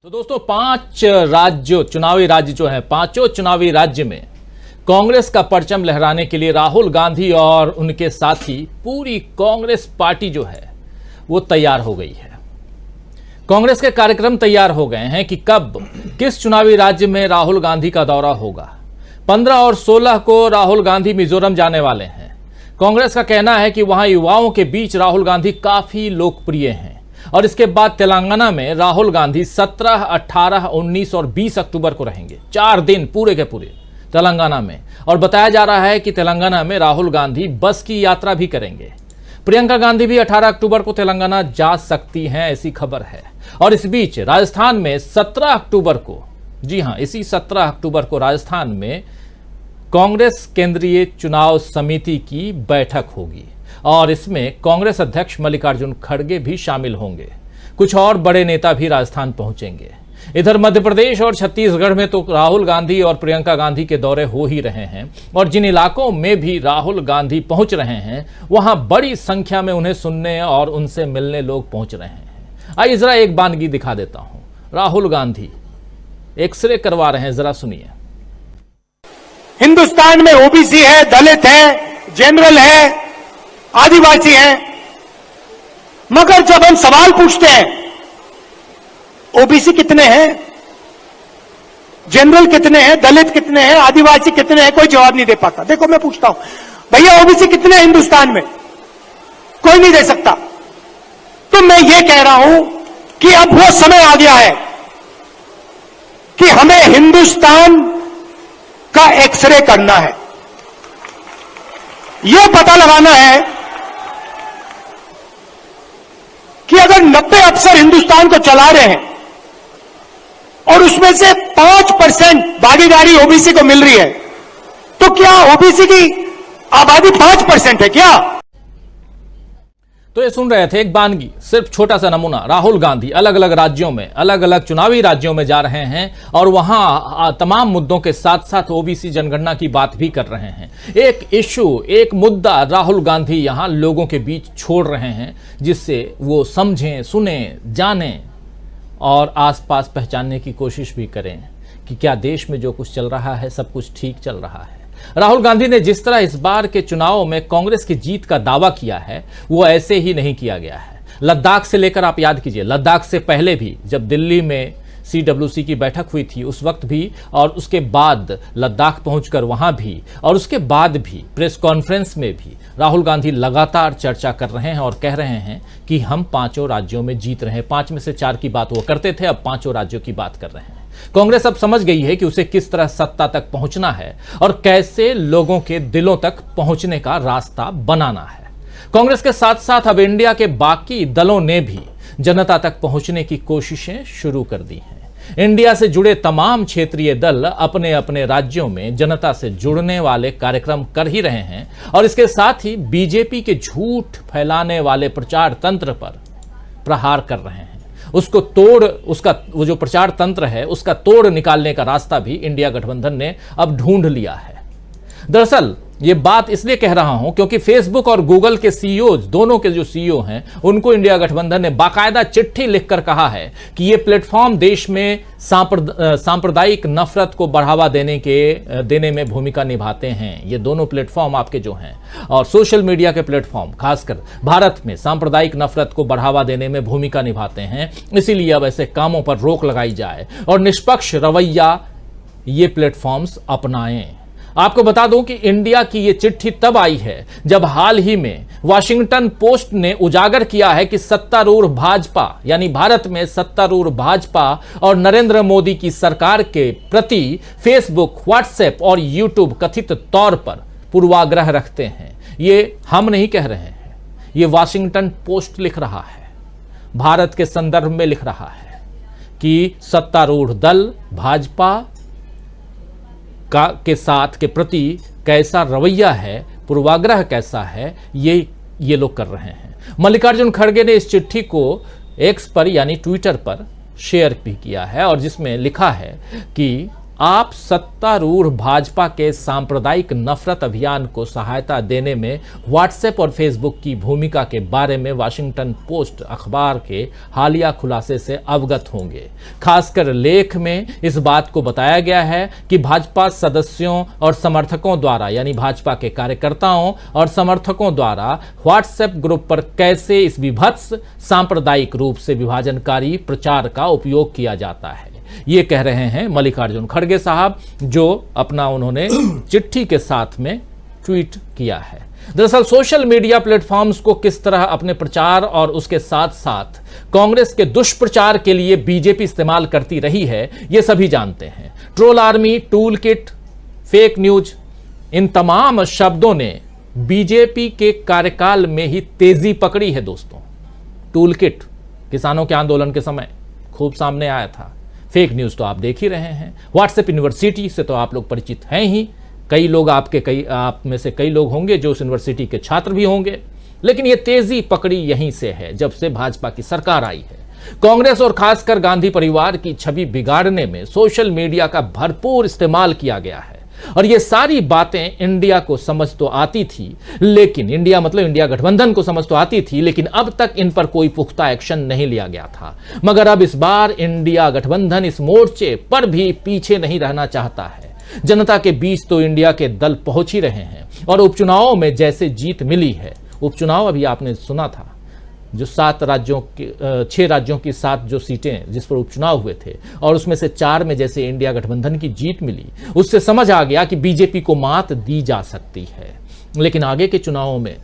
तो दोस्तों चुनावी राज्य जो है, पांचों चुनावी राज्य में कांग्रेस का परचम लहराने के लिए राहुल गांधी और उनके साथी पूरी कांग्रेस पार्टी जो है वो तैयार हो गई है। कांग्रेस के कार्यक्रम तैयार हो गए हैं कि कब किस चुनावी राज्य में राहुल गांधी का दौरा होगा। 15 और 16 को राहुल गांधी मिजोरम जाने वाले हैं। कांग्रेस का कहना है कि वहां युवाओं के बीच राहुल गांधी काफी लोकप्रिय हैं और इसके बाद तेलंगाना में राहुल गांधी 17, 18, 19 और 20 अक्टूबर को रहेंगे। 4 दिन पूरे के पूरे तेलंगाना में। और बताया जा रहा है कि तेलंगाना में राहुल गांधी बस की यात्रा भी करेंगे। प्रियंका गांधी भी 18 अक्टूबर को तेलंगाना जा सकती हैं, ऐसी खबर है। और इस बीच राजस्थान में 17 अक्टूबर को, जी हां, इसी 17 अक्टूबर को राजस्थान में कांग्रेस केंद्रीय चुनाव समिति की बैठक होगी और इसमें कांग्रेस अध्यक्ष मल्लिकार्जुन खड़गे भी शामिल होंगे। कुछ और बड़े नेता भी राजस्थान पहुंचेंगे। इधर मध्य प्रदेश और छत्तीसगढ़ में तो राहुल गांधी और प्रियंका गांधी के दौरे हो ही रहे हैं और जिन इलाकों में भी राहुल गांधी पहुंच रहे हैं वहां बड़ी संख्या में उन्हें सुनने और उनसे मिलने लोग पहुंच रहे हैं। आइए जरा एक बानगी दिखा देता हूं। राहुल गांधी एक्सरे करवा रहे हैं, जरा सुनिए। हिंदुस्तान में ओबीसी है, दलित है, जनरल है, आदिवासी हैं, मगर जब हम सवाल पूछते हैं ओबीसी कितने हैं, जनरल कितने हैं, दलित कितने हैं, आदिवासी कितने हैं, कोई जवाब नहीं दे पाता। देखो मैं पूछता हूं, भैया ओबीसी कितने हैं हिंदुस्तान में? कोई नहीं दे सकता। तो मैं ये कह रहा हूं कि अब वो समय आ गया है कि हमें हिंदुस्तान का एक्सरे करना है। यह पता लगाना है कि अगर 90 अफसर हिंदुस्तान को चला रहे हैं और उसमें से 5% भागीदारी ओबीसी को मिल रही है, तो क्या ओबीसी की आबादी 5% है क्या? तो ये सुन रहे थे एक बानगी, सिर्फ छोटा सा नमूना। राहुल गांधी अलग अलग राज्यों में, अलग अलग चुनावी राज्यों में जा रहे हैं और वहां तमाम मुद्दों के साथ साथ ओबीसी जनगणना की बात भी कर रहे हैं। एक इश्यू, एक मुद्दा राहुल गांधी यहां लोगों के बीच छोड़ रहे हैं जिससे वो समझें, सुने, जानें और आसपास पहचानने की कोशिश भी करें कि क्या देश में जो कुछ चल रहा है सब कुछ ठीक चल रहा है। राहुल गांधी ने जिस तरह इस बार के चुनाव में कांग्रेस की जीत का दावा किया है वो ऐसे ही नहीं किया गया है। लद्दाख से लेकर आप याद कीजिए, लद्दाख से पहले भी जब दिल्ली में CWC की बैठक हुई थी उस वक्त भी, और उसके बाद लद्दाख पहुंचकर वहां भी, और उसके बाद भी प्रेस कॉन्फ्रेंस में भी राहुल गांधी लगातार चर्चा कर रहे हैं और कह रहे हैं कि हम 5 राज्यों में जीत रहे हैं। 5 में से 4 की बात वो करते थे, अब 5 राज्यों की बात कर रहे हैं। कांग्रेस अब समझ गई है कि उसे किस तरह सत्ता तक पहुंचना है और कैसे लोगों के दिलों तक पहुंचने का रास्ता बनाना है। कांग्रेस के साथ साथ अब इंडिया के बाकी दलों ने भी जनता तक पहुंचने की कोशिशें शुरू कर दी हैं। इंडिया से जुड़े तमाम क्षेत्रीय दल अपने अपने राज्यों में जनता से जुड़ने वाले कार्यक्रम कर ही रहे हैं और इसके साथ ही बीजेपी के झूठ फैलाने वाले प्रचार तंत्र पर प्रहार कर रहे हैं। उसका वो जो प्रचार तंत्र है उसका तोड़ निकालने का रास्ता भी इंडिया गठबंधन ने अब ढूंढ लिया है। दरअसल ये बात इसलिए कह रहा हूं क्योंकि फेसबुक और गूगल के सीईओ, दोनों के जो सीईओ हैं, उनको इंडिया गठबंधन ने बाकायदा चिट्ठी लिखकर कहा है कि ये प्लेटफॉर्म देश में सांप्रदायिक नफरत को बढ़ावा देने में भूमिका निभाते हैं। ये दोनों प्लेटफॉर्म आपके जो हैं और सोशल मीडिया के प्लेटफॉर्म खासकर भारत में सांप्रदायिक नफरत को बढ़ावा देने में भूमिका निभाते हैं। इसीलिए अब ऐसे कामों पर रोक लगाई जाए और निष्पक्ष रवैया ये प्लेटफॉर्म्स अपनाएं। आपको बता दूं कि इंडिया की यह चिट्ठी तब आई है जब हाल ही में वॉशिंगटन पोस्ट ने उजागर किया है कि सत्तारूढ़ भाजपा, यानी भारत में सत्तारूढ़ भाजपा और नरेंद्र मोदी की सरकार के प्रति फेसबुक, व्हाट्सएप और यूट्यूब कथित तौर पर पूर्वाग्रह रखते हैं। ये हम नहीं कह रहे हैं, ये वॉशिंगटन पोस्ट लिख रहा है, भारत के संदर्भ में लिख रहा है कि सत्तारूढ़ दल भाजपा के साथ के प्रति कैसा रवैया है, पूर्वाग्रह कैसा है, ये लोग कर रहे हैं। मल्लिकार्जुन खड़गे ने इस चिट्ठी को एक्स पर यानी ट्विटर पर शेयर भी किया है और जिसमें लिखा है कि आप सत्तारूढ़ भाजपा के सांप्रदायिक नफरत अभियान को सहायता देने में व्हाट्सएप और फेसबुक की भूमिका के बारे में वाशिंगटन पोस्ट अखबार के हालिया खुलासे से अवगत होंगे। खासकर लेख में इस बात को बताया गया है कि भाजपा सदस्यों और समर्थकों द्वारा, यानी भाजपा के कार्यकर्ताओं और समर्थकों द्वारा व्हाट्सएप ग्रुप पर कैसे इस विभत्स सांप्रदायिक रूप से विभाजनकारी प्रचार का उपयोग किया जाता है। ये कह रहे हैं मल्लिकार्जुन खड़गे साहब, जो अपना उन्होंने चिट्ठी के साथ में ट्वीट किया है। दरअसल सोशल मीडिया प्लेटफॉर्म्स को किस तरह अपने प्रचार और उसके साथ साथ कांग्रेस के दुष्प्रचार के लिए बीजेपी इस्तेमाल करती रही है, ये सभी जानते हैं। Troll army, tool kit, fake news, इन तमाम शब्दों ने बीजेपी के कार्यकाल में ही तेजी पकड़ी है दोस्तों। टूल किट किसानों के आंदोलन के समय खूब सामने आया था। फेक न्यूज तो आप देख ही रहे हैं। व्हाट्सएप यूनिवर्सिटी से तो आप लोग परिचित हैं ही। कई लोग आप में से कई लोग होंगे जो उस यूनिवर्सिटी के छात्र भी होंगे। लेकिन ये तेजी पकड़ी यहीं से है, जब से भाजपा की सरकार आई है। कांग्रेस और खासकर गांधी परिवार की छवि बिगाड़ने में सोशल मीडिया का भरपूर इस्तेमाल किया गया है। और ये सारी बातें इंडिया को समझ तो आती थी, लेकिन इंडिया मतलब इंडिया गठबंधन को समझ तो आती थी, लेकिन अब तक इन पर कोई पुख्ता एक्शन नहीं लिया गया था। मगर अब इस बार इंडिया गठबंधन इस मोर्चे पर भी पीछे नहीं रहना चाहता है। जनता के बीच तो इंडिया के दल पहुंच ही रहे हैं और उपचुनावों में जैसे जीत मिली है, उपचुनाव अभी आपने सुना था, जो 6 राज्यों की 7 जो सीटें जिस पर उपचुनाव हुए थे और उसमें से 4 में जैसे इंडिया गठबंधन की जीत मिली, उससे समझ आ गया कि बीजेपी को मात दी जा सकती है। लेकिन आगे के चुनावों में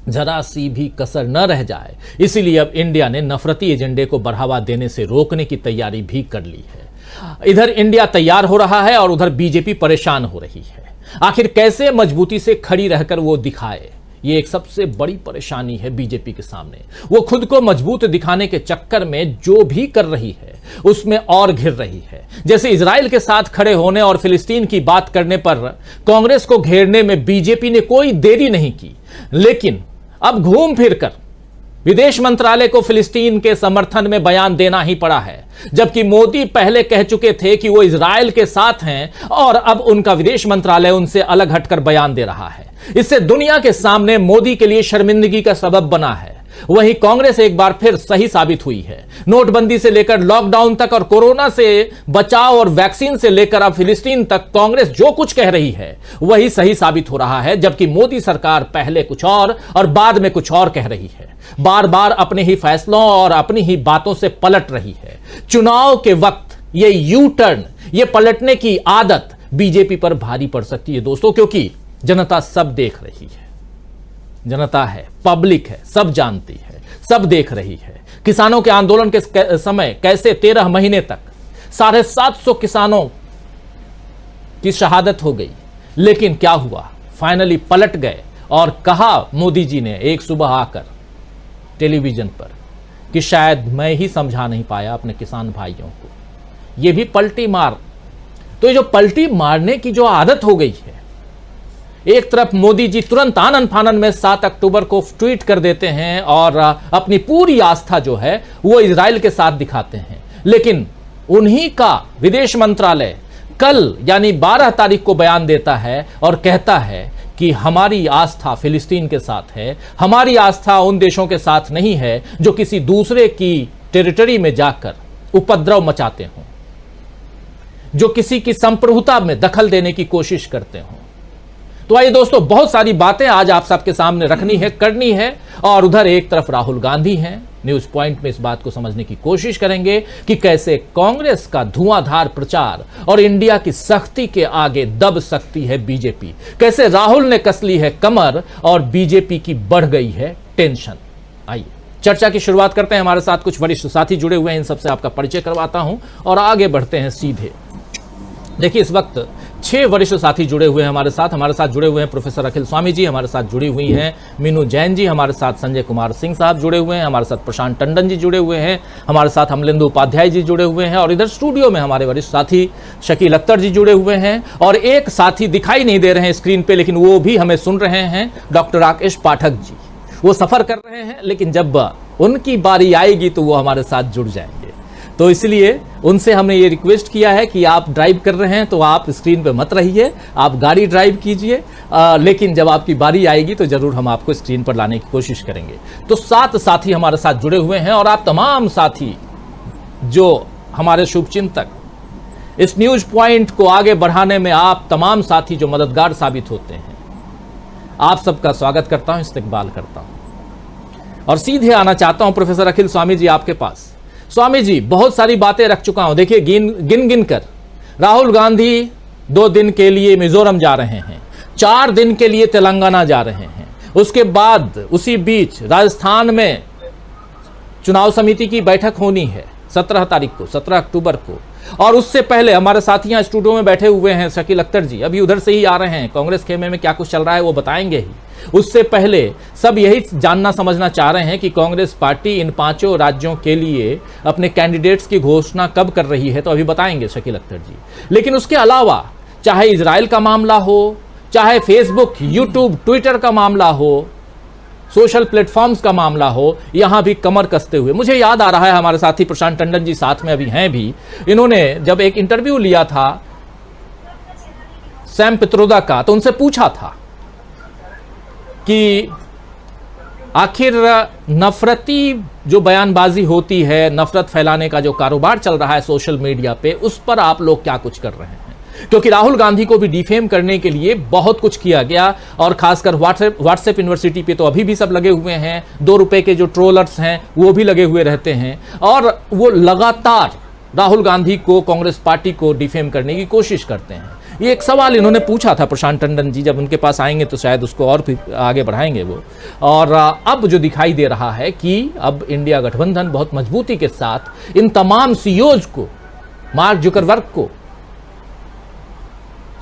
जरा सी भी कसर न रह जाए, इसीलिए अब इंडिया ने नफरती एजेंडे को बढ़ावा देने से रोकने की तैयारी भी कर ली है। इधर इंडिया तैयार हो रहा है और उधर बीजेपी परेशान हो रही है। आखिर कैसे मजबूती से खड़ी रहकर वो दिखाए, ये एक सबसे बड़ी परेशानी है बीजेपी के सामने। वो खुद को मजबूत दिखाने के चक्कर में जो भी कर रही है उसमें और घिर रही है। जैसे इजराइल के साथ खड़े होने और फिलिस्तीन की बात करने पर कांग्रेस को घेरने में बीजेपी ने कोई देरी नहीं की, लेकिन अब घूम फिरकर विदेश मंत्रालय को फिलिस्तीन के समर्थन में बयान देना ही पड़ा है। जबकि मोदी पहले कह चुके थे कि वो इजराइल के साथ हैं और अब उनका विदेश मंत्रालय उनसे अलग हटकर बयान दे रहा है। इससे दुनिया के सामने मोदी के लिए शर्मिंदगी का सबब बना है। वहीं कांग्रेस एक बार फिर सही साबित हुई है। नोटबंदी से लेकर लॉकडाउन तक और कोरोना से बचाव और वैक्सीन से लेकर अब फिलिस्तीन तक कांग्रेस जो कुछ कह रही है वही सही साबित हो रहा है। जबकि मोदी सरकार पहले कुछ और बाद में कुछ और कह रही है। बार बार अपने ही फैसलों और अपनी ही बातों से पलट रही है। चुनाव के वक्त ये यू टर्न, ये पलटने की आदत बीजेपी पर भारी पड़ सकती है दोस्तों, क्योंकि जनता सब देख रही है। जनता है, पब्लिक है, सब जानती है, सब देख रही है। किसानों के आंदोलन के समय कैसे 13 महीने तक 750 किसानों की शहादत हो गई, लेकिन क्या हुआ, फाइनली पलट गए और कहा मोदी जी ने एक सुबह आकर टेलीविजन पर कि शायद मैं ही समझा नहीं पाया अपने किसान भाइयों को। यह भी पलटी मार। तो ये जो पलटी मारने की जो आदत हो गई है, एक तरफ मोदी जी तुरंत आनन फानन में 7 अक्टूबर को ट्वीट कर देते हैं और अपनी पूरी आस्था जो है वो इजराइल के साथ दिखाते हैं, लेकिन उन्हीं का विदेश मंत्रालय कल यानी 12 तारीख को बयान देता है और कहता है कि हमारी आस्था फिलिस्तीन के साथ है, हमारी आस्था उन देशों के साथ नहीं है जो किसी दूसरे की टेरिटरी में जाकर उपद्रव मचाते हों, जो किसी की संप्रभुता में दखल देने की कोशिश करते हों। तो आइए दोस्तों, बहुत सारी बातें आज आप सबके सामने रखनी है, करनी है। और उधर एक तरफ राहुल गांधी हैं। न्यूज पॉइंट में इस बात को समझने की कोशिश करेंगे कि कैसे कांग्रेस का धुआंधार प्रचार और इंडिया की सख्ती के आगे दब सकती है बीजेपी, कैसे राहुल ने कस ली है कमर और बीजेपी की बढ़ गई है टेंशन। आइए चर्चा की शुरुआत करते हैं। हमारे साथ कुछ वरिष्ठ साथी जुड़े हुए हैं, इन सबसे आपका परिचय करवाता हूं और आगे बढ़ते हैं सीधे। देखिए, इस वक्त 6 वरिष्ठ साथी जुड़े हुए हैं हमारे साथ जुड़े हुए हैं प्रोफेसर अखिल स्वामी जी, हमारे साथ जुड़ी हुई हैं मीनू जैन जी, हमारे साथ संजय कुमार सिंह साहब जुड़े हुए हैं, हमारे साथ प्रशांत टंडन जी जुड़े हुए हैं, हमारे साथ अमलेंदु उपाध्याय जी जुड़े हुए हैं और इधर स्टूडियो में हमारे वरिष्ठ साथी शकील अख्तर जी जुड़े हुए हैं। और एक साथी दिखाई नहीं दे रहे हैं स्क्रीन पे, लेकिन वो भी हमें सुन रहे हैं, डॉक्टर राकेश पाठक जी। वो सफर कर रहे हैं, लेकिन जब उनकी बारी आएगी तो वो हमारे साथ जुड़ जाएंगे। तो इसलिए उनसे हमने ये रिक्वेस्ट किया है कि आप ड्राइव कर रहे हैं तो आप स्क्रीन पे मत रहिए, आप गाड़ी ड्राइव कीजिए, लेकिन जब आपकी बारी आएगी तो जरूर हम आपको स्क्रीन पर लाने की कोशिश करेंगे। तो 7 साथी हमारे साथ जुड़े हुए हैं और आप तमाम साथी जो हमारे शुभचिंतक, इस न्यूज पॉइंट को आगे बढ़ाने में आप तमाम साथी जो मददगार साबित होते हैं, आप सबका स्वागत करता हूं, इस्तकबाल करता हूं और सीधे आना चाहता हूं प्रोफेसर अखिल स्वामी जी आपके पास। स्वामी जी, बहुत सारी बातें रख चुका हूं, देखिए गिन कर राहुल गांधी 2 दिन के लिए मिजोरम जा रहे हैं, 4 दिन के लिए तेलंगाना जा रहे हैं, उसके बाद उसी बीच राजस्थान में चुनाव समिति की बैठक होनी है 17 तारीख को, 17 अक्टूबर को, और उससे पहले हमारे साथी यहाँ स्टूडियो में बैठे हुए हैं शकील अख्तर जी, अभी उधर से ही आ रहे हैं, कांग्रेस खेमे में क्या कुछ चल रहा है वो बताएंगे ही। उससे पहले सब यही जानना समझना चाह रहे हैं कि कांग्रेस पार्टी इन 5 राज्यों के लिए अपने कैंडिडेट्स की घोषणा कब कर रही है, तो अभी बताएंगे शकील अख्तर जी। लेकिन उसके अलावा चाहे इजराइल का मामला हो, चाहे फेसबुक, यूट्यूब, ट्विटर का मामला हो, सोशल प्लेटफॉर्म्स का मामला हो, यहां भी कमर कसते हुए, मुझे याद आ रहा है हमारे साथी प्रशांत टंडन जी साथ में अभी हैं भी, इन्होंने जब एक इंटरव्यू लिया था सैम पित्रोदा का, तो उनसे पूछा था कि आखिर नफरती जो बयानबाजी होती है, नफरत फैलाने का जो कारोबार चल रहा है सोशल मीडिया पे, उस पर आप लोग क्या कुछ कर रहे हैं? क्योंकि राहुल गांधी को भी डिफेम करने के लिए बहुत कुछ किया गया और खासकर व्हाट्सएप यूनिवर्सिटी पे तो अभी भी सब लगे हुए हैं, 2 रुपए के जो ट्रोलर्स हैं वो भी लगे हुए रहते हैं और वो लगातार राहुल गांधी को, कांग्रेस पार्टी को डिफेम करने की कोशिश करते हैं। ये एक सवाल इन्होंने पूछा था प्रशांत टंडन जी, जब उनके पास आएंगे तो शायद उसको और भी आगे बढ़ाएंगे वो। और अब जो दिखाई दे रहा है कि अब इंडिया गठबंधन बहुत मजबूती के साथ इन तमाम सीईओज को, मार्क जुकरबर्ग को,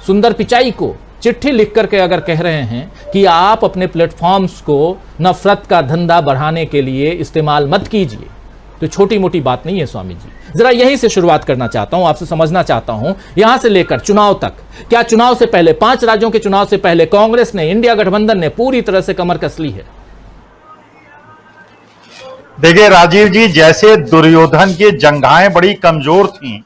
सुंदर पिचाई को चिट्ठी लिख करके अगर कह रहे हैं कि आप अपने प्लेटफॉर्म्स को नफरत का धंधा बढ़ाने के लिए इस्तेमाल मत कीजिए, तो छोटी मोटी बात नहीं है स्वामी जी। जरा यहीं से शुरुआत करना चाहता हूं, आपसे समझना चाहता हूं, यहां से लेकर चुनाव तक, क्या चुनाव से पहले, 5 राज्यों के चुनाव से पहले कांग्रेस ने, इंडिया गठबंधन ने पूरी तरह से कमर कस ली है? देखिए राजीव जी, जैसे दुर्योधन की जंघाएं बड़ी कमजोर थीं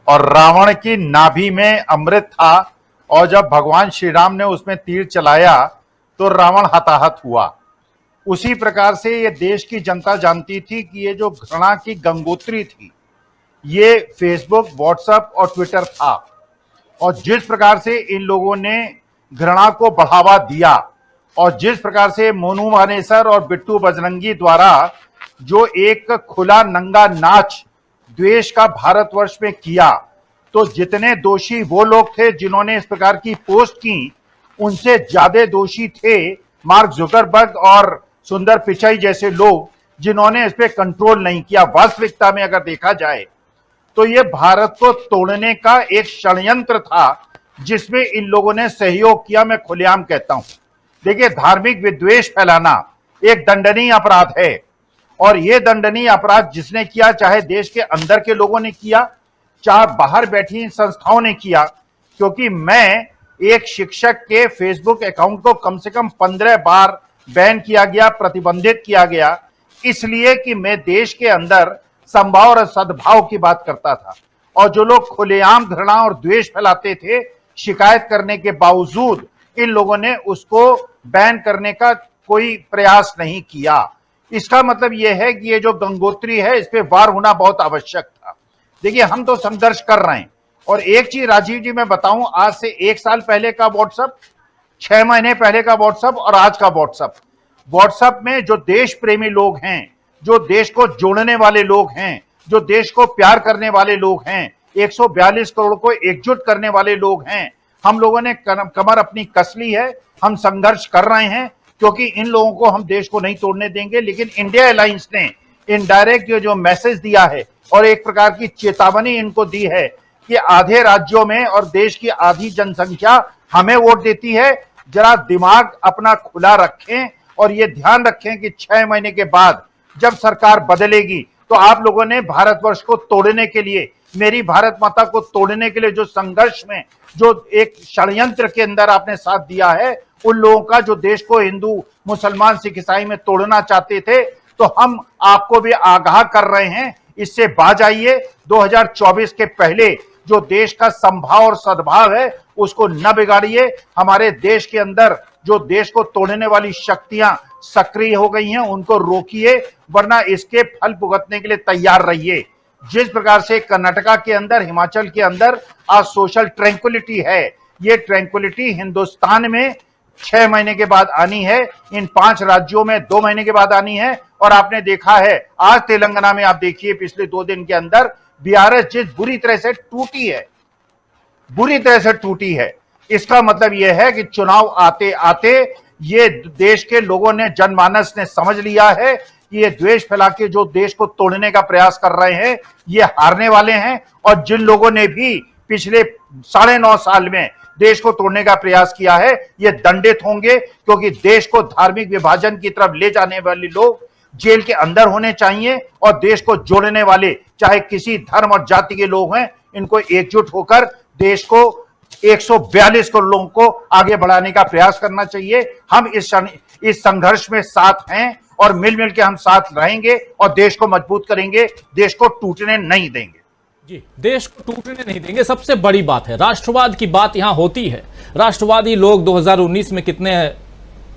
और रावण की नाभि में अमृत था और जब भगवान श्री राम ने उसमें तीर चलाया तो रावण हताहत हुआ, उसी प्रकार से ये देश की जनता जानती थी कि ये जो घृणा की गंगोत्री थी ये फेसबुक, व्हाट्सएप और ट्विटर था। और जिस प्रकार से इन लोगों ने घृणा को बढ़ावा दिया और जिस प्रकार से मोनू मानेसर और बिट्टू बजरंगी द्वारा जो एक खुला नंगा नाच द्वेष का भारतवर्ष में किया, तो जितने दोषी वो लोग थे जिन्होंने इस प्रकार की पोस्ट की, उनसे ज्यादा दोषी थे मार्क जुकरबर्ग और सुंदर पिचाई जैसे लोग जिन्होंने इस पे कंट्रोल नहीं किया। वास्तविकता में अगर देखा जाए तो ये भारत को तोड़ने का एक षड्यंत्र था जिसमें इन लोगों ने सहयोग किया, मैं खुलेआम कहता हूं। देखिए, धार्मिक विद्वेष फैलाना एक दंडनीय अपराध है और यह दंडनीय अपराध जिसने किया, चाहे देश के अंदर के लोगों ने किया, चाहे बाहर बैठी संस्थाओं ने किया, क्योंकि मैं एक शिक्षक के फेसबुक अकाउंट को कम से कम 15 बार बैन किया गया, प्रतिबंधित किया गया, इसलिए कि मैं देश के अंदर समभाव और सद्भाव की बात करता था। और जो लोग खुलेआम घृणा और द्वेष फैलाते थे, शिकायत करने के बावजूद इन लोगों ने उसको बैन करने का कोई प्रयास नहीं किया। इसका मतलब यह है कि ये जो गंगोत्री है इस पे वार होना बहुत आवश्यक था। देखिए, हम तो संघर्ष कर रहे हैं और एक चीज राजीव जी मैं बताऊं, आज से 1 साल पहले का व्हाट्सएप, 6 महीने पहले का व्हाट्सएप और आज का व्हाट्सएप में जो देश प्रेमी लोग हैं, जो देश को जोड़ने वाले लोग हैं, जो देश को प्यार करने वाले लोग हैं, 142 करोड़ को एकजुट करने वाले लोग हैं, हम लोगों ने कमर अपनी कस ली है। हम संघर्ष कर रहे हैं क्योंकि इन लोगों को हम देश को नहीं तोड़ने देंगे। लेकिन इंडिया अलायंस ने इनडायरेक्ट जो मैसेज दिया है और एक प्रकार की चेतावनी इनको दी है कि आधे राज्यों में और देश की आधी जनसंख्या हमें वोट देती है, जरा दिमाग अपना खुला रखें और ये ध्यान रखें कि 6 महीने के बाद जब सरकार बदलेगी तो आप लोगों ने भारतवर्ष को तोड़ने के लिए, मेरी भारत माता को तोड़ने के लिए जो संघर्ष में, जो एक षड्यंत्र के अंदर आपने साथ दिया है, उन लोगों का जो देश को हिंदू, मुसलमान, सिख, ईसाई में तोड़ना चाहते थे, तो हम आपको भी आगाह कर रहे हैं, इससे बाज आइए। 2024 के पहले जो देश का संभाव और सद्भाव है उसको न बिगाड़िए। हमारे देश के अंदर जो देश को तोड़ने वाली शक्तियां सक्रिय हो गई हैं उनको रोकिए, वरना इसके फल भुगतने के लिए तैयार रहिए। जिस प्रकार से कर्नाटका के अंदर, हिमाचल के अंदर आज सोशल ट्रैंक्विलिटी है, ये ट्रैंक्विलिटी हिंदुस्तान में 6 महीने के बाद आनी है, इन 5 राज्यों में 2 महीने के बाद आनी है। और आपने देखा है आज तेलंगाना में, आप देखिए पिछले 2 दिन के अंदर बीआरएस जिस बुरी तरह से टूटी है, बुरी तरह से टूटी है, इसका मतलब यह है कि चुनाव आते आते ये देश के लोगों ने, जनमानस ने समझ लिया है कि ये द्वेष फैला के जो देश को तोड़ने का प्रयास कर रहे हैं ये हारने वाले हैं। और जिन लोगों ने भी पिछले 9.5 साल में देश को तोड़ने का प्रयास किया है ये दंडित होंगे, क्योंकि देश को धार्मिक विभाजन की तरफ ले जाने वाले लोग जेल के अंदर होने चाहिए और देश को जोड़ने वाले चाहे किसी धर्म और जाति के लोग हैं, इनको एकजुट होकर देश को 142 करोड़ लोगों को आगे बढ़ाने का प्रयास करना चाहिए। हम इस संघर्ष में साथ हैं और मिल के हम साथ रहेंगे और देश को मजबूत करेंगे, देश को टूटने नहीं देंगे। जी, देश को टूटने नहीं देंगे, सबसे बड़ी बात है। राष्ट्रवाद की बात यहां होती है। राष्ट्रवादी लोग 2019 में कितने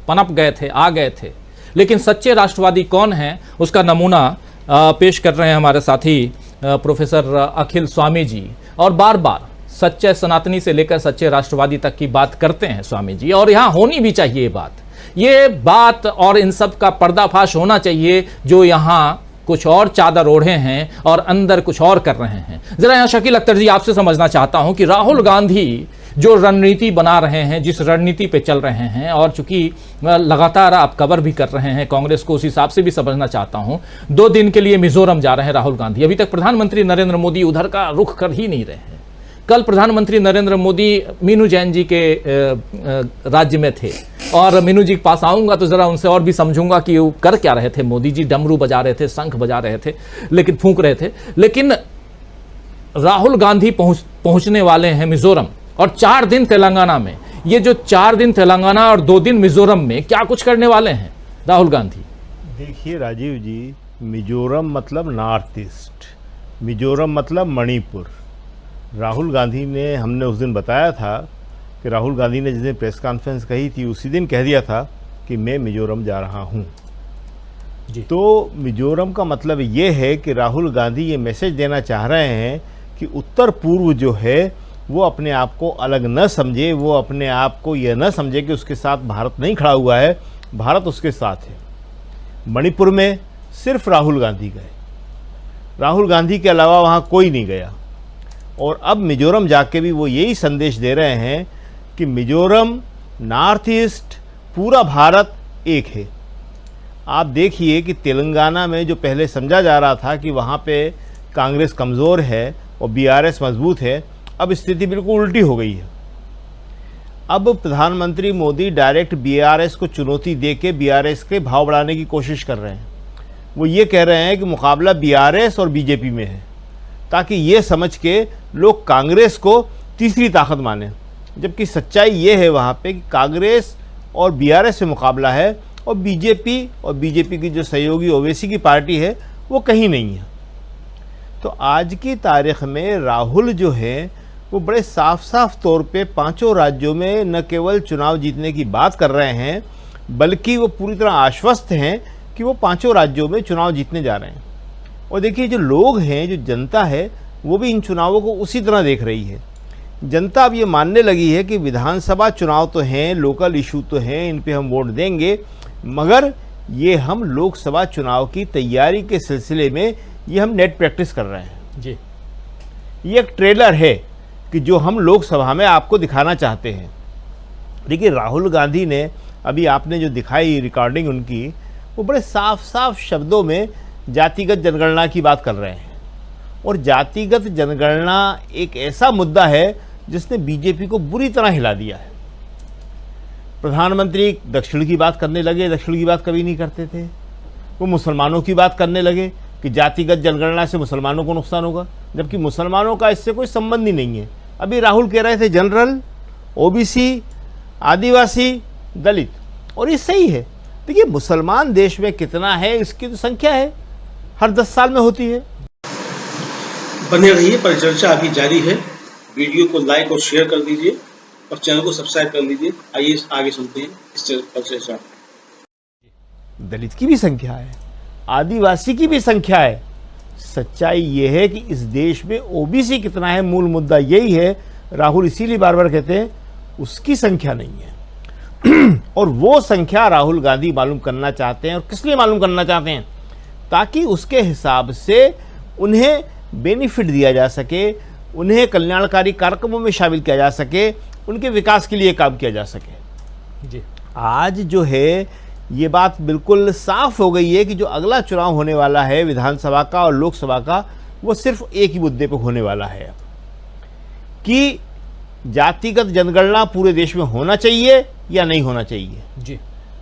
पनप गए थे, आ गए थे, लेकिन सच्चे राष्ट्रवादी कौन हैं उसका नमूना पेश कर रहे हैं हमारे साथी प्रोफेसर अखिल स्वामी जी। और बार बार सच्चे सनातनी से लेकर सच्चे राष्ट्रवादी तक की बात करते हैं स्वामी जी, और यहां होनी भी चाहिए ये बात और इन सब का पर्दाफाश होना चाहिए जो यहां कुछ और चादर ओढ़े हैं और अंदर कुछ और कर रहे हैं। जरा यहां शकील अख्तर जी आपसे समझना चाहता हूं कि राहुल गांधी जो रणनीति बना रहे हैं, जिस रणनीति पे चल रहे हैं, और चूंकि लगातार आप कवर भी कर रहे हैं कांग्रेस को, उस हिसाब से भी समझना चाहता हूं। 2 दिन के लिए मिजोरम जा रहे हैं राहुल गांधी। अभी तक प्रधानमंत्री नरेंद्र मोदी उधर का रुख कर ही नहीं रहे हैं। कल प्रधानमंत्री नरेंद्र मोदी मीनू जैन जी के राज्य में थे, और मीनू जी के पास आऊंगा तो जरा उनसे और भी समझूंगा कि वो कर क्या रहे थे। मोदी जी डमरू बजा रहे थे, शंख बजा रहे थे, लेकिन फूंक रहे थे। लेकिन राहुल गांधी पहुंचने वाले हैं मिजोरम, और 4 दिन तेलंगाना में। ये जो 4 दिन तेलंगाना और 2 दिन मिजोरम में क्या कुछ करने वाले हैं राहुल गांधी? देखिए राजीव जी, मिजोरम मतलब नॉर्थ ईस्ट, मिजोरम मतलब मणिपुर। राहुल गांधी ने, हमने उस दिन बताया था कि राहुल गांधी ने जिस दिन प्रेस कॉन्फ्रेंस कही थी उसी दिन कह दिया था कि मैं मिजोरम जा रहा हूं जी। तो मिजोरम का मतलब ये है कि राहुल गांधी ये मैसेज देना चाह रहे हैं कि उत्तर पूर्व जो है वो अपने आप को अलग न समझे, वो अपने आप को यह न समझे कि उसके साथ भारत नहीं खड़ा हुआ है, भारत उसके साथ है। मणिपुर में सिर्फ राहुल गांधी गए, राहुल गांधी के अलावा वहाँ कोई नहीं गया। और अब मिजोरम जाके भी वो यही संदेश दे रहे हैं कि मिजोरम, नॉर्थ ईस्ट, पूरा भारत एक है। आप देखिए कि तेलंगाना में जो पहले समझा जा रहा था कि वहाँ पे कांग्रेस कमज़ोर है और बीआरएस मजबूत है, अब स्थिति बिल्कुल उल्टी हो गई है। अब प्रधानमंत्री मोदी डायरेक्ट बीआरएस को चुनौती दे के बीआरएस के भाव बढ़ाने की कोशिश कर रहे हैं। वो ये कह रहे हैं कि मुकाबला बीआरएस और बीजेपी में है, ताकि ये समझ के लोग कांग्रेस को तीसरी ताकत माने, जबकि सच्चाई ये है वहाँ पे कि कांग्रेस और बीआरएस से मुकाबला है, और बीजेपी की जो सहयोगी ओवैसी की पार्टी है वो कहीं नहीं है। तो आज की तारीख में राहुल जो है वो बड़े साफ साफ तौर पे 5 राज्यों में न केवल चुनाव जीतने की बात कर रहे हैं, बल्कि वो पूरी तरह आश्वस्त हैं कि वो 5 राज्यों में चुनाव जीतने जा रहे हैं। और देखिए, जो लोग हैं, जो जनता है, वो भी इन चुनावों को उसी तरह देख रही है। जनता अब ये मानने लगी है कि विधानसभा चुनाव तो हैं, लोकल इशू तो हैं, इन पे हम वोट देंगे, मगर ये हम लोकसभा चुनाव की तैयारी के सिलसिले में ये हम नेट प्रैक्टिस कर रहे हैं जी। ये एक ट्रेलर है कि जो हम लोकसभा में आपको दिखाना चाहते हैं। देखिए, राहुल गांधी ने अभी आपने जो दिखाई रिकॉर्डिंग उनकी, वो बड़े साफ साफ शब्दों में जातिगत जनगणना की बात कर रहे हैं। और जातिगत जनगणना एक ऐसा मुद्दा है जिसने बीजेपी को बुरी तरह हिला दिया है। प्रधानमंत्री दक्षिण की बात करने लगे, दक्षिण की बात कभी नहीं करते थे। वो मुसलमानों की बात करने लगे कि जातिगत जनगणना से मुसलमानों को नुकसान होगा, जबकि मुसलमानों का इससे कोई संबंध ही नहीं है। अभी राहुल कह रहे थे जनरल, ओबीसी, आदिवासी, दलित, और ये सही है। देखिए, मुसलमान देश में कितना है इसकी तो संख्या है, हर 10 साल में होती है। बने रहिए, परिचर्चा अभी जारी है। वीडियो को लाइक और शेयर कर दीजिए और चैनल को सब्सक्राइब कर लीजिए। आइए आगे सुनते हैं इस परिचर्चा। दलित की भी संख्या है, आदिवासी की भी संख्या है। सच्चाई ये है कि इस देश में ओबीसी कितना है, मूल मुद्दा यही है। राहुल इसीलिए बार बार कहते हैं उसकी संख्या नहीं है और वो संख्या राहुल गांधी मालूम करना चाहते हैं। और किस लिए मालूम करना चाहते हैं? ताकि उसके हिसाब से उन्हें बेनिफिट दिया जा सके, उन्हें कल्याणकारी कार्यक्रमों में शामिल किया जा सके, उनके विकास के लिए काम किया जा सके। जी, आज जो है ये बात बिल्कुल साफ हो गई है कि जो अगला चुनाव होने वाला है विधानसभा का और लोकसभा का, वो सिर्फ एक ही मुद्दे पर होने वाला है कि जातिगत जनगणना पूरे देश में होना चाहिए या नहीं होना चाहिए। जी,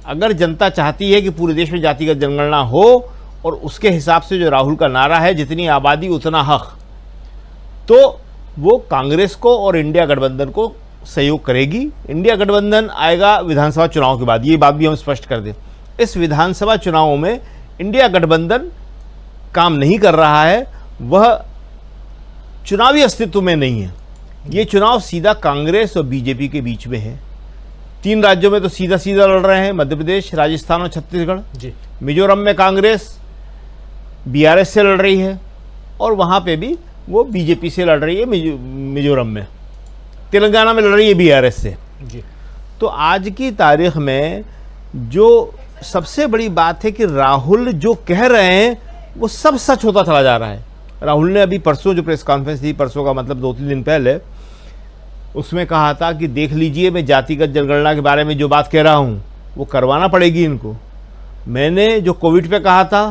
अगर जनता चाहती है कि पूरे देश में जातिगत जनगणना हो और उसके हिसाब से जो राहुल का नारा है जितनी आबादी उतना हक, तो वो कांग्रेस को और इंडिया गठबंधन को सहयोग करेगी। इंडिया गठबंधन आएगा विधानसभा चुनाव के बाद, ये बात भी हम स्पष्ट कर दें। इस विधानसभा चुनावों में इंडिया गठबंधन काम नहीं कर रहा है, वह चुनावी अस्तित्व में नहीं है। ये चुनाव सीधा कांग्रेस और बीजेपी के बीच में है। 3 राज्यों में तो सीधा सीधा लड़ रहे हैं, मध्य प्रदेश, राजस्थान और छत्तीसगढ़। जी, मिजोरम में कांग्रेस बीआरएस से लड़ रही है और वहाँ पे भी वो बीजेपी से लड़ रही है। मिजोरम में, तेलंगाना में लड़ रही है बीआरएस से। जी, तो आज की तारीख में जो सबसे बड़ी बात है कि राहुल जो कह रहे हैं वो सब सच होता चला जा रहा है। राहुल ने अभी परसों जो प्रेस कॉन्फ्रेंस दी, परसों का मतलब 2-3 दिन पहले, उसमें कहा था कि देख लीजिए मैं जातिगत जनगणना के बारे में जो बात कह रहा हूँ वो करवाना पड़ेगी इनको। मैंने जो कोविड पे कहा था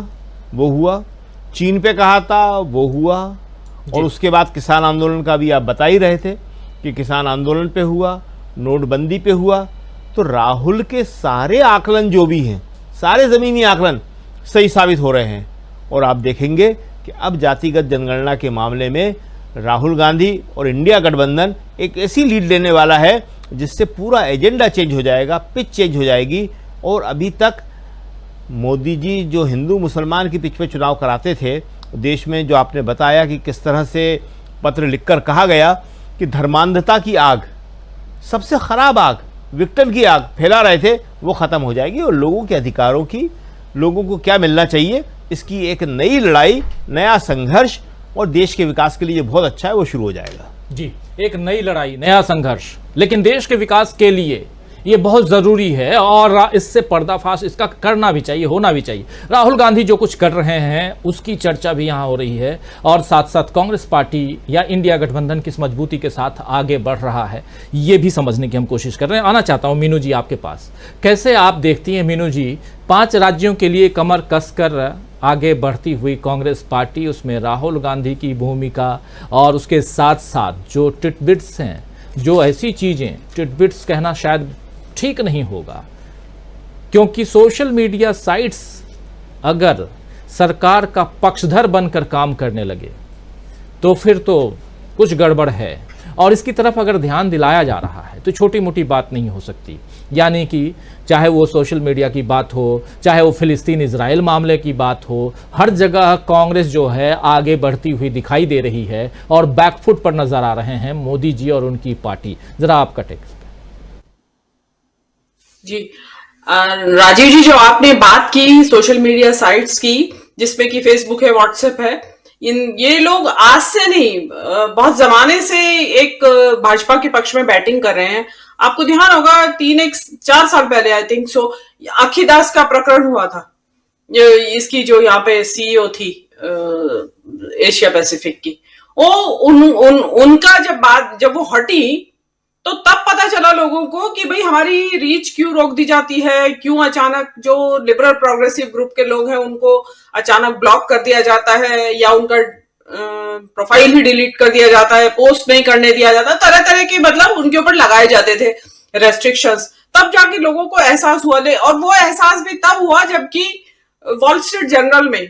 वो हुआ, चीन पे कहा था वो हुआ, और उसके बाद किसान आंदोलन का भी आप बता ही रहे थे कि किसान आंदोलन पे हुआ, नोटबंदी पे हुआ। तो राहुल के सारे आकलन जो भी हैं, सारे ज़मीनी आकलन सही साबित हो रहे हैं। और आप देखेंगे कि अब जातिगत जनगणना के मामले में राहुल गांधी और इंडिया गठबंधन एक ऐसी लीड लेने वाला है जिससे पूरा एजेंडा चेंज हो जाएगा, पिच चेंज हो जाएगी। और अभी तक मोदी जी जो हिंदू मुसलमान की पिच पे चुनाव कराते थे देश में, जो आपने बताया कि किस तरह से पत्र लिखकर कहा गया कि धर्मांधता की आग, सबसे खराब आग, विक्टन की आग फैला रहे थे, वो ख़त्म हो जाएगी। और लोगों के अधिकारों की, लोगों को क्या मिलना चाहिए, इसकी एक नई लड़ाई, नया संघर्ष, और देश के विकास के लिए बहुत अच्छा है, वो शुरू हो जाएगा। जी, एक नई लड़ाई, नया संघर्ष, लेकिन देश के विकास के लिए ये बहुत जरूरी है और इससे पर्दाफाश इसका करना भी चाहिए, होना भी चाहिए। राहुल गांधी जो कुछ कर रहे हैं उसकी चर्चा भी यहाँ हो रही है और साथ साथ कांग्रेस पार्टी या इंडिया गठबंधन किस मजबूती के साथ आगे बढ़ रहा है ये भी समझने की हम कोशिश कर रहे हैं। आना चाहता हूँ मीनू जी आपके पास, कैसे आप देखती हैं मीनू जी 5 राज्यों के लिए कमर कसकर आगे बढ़ती हुई कांग्रेस पार्टी, उसमें राहुल गांधी की भूमिका और उसके साथ साथ जो टिटबिट्स हैं, जो ऐसी चीज़ें, टिटबिट्स कहना शायद ठीक नहीं होगा क्योंकि सोशल मीडिया साइट्स अगर सरकार का पक्षधर बनकर काम करने लगे तो फिर तो कुछ गड़बड़ है। और इसकी तरफ अगर ध्यान दिलाया जा रहा है तो छोटी मोटी बात नहीं हो सकती। यानी कि चाहे वो सोशल मीडिया की बात हो, चाहे वो फिलिस्तीन इजराइल मामले की बात हो, हर जगह कांग्रेस जो है आगे बढ़ती हुई दिखाई दे रही है और बैकफुट पर नजर आ रहे हैं मोदी जी और उनकी पार्टी। जरा आपका टेक्स्ट। जी राजीव जी, जो आपने बात की सोशल मीडिया साइट्स की, जिसमें कि फेसबुक है, व्हाट्सएप है, ये लोग आज से नहीं बहुत जमाने से एक भाजपा के पक्ष में बैटिंग कर रहे हैं। आपको ध्यान होगा 4 साल पहले आई थिंक सो आखी दास का प्रकरण हुआ था, इसकी जो यहाँ पे सीईओ थी एशिया पैसिफिक की, उनका जब वो हटी तो तब पता चला लोगों को कि भाई हमारी रीच क्यों रोक दी जाती है, क्यों अचानक जो लिबरल प्रोग्रेसिव ग्रुप के लोग हैं उनको अचानक ब्लॉक कर दिया जाता है या उनका प्रोफाइल ही डिलीट कर दिया जाता है, पोस्ट नहीं करने दिया जाता, तरह तरह के मतलब उनके ऊपर लगाए जाते थे रेस्ट्रिक्शंस। तब जाके लोगों को एहसास हुआ, और वो एहसास भी तब हुआ जबकि वॉल स्ट्रीट जर्नल में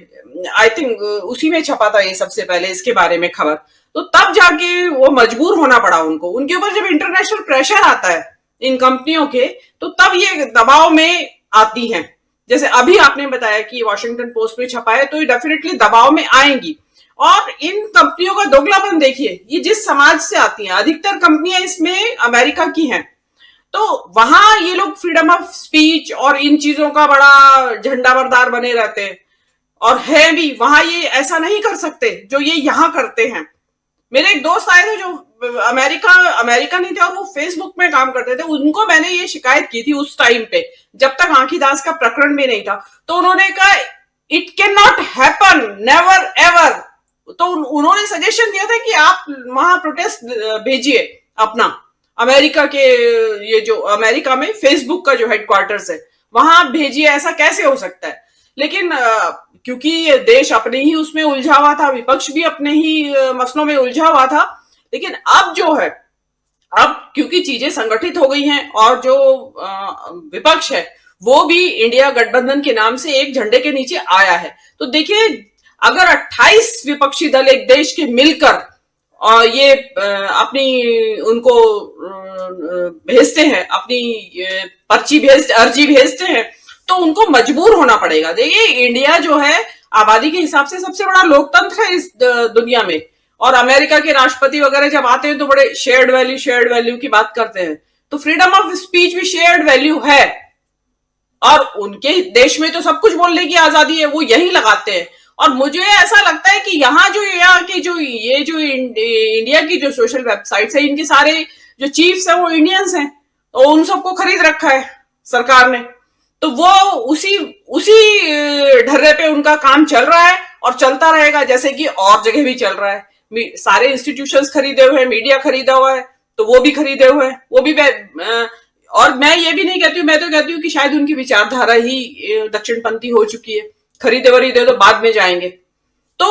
आई थिंक उसी में छपा था ये सबसे पहले इसके बारे में खबर। तो तब जाके वो मजबूर होना पड़ा उनके ऊपर। जब इंटरनेशनल प्रेशर आता है इन कंपनियों के तो तब ये दबाव में आती हैं। जैसे अभी आपने बताया कि वॉशिंगटन पोस्ट में छपा है तो ये डेफिनेटली दबाव में आएंगी। और इन कंपनियों का दोगलापन देखिए, ये जिस समाज से आती हैं, अधिकतर कंपनियां इसमें अमेरिका की हैं, तो वहां ये लोग फ्रीडम ऑफ स्पीच और इन चीजों का बड़ा झंडा बरदार बने रहते हैं, और है भी वहां ये ऐसा नहीं कर सकते जो ये यहां करते हैं। मेरे एक दोस्त आए थे जो अमेरिका नहीं थे और वो फेसबुक में काम करते थे, उनको मैंने ये शिकायत की थी उस टाइम पे, जब तक आंखीदास का प्रकरण भी नहीं था। तो उन्होंने कहा it can not happen, never ever. तो उन्होंने सजेशन दिया था कि आप वहां प्रोटेस्ट भेजिए अपना, अमेरिका के, ये जो अमेरिका में फेसबुक का जो हेडक्वार्टर्स है वहां भेजिए, ऐसा कैसे हो सकता है। लेकिन क्योंकि ये देश अपने ही उसमें उलझा हुआ था, विपक्ष भी अपने ही मसलों में उलझा हुआ था, लेकिन अब जो है, अब क्योंकि चीजें संगठित हो गई हैं और जो विपक्ष है वो भी इंडिया गठबंधन के नाम से एक झंडे के नीचे आया है। तो देखिए, अगर 28 विपक्षी दल एक देश के मिलकर ये अपनी उनको भेजते हैं, अपनी अर्जी भेजते हैं, तो उनको मजबूर होना पड़ेगा। देखिए, इंडिया जो है आबादी के हिसाब से सबसे बड़ा लोकतंत्र है इस दुनिया में, और अमेरिका के राष्ट्रपति वगैरह जब आते हैं तो बड़े शेयर्ड वैल्यू की बात करते हैं। तो फ्रीडम ऑफ स्पीच भी शेयर्ड वैल्यू है, और उनके देश में तो सब कुछ बोलने की आजादी है, वो यही लगाते हैं। और मुझे ऐसा लगता है कि यहाँ जो इंडिया की जो सोशल वेबसाइट्स है, इनके सारे जो चीफ्स हैं वो इंडियंस हैं, तो उन सबको खरीद रखा है सरकार ने, तो वो उसी ढर्रे पे उनका काम चल रहा है और चलता रहेगा, जैसे कि और जगह भी चल रहा है। सारे इंस्टीट्यूशंस खरीदे हुए हैं, मीडिया खरीदा हुआ है, तो वो भी खरीदे हुए हैं, वो भी। और मैं ये भी नहीं कहती हूँ, मैं तो कहती हूँ कि शायद उनकी विचारधारा ही दक्षिणपंथी हो चुकी है, खरीदे वरीदे तो बाद में जाएंगे। तो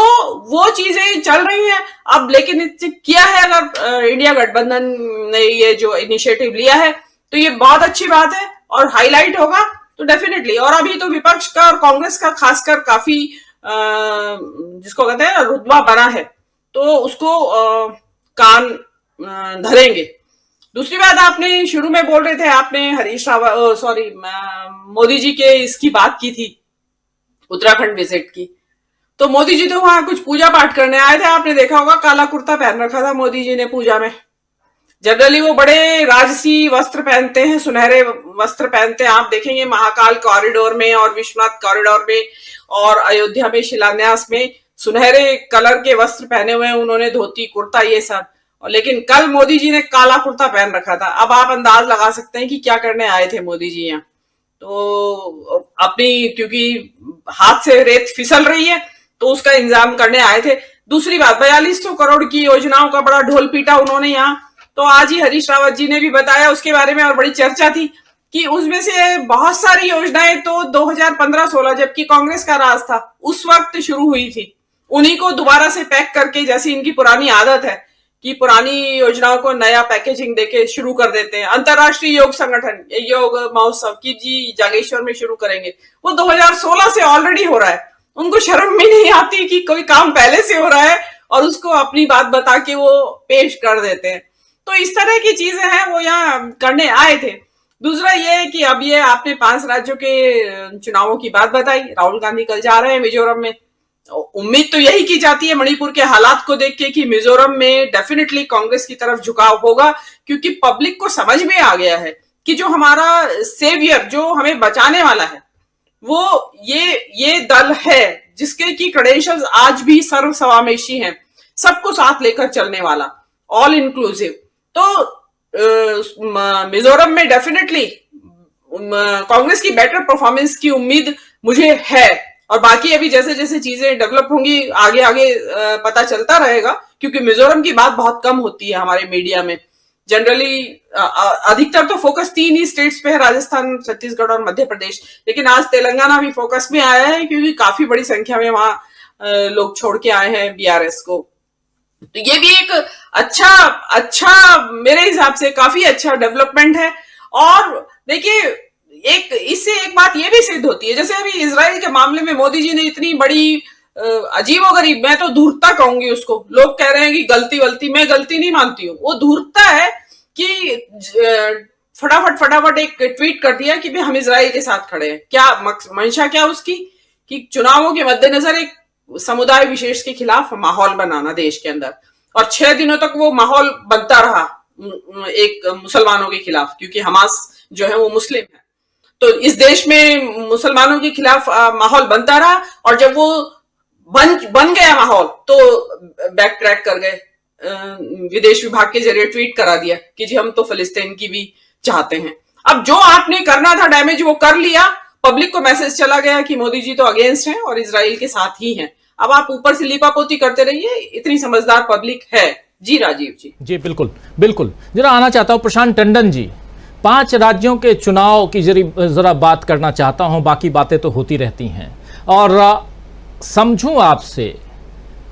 वो चीजें चल रही हैं अब, लेकिन किया है अगर इंडिया गठबंधन ने ये जो इनिशिएटिव लिया है तो ये बहुत अच्छी बात है और हाईलाइट होगा तो डेफिनेटली। और अभी तो विपक्ष का और कांग्रेस का खासकर काफी जिसको कहते हैं रुतबा बना है, तो उसको कान धरेंगे। दूसरी बात, आपने शुरू में बोल रहे थे, आपने मोदी जी के इसकी बात की थी, उत्तराखंड विजिट की। तो मोदी जी तो वहां कुछ पूजा पाठ करने आए थे, आपने देखा होगा काला कुर्ता पहन रखा था मोदी जी ने पूजा में। जनरली वो बड़े राजसी वस्त्र पहनते हैं, सुनहरे वस्त्र पहनते हैं। आप देखेंगे महाकाल कॉरिडोर में और विश्वनाथ कॉरिडोर में और अयोध्या में शिलान्यास में सुनहरे कलर के वस्त्र पहने हुए हैं उन्होंने, धोती कुर्ता ये सब। और लेकिन कल मोदी जी ने काला कुर्ता पहन रखा था। अब आप अंदाज लगा सकते हैं कि क्या करने आए थे मोदी जी यहाँ। तो अपनी, क्योंकि हाथ से रेत फिसल रही है तो उसका इंतजाम करने आए थे। दूसरी बात, 4200 करोड़ की योजनाओं का बड़ा ढोल पीटा उन्होंने यहाँ। तो आज ही हरीश रावत जी ने भी बताया उसके बारे में, और बड़ी चर्चा थी कि उसमें से बहुत सारी योजनाएं तो 2015-16 जबकि कांग्रेस का राज था उस वक्त शुरू हुई थी, उन्हीं को दोबारा से पैक करके, जैसी इनकी पुरानी आदत है कि पुरानी योजनाओं को नया पैकेजिंग देके शुरू कर देते हैं। अंतरराष्ट्रीय योग संगठन योग महोत्सव की जी जागेश्वर में शुरू करेंगे, वो 2016 से ऑलरेडी हो रहा है। उनको शर्म भी नहीं आती कि कोई काम पहले से हो रहा है और उसको अपनी बात बता के वो पेश कर देते हैं। तो इस तरह की चीजें हैं, वो यहाँ करने आए थे। दूसरा ये है कि अब ये आपने 5 राज्यों के चुनावों की बात बताई, राहुल गांधी कल जा रहे हैं मिजोरम में। उम्मीद तो यही की जाती है मणिपुर के हालात को देख के कि मिजोरम में डेफिनेटली कांग्रेस की तरफ झुकाव होगा, क्योंकि पब्लिक को समझ में आ गया है कि जो हमारा सेवियर, जो हमें बचाने वाला है, वो ये दल है जिसके की क्रेडेंशियल्स आज भी सर्वसमावेशी हैं, सबको साथ लेकर चलने वाला, ऑल इंक्लूसिव। तो मिजोरम में डेफिनेटली कांग्रेस की बेटर परफॉर्मेंस की उम्मीद मुझे है। और बाकी अभी जैसे जैसे चीजें डेवलप होंगी आगे आगे पता चलता रहेगा, क्योंकि मिजोरम की बात बहुत कम होती है हमारे मीडिया में। जनरली अधिकतर तो फोकस 3 ही स्टेट्स पे है, राजस्थान, छत्तीसगढ़ और मध्य प्रदेश। लेकिन आज तेलंगाना भी फोकस में आया है, क्योंकि काफी बड़ी संख्या में वहां लोग छोड़ के आए हैं बीआरएस को। तो ये भी एक अच्छा मेरे हिसाब से काफी अच्छा डेवलपमेंट है। और देखिए, इससे एक बात ये भी सिद्ध होती है, जैसे अभी इजराइल के मामले में मोदी जी ने इतनी बड़ी अजीबोगरीब, मैं तो धूर्तता कहूंगी उसको, लोग कह रहे हैं कि गलती, मैं गलती नहीं मानती हूँ, वो धूर्तता है कि फटाफट एक ट्वीट कर दिया कि भाई हम इजराइल के साथ खड़े हैं। क्या मंशा क्या उसकी, कि चुनावों के मद्देनजर एक समुदाय विशेष के खिलाफ माहौल बनाना देश के अंदर, और 6 दिनों तक वो माहौल बनता रहा एक मुसलमानों के खिलाफ, क्योंकि हमास जो है वो मुस्लिम है। तो इस देश में मुसलमानों के खिलाफ माहौल बनता रहा, और जब वो बन गया माहौल तो बैक ट्रैक कर गए, विदेश विभाग के जरिए ट्वीट करा दिया कि जी हम तो फिलिस्तीन की भी चाहते हैं। अब जो आपने करना था डैमेज वो कर लिया, पब्लिक को मैसेज चला गया कि मोदी जी तो अगेंस्ट हैं और इजराइल के साथ ही हैं। अब आप ऊपर से लिपापोती करते रहिए, इतनी समझदार पब्लिक है। जी राजीव जी। जी बिल्कुल बिल्कुल। जरा आना चाहता हूं प्रशांत टंडन जी, 5 राज्यों के चुनाव की जरा बात करना चाहता हूं, बाकी बातें तो होती रहती हैं। और समझूं आपसे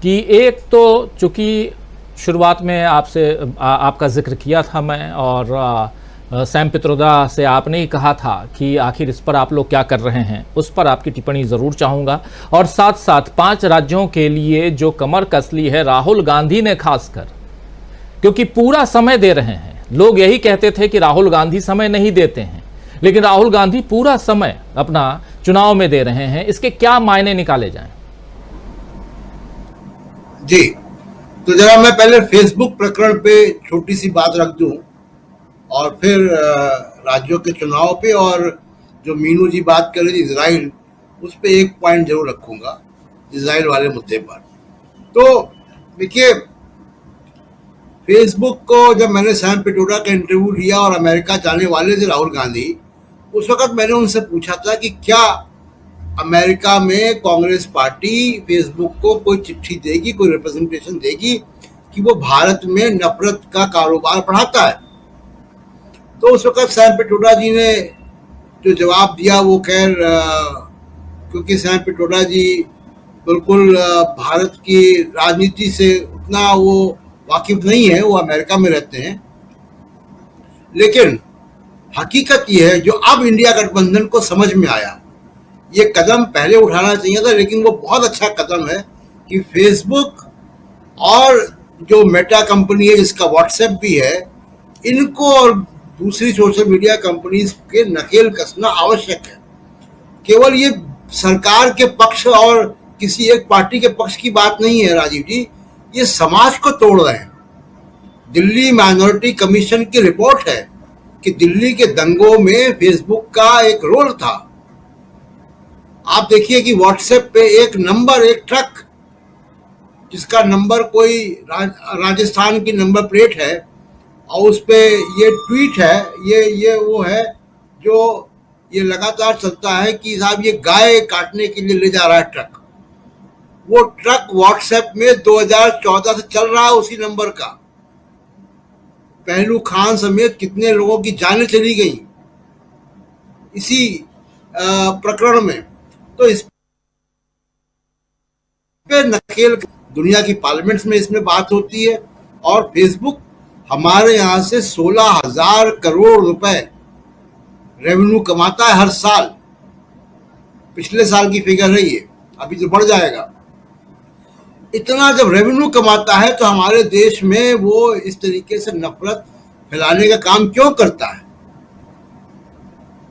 कि एक तो चूंकि शुरुआत में आपसे आपका जिक्र किया था मैं, और सैम पित्रोदा से आपने ही कहा था कि आखिर इस पर आप लोग क्या कर रहे हैं, उस पर आपकी टिप्पणी ज़रूर चाहूँगा। और साथ साथ 5 राज्यों के लिए जो कमर कस ली है राहुल गांधी ने, खासकर क्योंकि पूरा समय दे रहे हैं। लोग यही कहते थे कि राहुल गांधी समय नहीं देते हैं, लेकिन राहुल गांधी पूरा समय अपना चुनाव में दे रहे हैं। इसके क्या मायने निकाले जाएं? जी, तो जरा मैं पहले फेसबुक प्रकरण पे छोटी सी बात रख दूं और फिर राज्यों के चुनाव पे, और जो मीनू जी बात कर रही थी इजराइल, उस पे एक पॉइंट जरूर रखूंगा, इजराइल वाले मुद्दे पर। तो देखिए, फेसबुक को जब मैंने सैम पित्रोदा का इंटरव्यू लिया और अमेरिका जाने वाले थे राहुल गांधी, उस वक्त मैंने उनसे पूछा था कि क्या अमेरिका में कांग्रेस पार्टी फेसबुक को कोई चिट्ठी देगी, कोई रिप्रेजेंटेशन देगी कि वो भारत में नफरत का कारोबार बढ़ाता है। तो उस वक्त सैम पित्रोदा जी ने जो जवाब दिया वो खैर, क्योंकि सैम पित्रोदा जी बिल्कुल भारत की राजनीति से उतना वो वाकिफ नहीं है, वो अमेरिका में रहते हैं। लेकिन हकीकत ये है, जो अब इंडिया गठबंधन को समझ में आया, ये कदम पहले उठाना चाहिए था, लेकिन वो बहुत अच्छा कदम है कि फेसबुक और जो मेटा कंपनी है जिसका व्हाट्सएप भी है, इनको और दूसरी सोशल मीडिया कंपनीज के नकेल कसना आवश्यक है। केवल ये सरकार के पक्ष और किसी एक पार्टी के पक्ष की बात नहीं है राजीव जी, ये समाज को तोड़ रहे हैं। दिल्ली माइनॉरिटी कमीशन की रिपोर्ट है कि दिल्ली के दंगों में फेसबुक का एक रोल था। आप देखिए कि व्हाट्सएप पे एक नंबर, एक ट्रक जिसका नंबर कोई राजस्थान की नंबर प्लेट है, और उस पे ये ट्वीट है, ये वो है जो ये लगातार चलता है कि साहब ये गाय काटने के लिए ले जा रहा है ट्रक। वो ट्रक व्हाट्सएप में 2014 से चल रहा है उसी नंबर का। पहलू खान समेत कितने लोगों की जानें चली गई इसी प्रकरण में। तो इस पे नकेल दुनिया की पार्लियामेंट्स में इसमें बात होती है, और फेसबुक हमारे यहाँ से 16,000 करोड़ रुपए रेवेन्यू कमाता है हर साल। पिछले साल की फिगर है ये, अभी तो बढ़ जाएगा। इतना जब रेवेन्यू कमाता है तो हमारे देश में वो इस तरीके से नफरत फैलाने का काम क्यों करता है?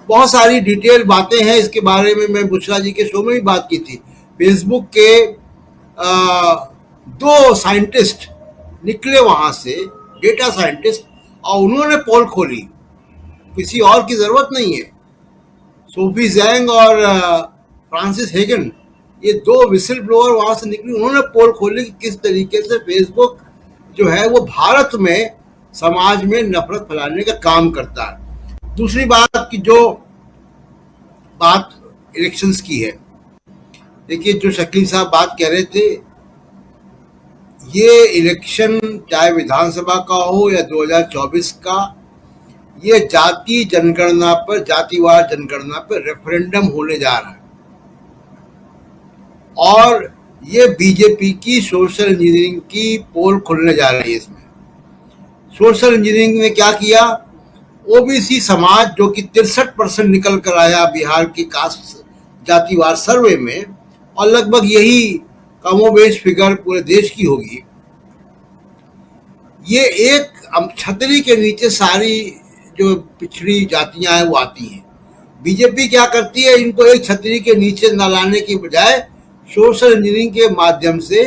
बहुत सारी डिटेल बातें हैं इसके बारे में, मैं बुशरा जी के शो में भी बात की थी। फेसबुक के 2 साइंटिस्ट निकले वहां से, डेटा साइंटिस्ट, और उन्होंने पोल खोली, किसी और की जरूरत नहीं है। सोफी जैंग और फ्रांसिस हेगन, ये 2 विसिल ब्लोअर वहां से निकली, उन्होंने पोल खोली कि किस तरीके से फेसबुक जो है वो भारत में समाज में नफरत फैलाने का काम करता है। दूसरी बात की जो बात इलेक्शंस की है, देखिए जो शकील साहब बात कह रहे थे, ये इलेक्शन चाहे विधानसभा का हो या 2024 का, ये जाति जनगणना पर, जातिवार जनगणना पर रेफरेंडम होने जा रहा है। और ये बीजेपी की सोशल इंजीनियरिंग की पोल खुलने जा रही है। इसमें सोशल इंजीनियरिंग ने क्या किया, ओबीसी समाज जो कि 63% निकल कर आया बिहार की कास्ट जातिवार सर्वे में, और लगभग यही कमोबेश फिगर पूरे देश की होगी, ये एक छतरी के नीचे सारी जो पिछड़ी जातियां हैं वो आती हैं। बीजेपी क्या करती है, इनको एक छतरी के नीचे न लाने की बजाय सोशल इंजीनियरिंग के माध्यम से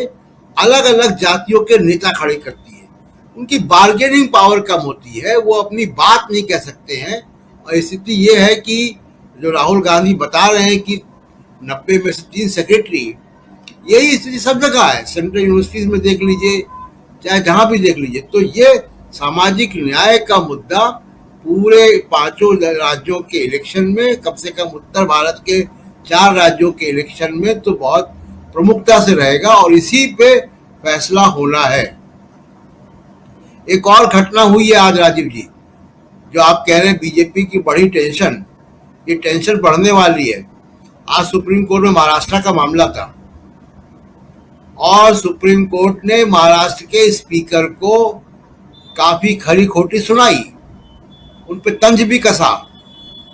अलग अलग जातियों के नेता खड़े करती है। उनकी बार्गेनिंग पावर कम होती है, वो अपनी बात नहीं कह सकते हैं। और स्थिति ये है कि जो राहुल गांधी बता रहे हैं कि 90 में से 3 सेक्रेटरी, यही स्थिति सब जगह है। सेंट्रल यूनिवर्सिटीज में देख लीजिए, चाहे जहां भी देख लीजिए। तो ये सामाजिक न्याय का मुद्दा पूरे 5 राज्यों के इलेक्शन में, कम से कम उत्तर भारत के 4 राज्यों के इलेक्शन में तो बहुत प्रमुखता से रहेगा और इसी पे फैसला होना है। एक और घटना हुई है आज राजीव जी, जो आप कह रहे हैं बीजेपी की बड़ी टेंशन, ये टेंशन बढ़ने वाली है। आज सुप्रीम कोर्ट में महाराष्ट्र का मामला था और सुप्रीम कोर्ट ने महाराष्ट्र के स्पीकर को काफी खरी खोटी सुनाई, उन पे तंज भी कसा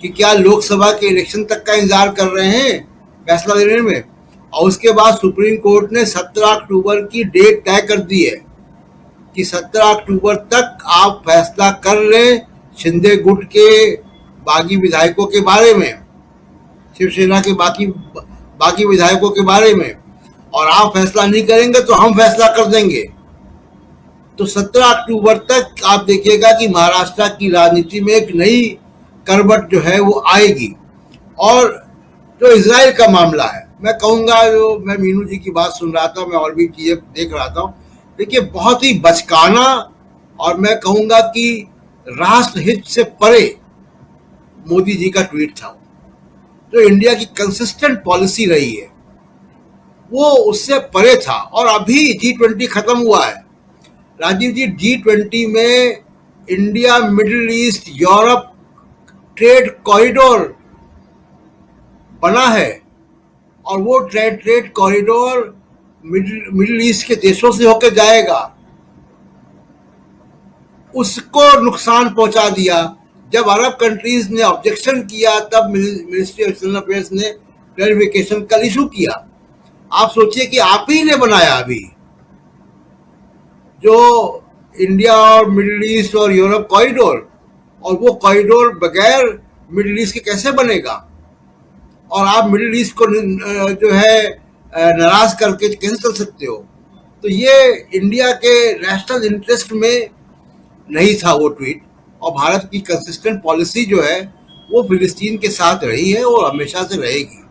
कि क्या लोकसभा के इलेक्शन तक का इंतजार कर रहे हैं फैसला देने में। और उसके बाद सुप्रीम कोर्ट ने 17 अक्टूबर की डेट तय कर दी है कि 17 अक्टूबर तक आप फैसला कर लें शिंदे गुट के बागी विधायकों के बारे में, शिवसेना के बाकी विधायकों के बारे में, और आप फैसला नहीं करेंगे तो हम फैसला कर देंगे। तो 17 अक्टूबर तक आप देखिएगा कि महाराष्ट्र की राजनीति में एक नई करवट जो है वो आएगी। और जो इजराइल का मामला है, मैं कहूँगा, जो मैं मीनू जी की बात सुन रहा था, मैं और भी चीजें देख रहा था, देखिए बहुत ही बचकाना और मैं कहूँगा कि राष्ट्रहित से परे मोदी जी का ट्वीट था। जो इंडिया की कंसिस्टेंट पॉलिसी रही है वो उससे परे था। और अभी G20 खत्म हुआ है राजीव जी। G20 में India, middle east, Europe trade corridor बना है और वो ट्रेड कॉरिडोर मिडिल ईस्ट के देशों से होकर जाएगा। उसको नुकसान पहुंचा दिया। जब अरब कंट्रीज ने ऑब्जेक्शन किया तब मिनिस्ट्री ऑफ एक्सटर्नल अफेयर्स ने क्लैरिफिकेशन कल इशू किया। आप सोचिए कि आप ही ने बनाया अभी जो इंडिया और मिडिल ईस्ट और यूरोप कॉरिडोर, और वो कॉरिडोर बगैर मिडिल ईस्ट के कैसे बनेगा। और आप मिडिल ईस्ट को जो है नाराज करके कैसे चल सकते हो। तो ये इंडिया के नेशनल इंटरेस्ट में नहीं था वो ट्वीट। और भारत की कंसिस्टेंट पॉलिसी जो है वो फिलिस्तीन के साथ रही है और हमेशा से रहेगी।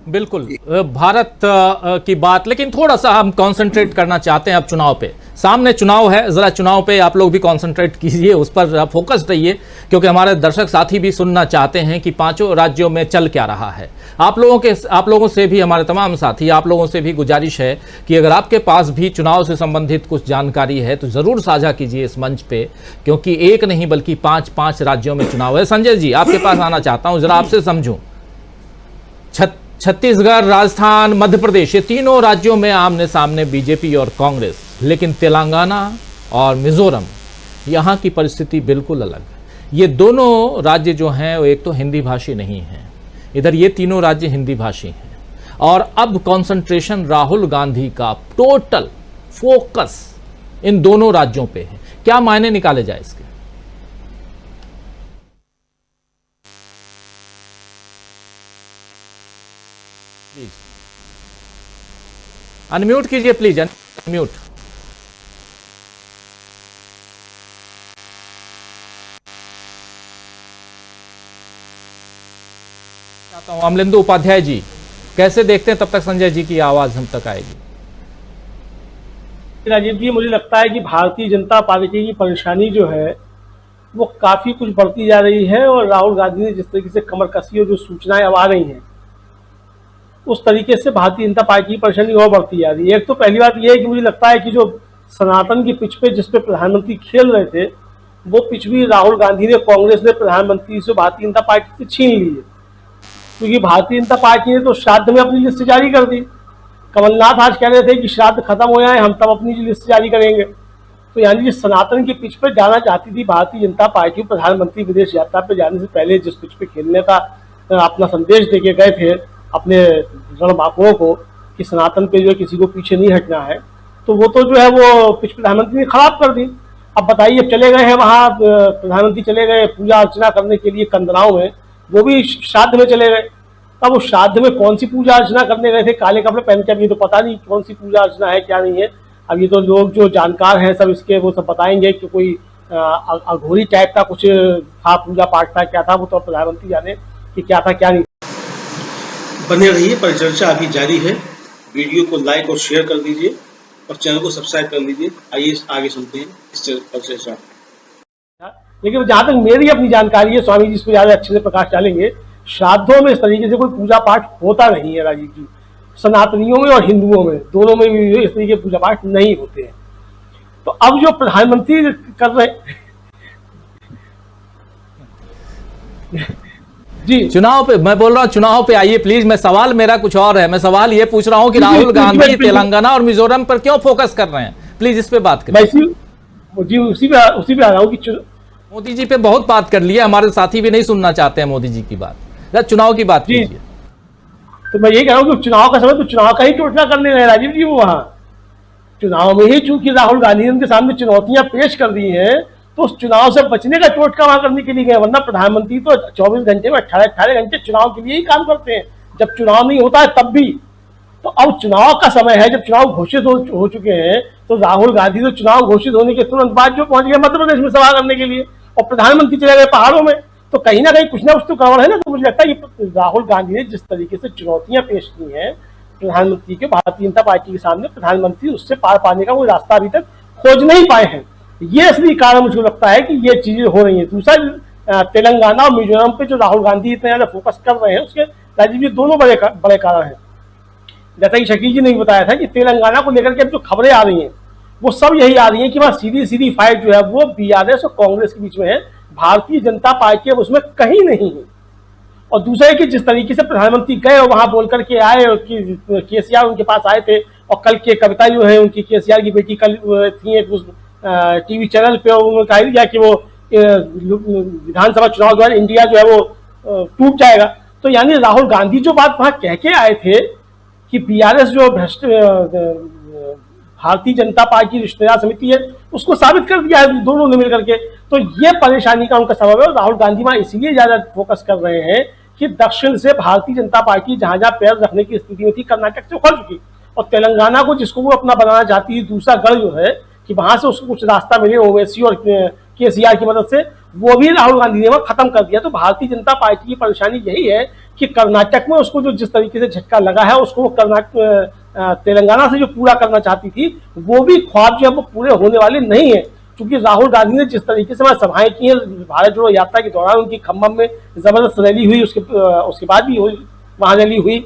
बिल्कुल भारत की बात, लेकिन थोड़ा सा हम कंसंट्रेट करना चाहते हैं अब चुनाव पे। सामने चुनाव है, जरा चुनाव पे आप लोग भी कंसंट्रेट कीजिए, उस पर आप फोकस रहिए, क्योंकि हमारे दर्शक साथी भी सुनना चाहते हैं कि 5 राज्यों में चल क्या रहा है। आप लोगों से भी, हमारे तमाम साथी, आप लोगों से भी गुजारिश है कि अगर आपके पास भी चुनाव से संबंधित कुछ जानकारी है तो जरूर साझा कीजिए इस मंच पे, क्योंकि एक नहीं बल्कि 5 राज्यों में चुनाव है। संजय जी, आपके पास आना चाहता हूं, जरा आपसे समझूं। छत्तीसगढ़, राजस्थान, मध्य प्रदेश, ये तीनों राज्यों में आमने सामने बीजेपी और कांग्रेस, लेकिन तेलंगाना और मिजोरम, यहाँ की परिस्थिति बिल्कुल अलग है। ये दोनों राज्य जो हैं वो एक तो हिंदी भाषी नहीं हैं, इधर ये तीनों राज्य हिंदी भाषी हैं। और अब कंसंट्रेशन राहुल गांधी का टोटल फोकस इन दोनों राज्यों पे है। क्या मायने निकाले जाए इसके? अनम्यूट कीजिए प्लीज, अनम्यूट। चाहता हूं अमलेंदु उपाध्याय जी, कैसे देखते हैं? तब तक संजय जी की आवाज हम तक आएगी। राजीव जी, मुझे लगता है कि भारतीय जनता पार्टी की परेशानी जो है वो काफी कुछ बढ़ती जा रही है। और राहुल गांधी ने जिस तरीके से कमर कसी और जो सूचनाएं अब आ रही हैं, उस तरीके से भारतीय जनता पार्टी की परेशानी और बढ़ती जा रही है। एक तो पहली बात यह है कि मुझे लगता है कि जो सनातन की पिच पे जिस पे प्रधानमंत्री खेल रहे थे, वो पिच भी राहुल गांधी ने, कांग्रेस ने प्रधानमंत्री से, भारतीय जनता पार्टी से छीन ली है। क्योंकि भारतीय जनता पार्टी ने तो श्राद्ध में अपनी लिस्ट जारी कर दी। कमलनाथ आज कह रहे थे कि श्राद्ध खत्म हो जाए, हम तब अपनी लिस्ट जारी करेंगे। तो यानी कि सनातन की पिच पे जाना चाहती थी भारतीय जनता पार्टी। प्रधानमंत्री विदेश यात्रा पे जाने से पहले जिस पिच पे खेलने का अपना संदेश देके गए थे अपने रणबांकुरों को कि सनातन पे जो है किसी को पीछे नहीं हटना है, तो वो तो जो है वो पिच प्रधानमंत्री ने खराब कर दी। अब बताइए, चले गए हैं वहाँ, प्रधानमंत्री चले गए पूजा अर्चना करने के लिए कंदराओं में, वो भी श्राद्ध में चले गए। अब वो श्राद्ध में कौन सी पूजा अर्चना करने गए थे काले कपड़े पहन के, अब ये तो पता नहीं कौन सी पूजा अर्चना है क्या नहीं है। अब ये तो लोग जो जानकार हैं सब इसके वो सब बताएंगे कि कोई अघोरी टाइप का कुछ था, पूजा पाठ था, क्या था, वो तो प्रधानमंत्री जाने कि क्या था क्या नहीं। बने रहिए, परिचर्चा अभी जारी है। वीडियो को लाइक और शेयर कर दीजिए और चैनल को सब्सक्राइब कर लीजिए। आइए आगे सुनते हैं इस परिचर्चा। लेकिन जहां तक मेरी अपनी जानकारी है, स्वामी जी इस पर ज्यादा अच्छे से प्रकाश डालेंगे, श्राद्धों में इस तरीके से कोई पूजा पाठ होता नहीं है राजीव जी। सनातनियों में और हिंदुओं में दोनों में भी इस तरीके पूजा पाठ नहीं होते हैं। तो अब जो प्रधानमंत्री कर रहे जी चुनाव पे मैं बोल रहा हूँ, चुनाव पे आइए प्लीज। मैं सवाल मेरा कुछ और है, मैं सवाल ये पूछ रहा हूँ कि राहुल गांधी तेलंगाना और मिजोरम पर क्यों फोकस कर रहे हैं, प्लीज इस पे बात करें। जी उसी पे आ रहा हूँ कि मोदी जी पे बहुत बात कर लिया, हमारे साथी भी नहीं सुनना चाहते हैं मोदी जी की बात, चुनाव की बात कीजिए। तो मैं ये कह रहा हूँ कि चुनाव का समय तो चुनाव का ही टोटका करने गए राजीव जी। वो वहां चुनाव में ही चूंकि राहुल गांधी ने उनके सामने चुनौतियां पेश कर दी हैं, तो उस चुनाव से बचने का टोटका वहां करने के लिए गए। वरना प्रधानमंत्री तो 24 घंटे में 18 घंटे चुनाव के लिए ही काम करते हैं, जब चुनाव नहीं होता है तब भी। तो अब चुनाव का समय है, जब चुनाव घोषित हो चुके हैं, तो राहुल गांधी तो चुनाव घोषित होने के तुरंत बाद जो पहुंच गए मध्य प्रदेश में सभा करने के लिए, और प्रधानमंत्री चले गए पहाड़ों में। तो कहीं ना कहीं कुछ ना कुछ तो गड़बड़ है ना। तो मुझे लगता है कि राहुल गांधी ने जिस तरीके से चुनौतियां पेश की हैं प्रधानमंत्री के, भारतीय जनता पार्टी के सामने, प्रधानमंत्री उससे पार पाने का कोई रास्ता अभी तक खोज नहीं पाए हैं। ये असली कारण मुझे लगता है कि ये चीजें हो रही है। दूसरा, तेलंगाना और मिजोरम पे जो राहुल गांधी इतना ज्यादा फोकस कर रहे हैं, उसके राजीव जी दोनों बड़े कारण हैं। जैसा कि शकील जी ने बताया था कि तेलंगाना को लेकर के अब जो खबरें आ रही हैं वो सब यही आ रही है कि वहां सीधी फाइट जो है वो बीआरएस और कांग्रेस के बीच में है, भारतीय जनता पार्टी अब उसमें कहीं नहीं है। और दूसरा है कि जिस तरीके से प्रधानमंत्री गए और वहां बोल करके आए कि केसीआर उनके पास आए थे, और कल की कविता जो है उनकी, केसीआर की बेटी कल थी एक टीवी चैनल पे, उन्होंने कहा दिया कि वो विधानसभा चुनाव के बाद इंडिया जो है वो टूट जाएगा। तो यानी राहुल गांधी जो बात वहां कह के आए थे कि बीआरएस जो भ्रष्ट भारतीय जनता पार्टी रिश्तेदार समिति है, उसको साबित कर दिया है दोनों ने मिलकर के। तो ये परेशानी का उनका सबब है। राहुल गांधी वहां इसीलिए ज्यादा फोकस कर रहे हैं कि दक्षिण से भारतीय जनता पार्टी जहां जहां पैर रखने की स्थिति में थी, कर्नाटक से उखड़ चुकी, और तेलंगाना को जिसको वो अपना बनाना चाहती है, दूसरा गढ़ जो है कि वहां से उसको कुछ रास्ता मिले ओवैसी और केसीआर की मदद से, वो भी राहुल गांधी ने वहां खत्म कर दिया। तो भारतीय जनता पार्टी की परेशानी यही है कि कर्नाटक में उसको जो जिस तरीके से झटका लगा है, उसको वो तेलंगाना से जो पूरा करना चाहती थी, वो भी ख्वाब जो है वो पूरे होने वाले नहीं है। क्योंकि राहुल गांधी ने जिस तरीके से वहां सभाएं की हैं, भारत जोड़ो यात्रा के दौरान उनकी खम्मम में जबरदस्त रैली हुई, उसके बाद भी वहां रैली हुई,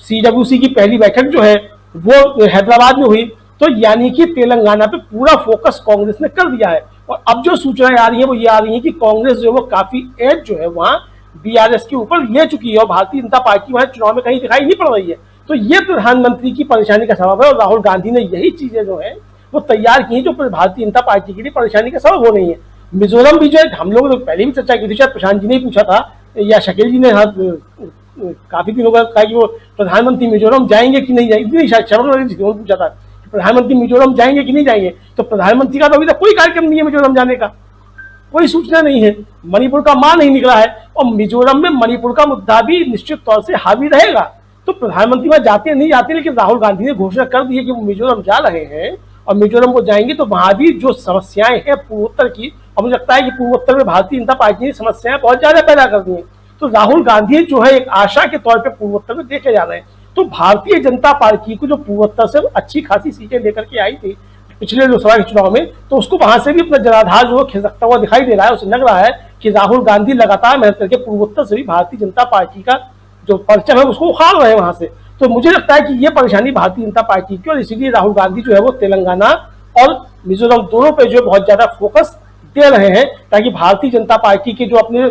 CWC की पहली बैठक जो है वो हैदराबाद में हुई। तो यानी कि तेलंगाना पे पूरा फोकस कांग्रेस ने कर दिया है। और अब जो सूचनाएं आ रही है वो ये आ रही है कि कांग्रेस जो है वो काफी एज जो है वहां बीआरएस के ऊपर ले चुकी है, और भारतीय जनता पार्टी वहां चुनाव में कहीं दिखाई नहीं पड़ रही है। तो ये प्रधानमंत्री की परेशानी का सबब है, और राहुल गांधी ने यही चीजें जो है वो तैयार की जो भारतीय जनता पार्टी के लिए परेशानी का सबब हो रही है। मिजोरम भी जो है, हम लोग तो पहले भी चर्चा की थी, शायद प्रशांत जी ने पूछा था या शकील जी ने काफी दिनों का कहा कि वो प्रधानमंत्री मिजोरम जाएंगे कि नहीं जाएंगे, शायद शरण जी ने पूछा था प्रधानमंत्री मिजोरम जाएंगे कि नहीं जाएंगे। तो प्रधानमंत्री का तो अभी तक कोई कार्यक्रम नहीं है मिजोरम जाने का, कोई सूचना नहीं है, मणिपुर का मान नहीं निकला है, और मिजोरम में मणिपुर का मुद्दा भी निश्चित तौर से हावी रहेगा। तो प्रधानमंत्री वहां जाते नहीं जाते, लेकिन राहुल गांधी ने घोषणा कर दी है कि वो मिजोरम जा रहे हैं, और मिजोरम को जाएंगे तो वहां भी जो समस्याएं हैं पूर्वोत्तर की, और मुझे लगता है कि पूर्वोत्तर में भारतीय जनता पार्टी ने समस्याएं बहुत ज्यादा पैदा कर दी हैं। तो राहुल गांधी जो है एक आशा के तौर पर पूर्वोत्तर में देखे जा रहे हैं। तो भारतीय जनता पार्टी को जो पूर्वोत्तर से अच्छी खासी सीटें लेकर के आई थी पिछले लोकसभा के चुनाव में, तो उसको वहां से भी अपना जनाधार जो खिसकता हुआ दिखाई दे रहा है। उसे लग रहा है कि राहुल गांधी लगातार मेहनत करके पूर्वोत्तर से भी भारतीय जनता पार्टी का जो परचम है उसको उखाड़ रहे हैं वहां से। तो मुझे लगता है कि ये परेशानी भारतीय जनता पार्टी की, और इसीलिए राहुल गांधी जो है वो तेलंगाना और मिजोरम दोनों पे जो बहुत ज्यादा फोकस दे रहे हैं, ताकि भारतीय जनता पार्टी के जो अपने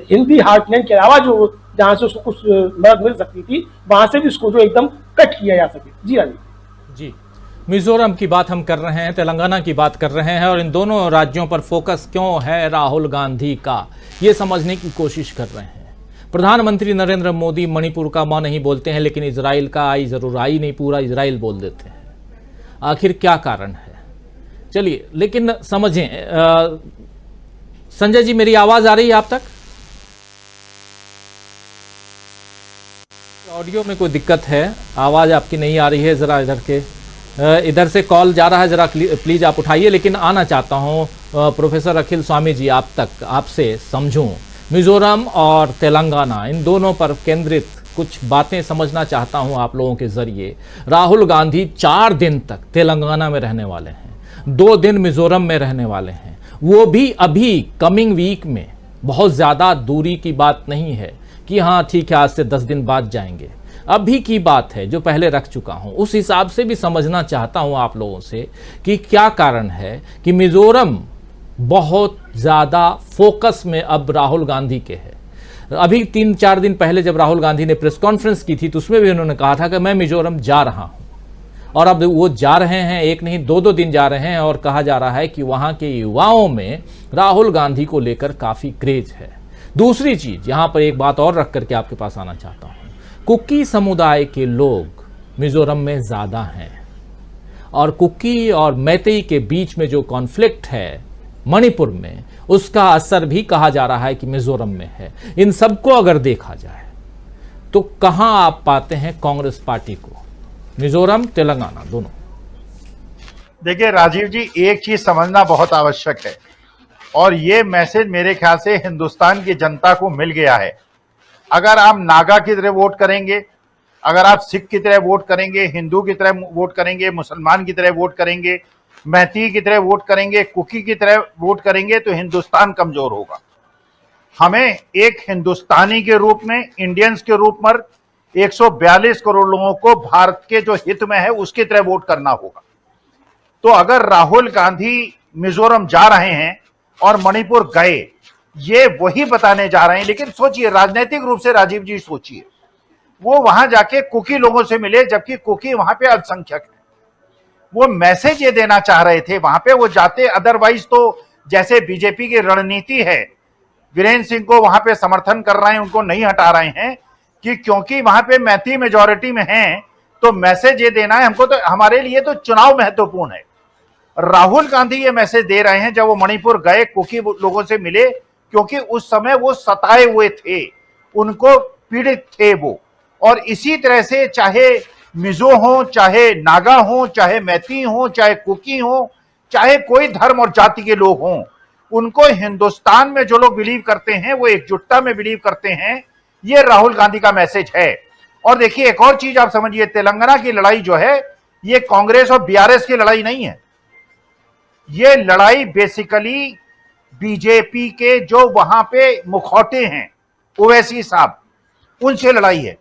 हिंदी हार्टलैंड के अलावा जो जहां से उसको कुछ मदद मिल सकती थी, वहां से भी उसको जो एकदम कट किया जा सके। जी राजीव जी, मिजोरम की बात हम कर रहे हैं, तेलंगाना की बात कर रहे हैं, और इन दोनों राज्यों पर फोकस क्यों है राहुल गांधी का, ये समझने की कोशिश कर रहे हैं। प्रधानमंत्री नरेंद्र मोदी मणिपुर का मां नहीं बोलते हैं, लेकिन इजराइल का आई जरूर आई नहीं, पूरा इजराइल बोल देते हैं। आखिर क्या कारण है? चलिए, लेकिन समझें। संजय जी, मेरी आवाज आ रही है आप तक? ऑडियो में कोई दिक्कत है, आवाज़ आपकी नहीं आ रही है, ज़रा इधर से कॉल जा रहा है, ज़रा प्लीज़ आप उठाइए। लेकिन आना चाहता हूँ प्रोफेसर अखिल स्वामी जी आप तक, आपसे समझूं मिजोरम और तेलंगाना इन दोनों पर केंद्रित कुछ बातें समझना चाहता हूं आप लोगों के ज़रिए। राहुल गांधी 4 दिन तक तेलंगाना में रहने वाले हैं, 2 दिन मिजोरम में रहने वाले हैं, वो भी अभी कमिंग वीक में। बहुत ज़्यादा दूरी की बात नहीं है कि हाँ ठीक है आज से 10 दिन बाद जाएंगे, अभी की बात है जो पहले रख चुका हूं। उस हिसाब से भी समझना चाहता हूं आप लोगों से कि क्या कारण है कि मिजोरम बहुत ज़्यादा फोकस में अब राहुल गांधी के है। अभी 3-4 दिन पहले जब राहुल गांधी ने प्रेस कॉन्फ्रेंस की थी तो उसमें भी उन्होंने कहा था कि मैं मिजोरम जा रहा हूं, और अब वो जा रहे हैं, 1 नहीं 2-2 दिन जा रहे हैं, और कहा जा रहा है कि वहां के युवाओं में राहुल गांधी को लेकर काफ़ी क्रेज है। दूसरी चीज़, यहाँ पर एक बात और रख करके आपके पास आना चाहता हूँ, कुकी समुदाय के लोग मिजोरम में ज़्यादा हैं, और कुकी और मैतेई के बीच में जो कॉन्फ्लिक्ट है मणिपुर में, उसका असर भी कहा जा रहा है कि मिजोरम में है। इन सबको अगर देखा जाए तो कहां आप पाते हैं कांग्रेस पार्टी को, मिजोरम तेलंगाना दोनों? देखिए राजीव जी, एक चीज समझना बहुत आवश्यक है, और ये मैसेज मेरे ख्याल से हिंदुस्तान की जनता को मिल गया है। अगर आप नागा की तरह वोट करेंगे, अगर आप सिख की तरह वोट करेंगे, हिंदू की तरह वोट करेंगे, मुसलमान की तरह वोट करेंगे, मैती की तरह वोट करेंगे, कुकी की तरह वोट करेंगे, तो हिंदुस्तान कमजोर होगा। हमें एक हिंदुस्तानी के रूप में, इंडियंस के रूप में 142 करोड़ लोगों को भारत के जो हित में है उसकी तरह वोट करना होगा। तो अगर राहुल गांधी मिजोरम जा रहे हैं और मणिपुर गए, ये वही बताने जा रहे हैं। लेकिन सोचिए, राजनीतिक रूप से राजीव जी सोचिए, वो वहां जाके कुकी लोगों से मिले, जबकि कुकी वहां पे अल्पसंख्यक है। वो मैसेज ये देना चाह रहे थे वहां पे वो जाते। अदरवाइज तो जैसे बीजेपी की रणनीति है, वीरेंद्र सिंह को वहां पे समर्थन कर रहे हैं, उनको नहीं हटा रहे हैं, कि क्योंकि वहां पे मैती मेजोरिटी में हैं, तो मैसेज ये देना है हमको, तो हमारे लिए तो चुनाव महत्वपूर्ण है। राहुल गांधी ये मैसेज दे रहे हैं जब वो मणिपुर गए, कुकी लोगों से मिले, क्योंकि उस समय वो सताए हुए थे, उनको पीड़ित थे वो। और इसी तरह से चाहे मिजो हो, चाहे नागा हो, चाहे मैती हो, चाहे कुकी हो, चाहे कोई धर्म और जाति के लोग हों, उनको हिंदुस्तान में जो लोग बिलीव करते हैं वो एकजुटता में बिलीव करते हैं। ये राहुल गांधी का मैसेज है। और देखिए एक और चीज आप समझिए, तेलंगाना की लड़ाई जो है ये कांग्रेस और बीआरएस की लड़ाई नहीं है। ये लड़ाई बेसिकली बीजेपी के जो वहां पे मुखौटे हैं, ओवैसी साहब, उनसे लड़ाई है,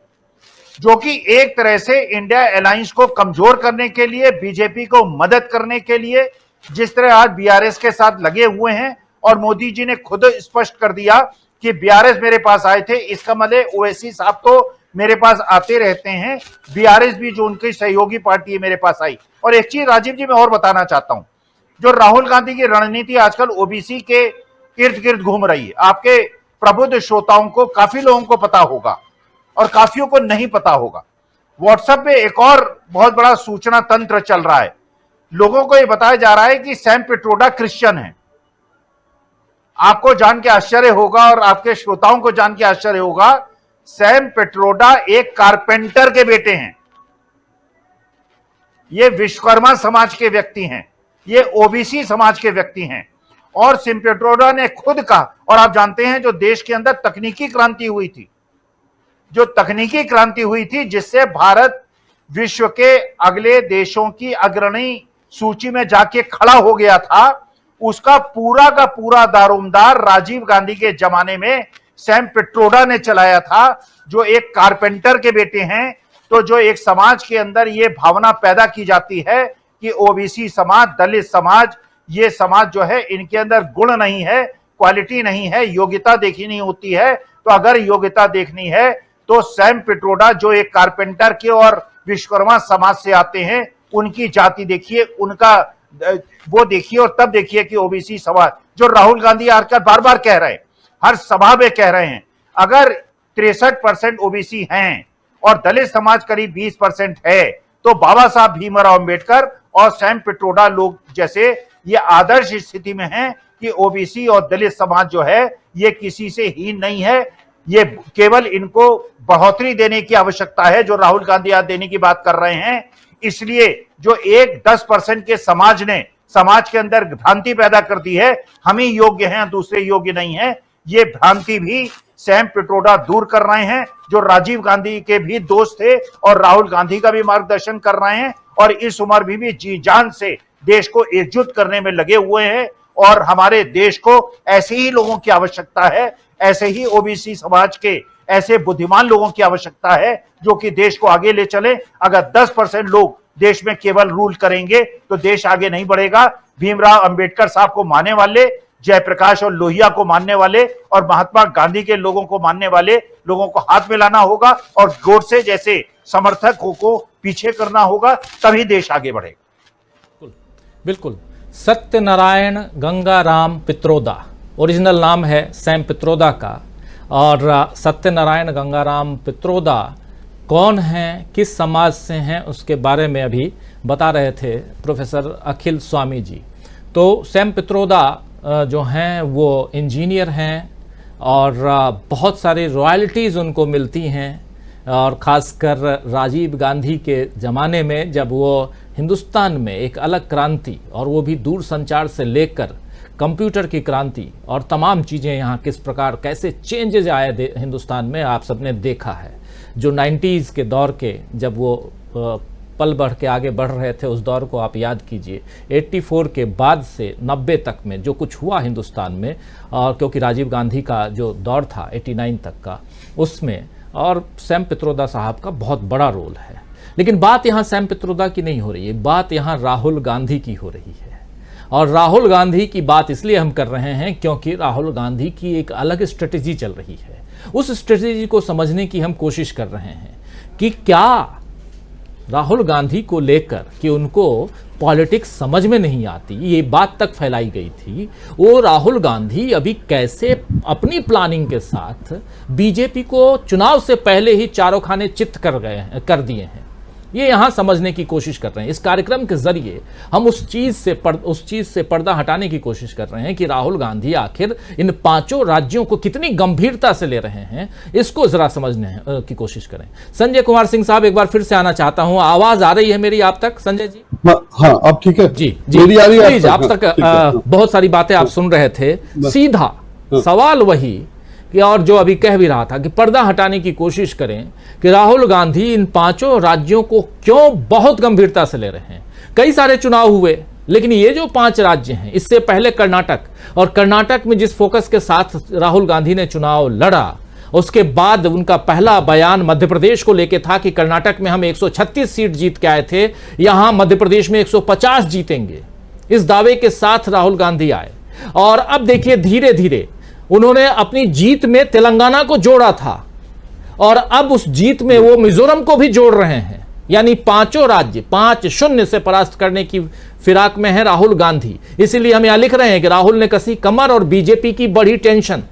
जो कि एक तरह से इंडिया अलायंस को कमजोर करने के लिए, बीजेपी को मदद करने के लिए, जिस तरह आज बीआरएस के साथ लगे हुए हैं। और मोदी जी ने खुद स्पष्ट कर दिया कि बीआरएस मेरे पास आए थे, इसका मतलब ओवैसी साहब तो मेरे पास आते रहते हैं, बीआरएस भी जो उनकी सहयोगी पार्टी है मेरे पास आई। और एक चीज राजीव जी मैं और बताना चाहता हूं, जो राहुल गांधी की रणनीति आजकल ओबीसी के इर्द गिर्द घूम रही है, आपके प्रबुद्ध श्रोताओं को, काफी लोगों को पता होगा और काफियों को नहीं पता होगा। व्हाट्सएप पे एक और बहुत बड़ा सूचना तंत्र चल रहा है। लोगों को यह बताया जा रहा है कि सैम पिट्रोडा क्रिश्चियन है। आपको जान के आश्चर्य होगा और आपके श्रोताओं को जान के आश्चर्य होगा, सैम पिट्रोडा एक कारपेंटर के बेटे हैं। ये विश्वकर्मा समाज के व्यक्ति हैं, ये ओबीसी समाज के व्यक्ति हैं। और सैम पिट्रोडा ने खुद कहा, और आप जानते हैं जो देश के अंदर तकनीकी क्रांति हुई थी, जो तकनीकी क्रांति हुई थी जिससे भारत विश्व के अगले देशों की अग्रणी सूची में जाके खड़ा हो गया था, उसका पूरा का पूरा दारोमदार राजीव गांधी के जमाने में सैम पिट्रोडा ने चलाया था, जो एक कारपेंटर के बेटे हैं। तो जो एक समाज के अंदर ये भावना पैदा की जाती है कि ओबीसी समाज, दलित समाज, ये समाज जो है इनके अंदर गुण नहीं है, क्वालिटी नहीं है, योग्यता देखी नहीं होती है। तो अगर योग्यता देखनी है तो सैम पिट्रोडा जो एक कारपेंटर के और विश्वकर्मा समाज से आते हैं, उनकी जाति देखिए, उनका वो देखिए, और तब देखिए कि ओबीसी समाज, जो राहुल गांधी आकर बार बार कह रहे हैं, हर सभा में कह रहे हैं, अगर 63% ओबीसी हैं और दलित समाज करीब 20% है, तो बाबा साहब भीमराव अंबेडकर और सैम पिट्रोडा लोग जैसे ये आदर्श स्थिति में हैं कि ओबीसी और दलित समाज जो है ये किसी से हीन नहीं है। ये केवल इनको बढ़ोतरी देने की आवश्यकता है जो राहुल गांधी आज देने की बात कर रहे हैं। इसलिए जो 10% के समाज ने समाज के अंदर भ्रांति पैदा कर दी है, हम ही योग्य हैं दूसरे योग्य नहीं है, ये भ्रांति भी सैम पिट्रोडा दूर कर रहे हैं, जो राजीव गांधी के भी दोस्त थे और राहुल गांधी का भी मार्गदर्शन कर रहे हैं और इस उम्र भी जी जान से देश को एकजुट करने में लगे हुए हैं। और हमारे देश को ऐसे ही लोगों की आवश्यकता है, ऐसे ही ओबीसी समाज के ऐसे बुद्धिमान लोगों की आवश्यकता है जो कि देश को आगे ले चले। अगर 10% लोग देश में केवल रूल करेंगे तो देश आगे नहीं बढ़ेगा। भीमराव अंबेडकर साहब को मानने वाले, जयप्रकाश और लोहिया को मानने वाले और महात्मा गांधी के लोगों को मानने वाले लोगों को हाथ मिलाना होगा और गोडसे जैसे समर्थकों को पीछे करना होगा, तभी देश आगे बढ़ेगा। बिल्कुल। सत्यनारायण गंगाराम पित्रोदा ओरिजिनल नाम है सैम पित्रोदा का। और सत्यनारायण गंगाराम पित्रोदा कौन हैं, किस समाज से हैं, उसके बारे में अभी बता रहे थे प्रोफेसर अखिल स्वामी जी। तो सैम पित्रोदा जो हैं वो इंजीनियर हैं और बहुत सारी रॉयल्टीज़ उनको मिलती हैं। और ख़ासकर राजीव गांधी के ज़माने में जब वो हिंदुस्तान में एक अलग क्रांति, और वो भी दूर संचार से लेकर कंप्यूटर की क्रांति और तमाम चीज़ें यहाँ किस प्रकार कैसे चेंजेज आए हिंदुस्तान में, आप सबने देखा है। जो 90s के दौर के जब वो पल बढ़ के आगे बढ़ रहे थे, उस दौर को आप याद कीजिए। 84 के बाद से 90 तक में जो कुछ हुआ हिंदुस्तान में, और क्योंकि राजीव गांधी का जो दौर था 89 तक का, उसमें और सैम पित्रोदा साहब का बहुत बड़ा रोल है। लेकिन बात यहाँ सैम पित्रोदा की नहीं हो रही है, बात यहाँ राहुल गांधी की हो रही है। और राहुल गांधी की बात इसलिए हम कर रहे हैं क्योंकि राहुल गांधी की एक अलग स्ट्रेटेजी चल रही है। उस स्ट्रेटेजी को समझने की हम कोशिश कर रहे हैं कि क्या राहुल गांधी को लेकर कि उनको पॉलिटिक्स समझ में नहीं आती, ये बात तक फैलाई गई थी। वो राहुल गांधी अभी कैसे अपनी प्लानिंग के साथ बीजेपी को चुनाव से पहले ही चारों खाने चित कर दिए हैं, ये यहाँ समझने की कोशिश कर रहे हैं। इस कार्यक्रम के जरिए हम उस चीज़ से पर्दा हटाने की कोशिश कर रहे हैं कि राहुल गांधी आखिर इन 5 राज्यों को कितनी गंभीरता से ले रहे हैं, इसको जरा समझने की कोशिश करें। संजय कुमार सिंह साहब, एक बार फिर से आना चाहता हूं। आवाज आ रही है मेरी आप तक संजय जी? हाँ, अब ठीक है जी मेरी आ रही है प्लीज आप तक। बहुत सारी बातें आप सुन रहे थे, सीधा सवाल वही कि, और जो अभी कह भी रहा था कि पर्दा हटाने की कोशिश करें कि राहुल गांधी इन 5 राज्यों को क्यों बहुत गंभीरता से ले रहे हैं। कई सारे चुनाव हुए, लेकिन ये जो 5 राज्य हैं, इससे पहले कर्नाटक, और कर्नाटक में जिस फोकस के साथ राहुल गांधी ने चुनाव लड़ा, उसके बाद उनका पहला बयान मध्य प्रदेश को लेकर था कि कर्नाटक में हम 136 सीट जीत के आए थे, यहां मध्य प्रदेश में 150 जीतेंगे। इस दावे के साथ राहुल गांधी आए। और अब देखिए धीरे धीरे उन्होंने अपनी जीत में तेलंगाना को जोड़ा था और अब उस जीत में वो मिजोरम को भी जोड़ रहे हैं। यानी 5 राज्य 5-0 से परास्त करने की फिराक में है राहुल गांधी। इसीलिए हम यहां लिख रहे हैं कि राहुल ने कसी कमर और बीजेपी की बढ़ी टेंशन।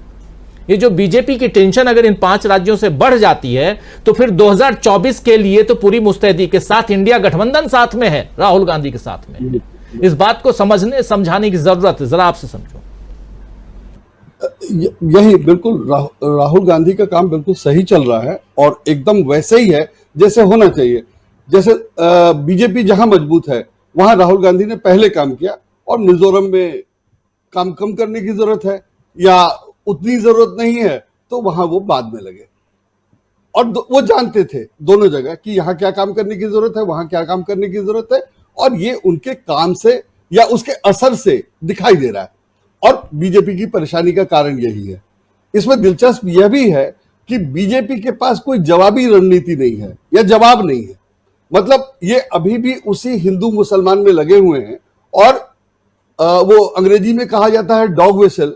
ये जो बीजेपी की टेंशन अगर इन 5 राज्यों से बढ़ जाती है तो फिर 2024 के लिए तो पूरी मुस्तैदी के साथ इंडिया गठबंधन साथ में है, राहुल गांधी के साथ में। इस बात को समझाने की जरूरत है, जरा आपसे समझो। यही बिल्कुल राहुल गांधी का काम बिल्कुल सही चल रहा है और एकदम वैसे ही है जैसे होना चाहिए। जैसे बीजेपी जहां मजबूत है वहां राहुल गांधी ने पहले काम किया, और मिजोरम में काम कम करने की जरूरत है या उतनी जरूरत नहीं है तो वहां वो बाद में लगे। और वो जानते थे दोनों जगह कि यहाँ क्या काम करने की जरूरत है, वहां क्या काम करने की जरूरत है, और ये उनके काम से या उसके असर से दिखाई दे रहा है। और बीजेपी की परेशानी का कारण यही है। इसमें दिलचस्प यह भी है कि बीजेपी के पास कोई जवाबी रणनीति नहीं है या जवाब नहीं है। मतलब ये अभी भी उसी हिंदू मुसलमान में लगे हुए हैं, और वो अंग्रेजी में कहा जाता है डॉग व्हिसल,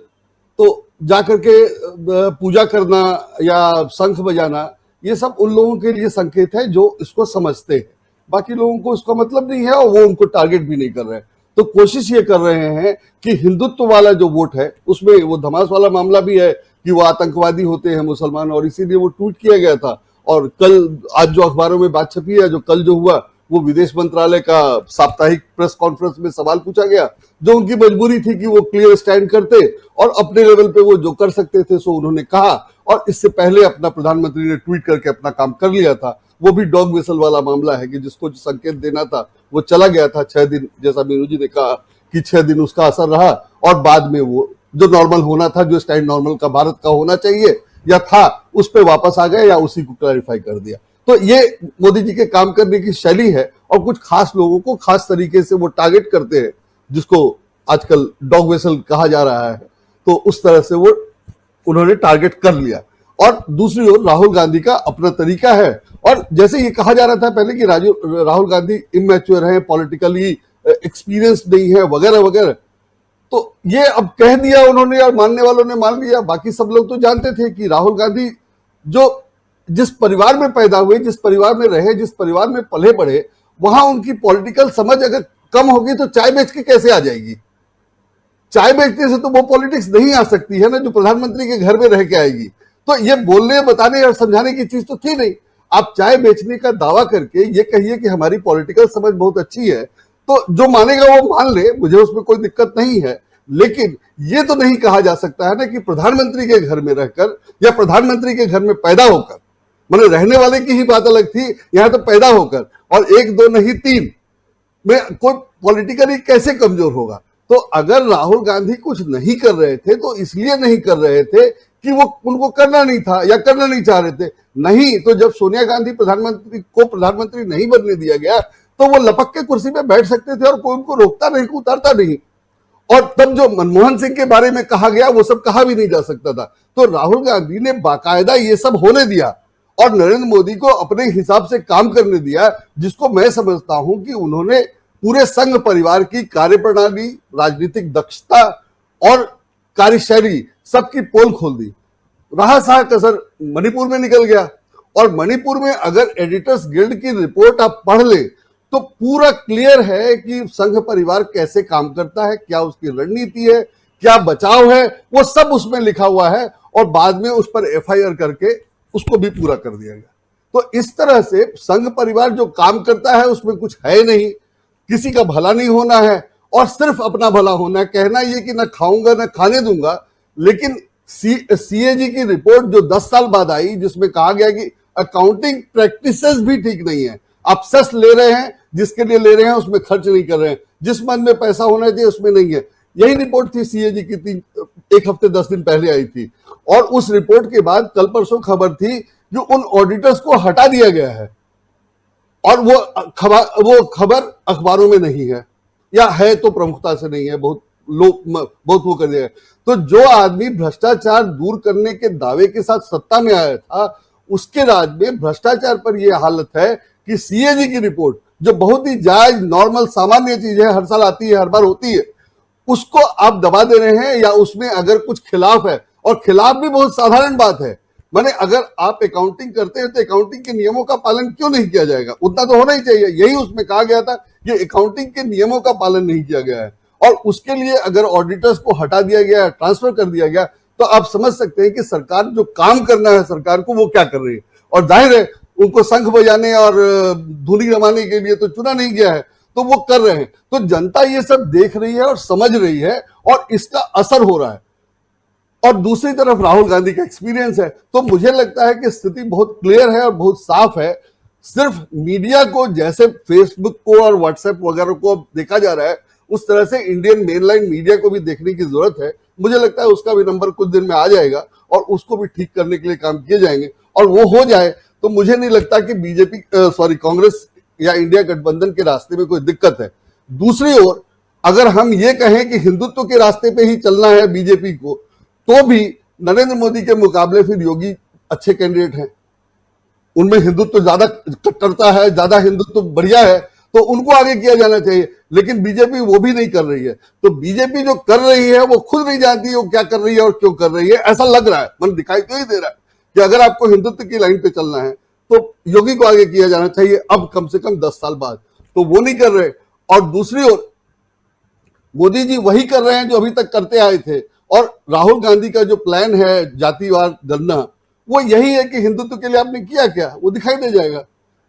तो जाकर के पूजा करना या शंख बजाना, ये सब उन लोगों के लिए संकेत है जो इसको समझते हैं। बाकी लोगों को इसका मतलब नहीं है और वो उनको टारगेट भी नहीं कर रहे हैं। तो कोशिश ये कर रहे हैं कि हिंदुत्व वाला जो वोट है उसमें वो धमास वाला मामला भी है कि वो आतंकवादी होते हैं मुसलमान, और इसीलिए वो ट्वीट किया गया था। और कल आज जो अखबारों में बात छपी है, जो कल जो हुआ वो विदेश मंत्रालय का साप्ताहिक प्रेस कॉन्फ्रेंस में सवाल पूछा गया, जो उनकी मजबूरी थी कि वो क्लियर स्टैंड करते और अपने लेवल पे वो जो कर सकते थे सो उन्होंने कहा। और इससे पहले अपना प्रधानमंत्री ने ट्वीट करके अपना काम कर लिया था। वो भी डॉग विसल वाला मामला है कि जिसको जो संकेत देना था वो चला गया था 6 दिन, जैसा मीनू जी ने कहा कि 6 दिन उसका असर रहा और बाद में वो जो नॉर्मल होना था, जो स्टैंड नॉर्मल का भारत का होना चाहिए या था, उस पर वापस आ गए या उसी को क्लैरिफाई कर दिया। तो ये मोदी जी के काम करने की शैली है और कुछ खास लोगों को खास तरीके से वो टारगेट करते हैं, जिसको आजकल डॉग वेसल कहा जा रहा है। तो उस तरह से वो उन्होंने टारगेट कर लिया। और दूसरी ओर राहुल गांधी का अपना तरीका है, और जैसे ये कहा जा रहा था पहले कि राहुल गांधी इमैच्योर है, पॉलिटिकली एक्सपीरियंस नहीं है वगैरह वगैरह, तो ये अब कह दिया उन्होंने और मानने वालों ने मान लिया। बाकी सब लोग तो जानते थे कि राहुल गांधी जो जिस परिवार में पैदा हुए, जिस परिवार में रहे, जिस परिवार में पले बढ़े, वहां उनकी पॉलिटिकल समझ अगर कम होगी तो चाय बेच के कैसे आ जाएगी? चाय बेचने से तो वो पॉलिटिक्स नहीं आ सकती है ना, जो प्रधानमंत्री के घर में रह के आएगी। तो ये बोलने, बताने और समझाने की चीज तो थी नहीं। आप चाय बेचने का दावा करके ये कहिए कि हमारी पॉलिटिकल समझ बहुत अच्छी है, तो जो मानेगा वो मान ले, मुझे उसमें कोई दिक्कत नहीं है। लेकिन ये तो नहीं कहा जा सकता है ना कि प्रधानमंत्री के घर में रहकर या प्रधानमंत्री के घर में पैदा होकर, मतलब रहने वाले की ही बात अलग थी, यहां तो पैदा होकर और 1 2 नहीं 3 में कोई पॉलिटिकली कैसे कमजोर होगा? तो अगर राहुल गांधी कुछ नहीं कर रहे थे तो इसलिए नहीं कर रहे थे कि वो उनको करना नहीं था या करना नहीं चाह रहे थे। नहीं तो जब सोनिया गांधी प्रधानमंत्री नहीं बनने दिया गया तो वो लपक के कुर्सी पे बैठ सकते थे और कोई उनको रोकता नहीं, उतारता नहीं। और तब जो मनमोहन सिंह के बारे में कहा गया वो सब कहा भी नहीं जा सकता था। तो राहुल गांधी ने बाकायदा ये सब होने दिया और नरेंद्र मोदी को अपने हिसाब से काम करने दिया, जिसको मैं समझता हूं कि उन्होंने पूरे संघ परिवार की कार्यप्रणाली, राजनीतिक दक्षता और कार्यशैली सबकी पोल खोल दी। रहा सहा कसर मणिपुर में निकल गया। और मणिपुर में अगर एडिटर्स गिल्ड की रिपोर्ट आप पढ़ ले तो पूरा क्लियर है कि संघ परिवार कैसे काम करता है, क्या उसकी रणनीति है, क्या बचाव है, वो सब उसमें लिखा हुआ है। और बाद में उस पर एफआईआर करके उसको भी पूरा कर दिया गया। तो इस तरह से संघ परिवार जो काम करता है उसमें कुछ है नहीं, किसी का भला नहीं होना है और सिर्फ अपना भला होना है। कहना ये कि ना खाऊंगा ना खाने दूंगा। लेकिन सीएजी की रिपोर्ट जो 10 साल बाद आई, जिसमें कहा गया कि अकाउंटिंग प्रैक्टिसेस भी ठीक नहीं है, आप सेस ले रहे हैं, जिसके लिए ले रहे हैं उसमें खर्च नहीं कर रहे हैं, जिस मन में पैसा होना चाहिए उसमें नहीं है। यही रिपोर्ट थी सीएजी की, 1 हफ्ते 10 दिन पहले आई थी। और उस रिपोर्ट के बाद कल परसों खबर थी जो उन ऑडिटर्स को हटा दिया गया है और वो खबर अखबारों में नहीं है, या है तो प्रमुखता से नहीं है, बहुत वो कर दिया। तो जो आदमी भ्रष्टाचार दूर करने के दावे के साथ सत्ता में आया था, उसके राज में भ्रष्टाचार पर यह हालत है कि सीएजी की रिपोर्ट, जो बहुत ही जायज नॉर्मल सामान्य चीज है, हर साल आती है, हर बार होती है, उसको आप दबा दे रहे हैं। या उसमें अगर कुछ खिलाफ है, और खिलाफ भी बहुत साधारण बात है, माने अगर आप अकाउंटिंग करते हैं तो अकाउंटिंग के नियमों का पालन क्यों नहीं किया जाएगा? उतना तो होना ही चाहिए। यही उसमें कहा गया था कि अकाउंटिंग के नियमों का पालन नहीं किया गया है और उसके लिए अगर ऑडिटर्स को हटा दिया गया, ट्रांसफर कर दिया गया, तो आप समझ सकते हैं कि सरकार जो काम करना है सरकार को, वो क्या कर रही है। और जाहिर है उनको शंख बजाने और धूनी रमाने के लिए तो चुना नहीं गया है, तो वो कर रहे हैं। तो जनता ये सब देख रही है और समझ रही है और इसका असर हो रहा है। और दूसरी तरफ राहुल गांधी का एक्सपीरियंस है। तो मुझे लगता है कि स्थिति बहुत क्लियर है और बहुत साफ है। सिर्फ मीडिया को, जैसे फेसबुक को और व्हाट्सएप वगैरह को अब देखा जा रहा है, उस तरह से इंडियन मेनलाइन मीडिया को भी देखने की जरूरत है। मुझे लगता है उसका भी नंबर कुछ दिन में आ जाएगा और उसको भी ठीक करने के लिए काम किए जाएंगे। और वो हो जाए तो मुझे नहीं लगता कि कांग्रेस या इंडिया गठबंधन के रास्ते में कोई दिक्कत है। दूसरी ओर अगर हम ये कहें कि हिंदुत्व के रास्ते पे ही चलना है बीजेपी को, तो भी नरेंद्र मोदी के मुकाबले फिर योगी अच्छे कैंडिडेट हैं। उनमें हिंदुत्व ज्यादा कट्टरता है, ज्यादा हिंदुत्व बढ़िया है, तो उनको आगे किया जाना चाहिए। लेकिन बीजेपी वो भी नहीं कर रही है। तो बीजेपी जो कर रही है वो खुद नहीं जानती वो क्या कर रही है और क्यों कर रही है। ऐसा लग रहा है, मन दिखाई तो ही दे रहा है कि अगर आपको हिंदुत्व की लाइन पे चलना है तो योगी को आगे किया जाना चाहिए, अब कम से कम 10 साल बाद। तो वो नहीं कर रहे। और दूसरी ओर मोदी जी वही कर रहे हैं जो अभी तक करते आए थे। और राहुल गांधी का जो प्लान है जातिवाद गणना, वो यही है कि हिंदुत्व के लिए आपने किया क्या, वो दिखाई दे जाएगा।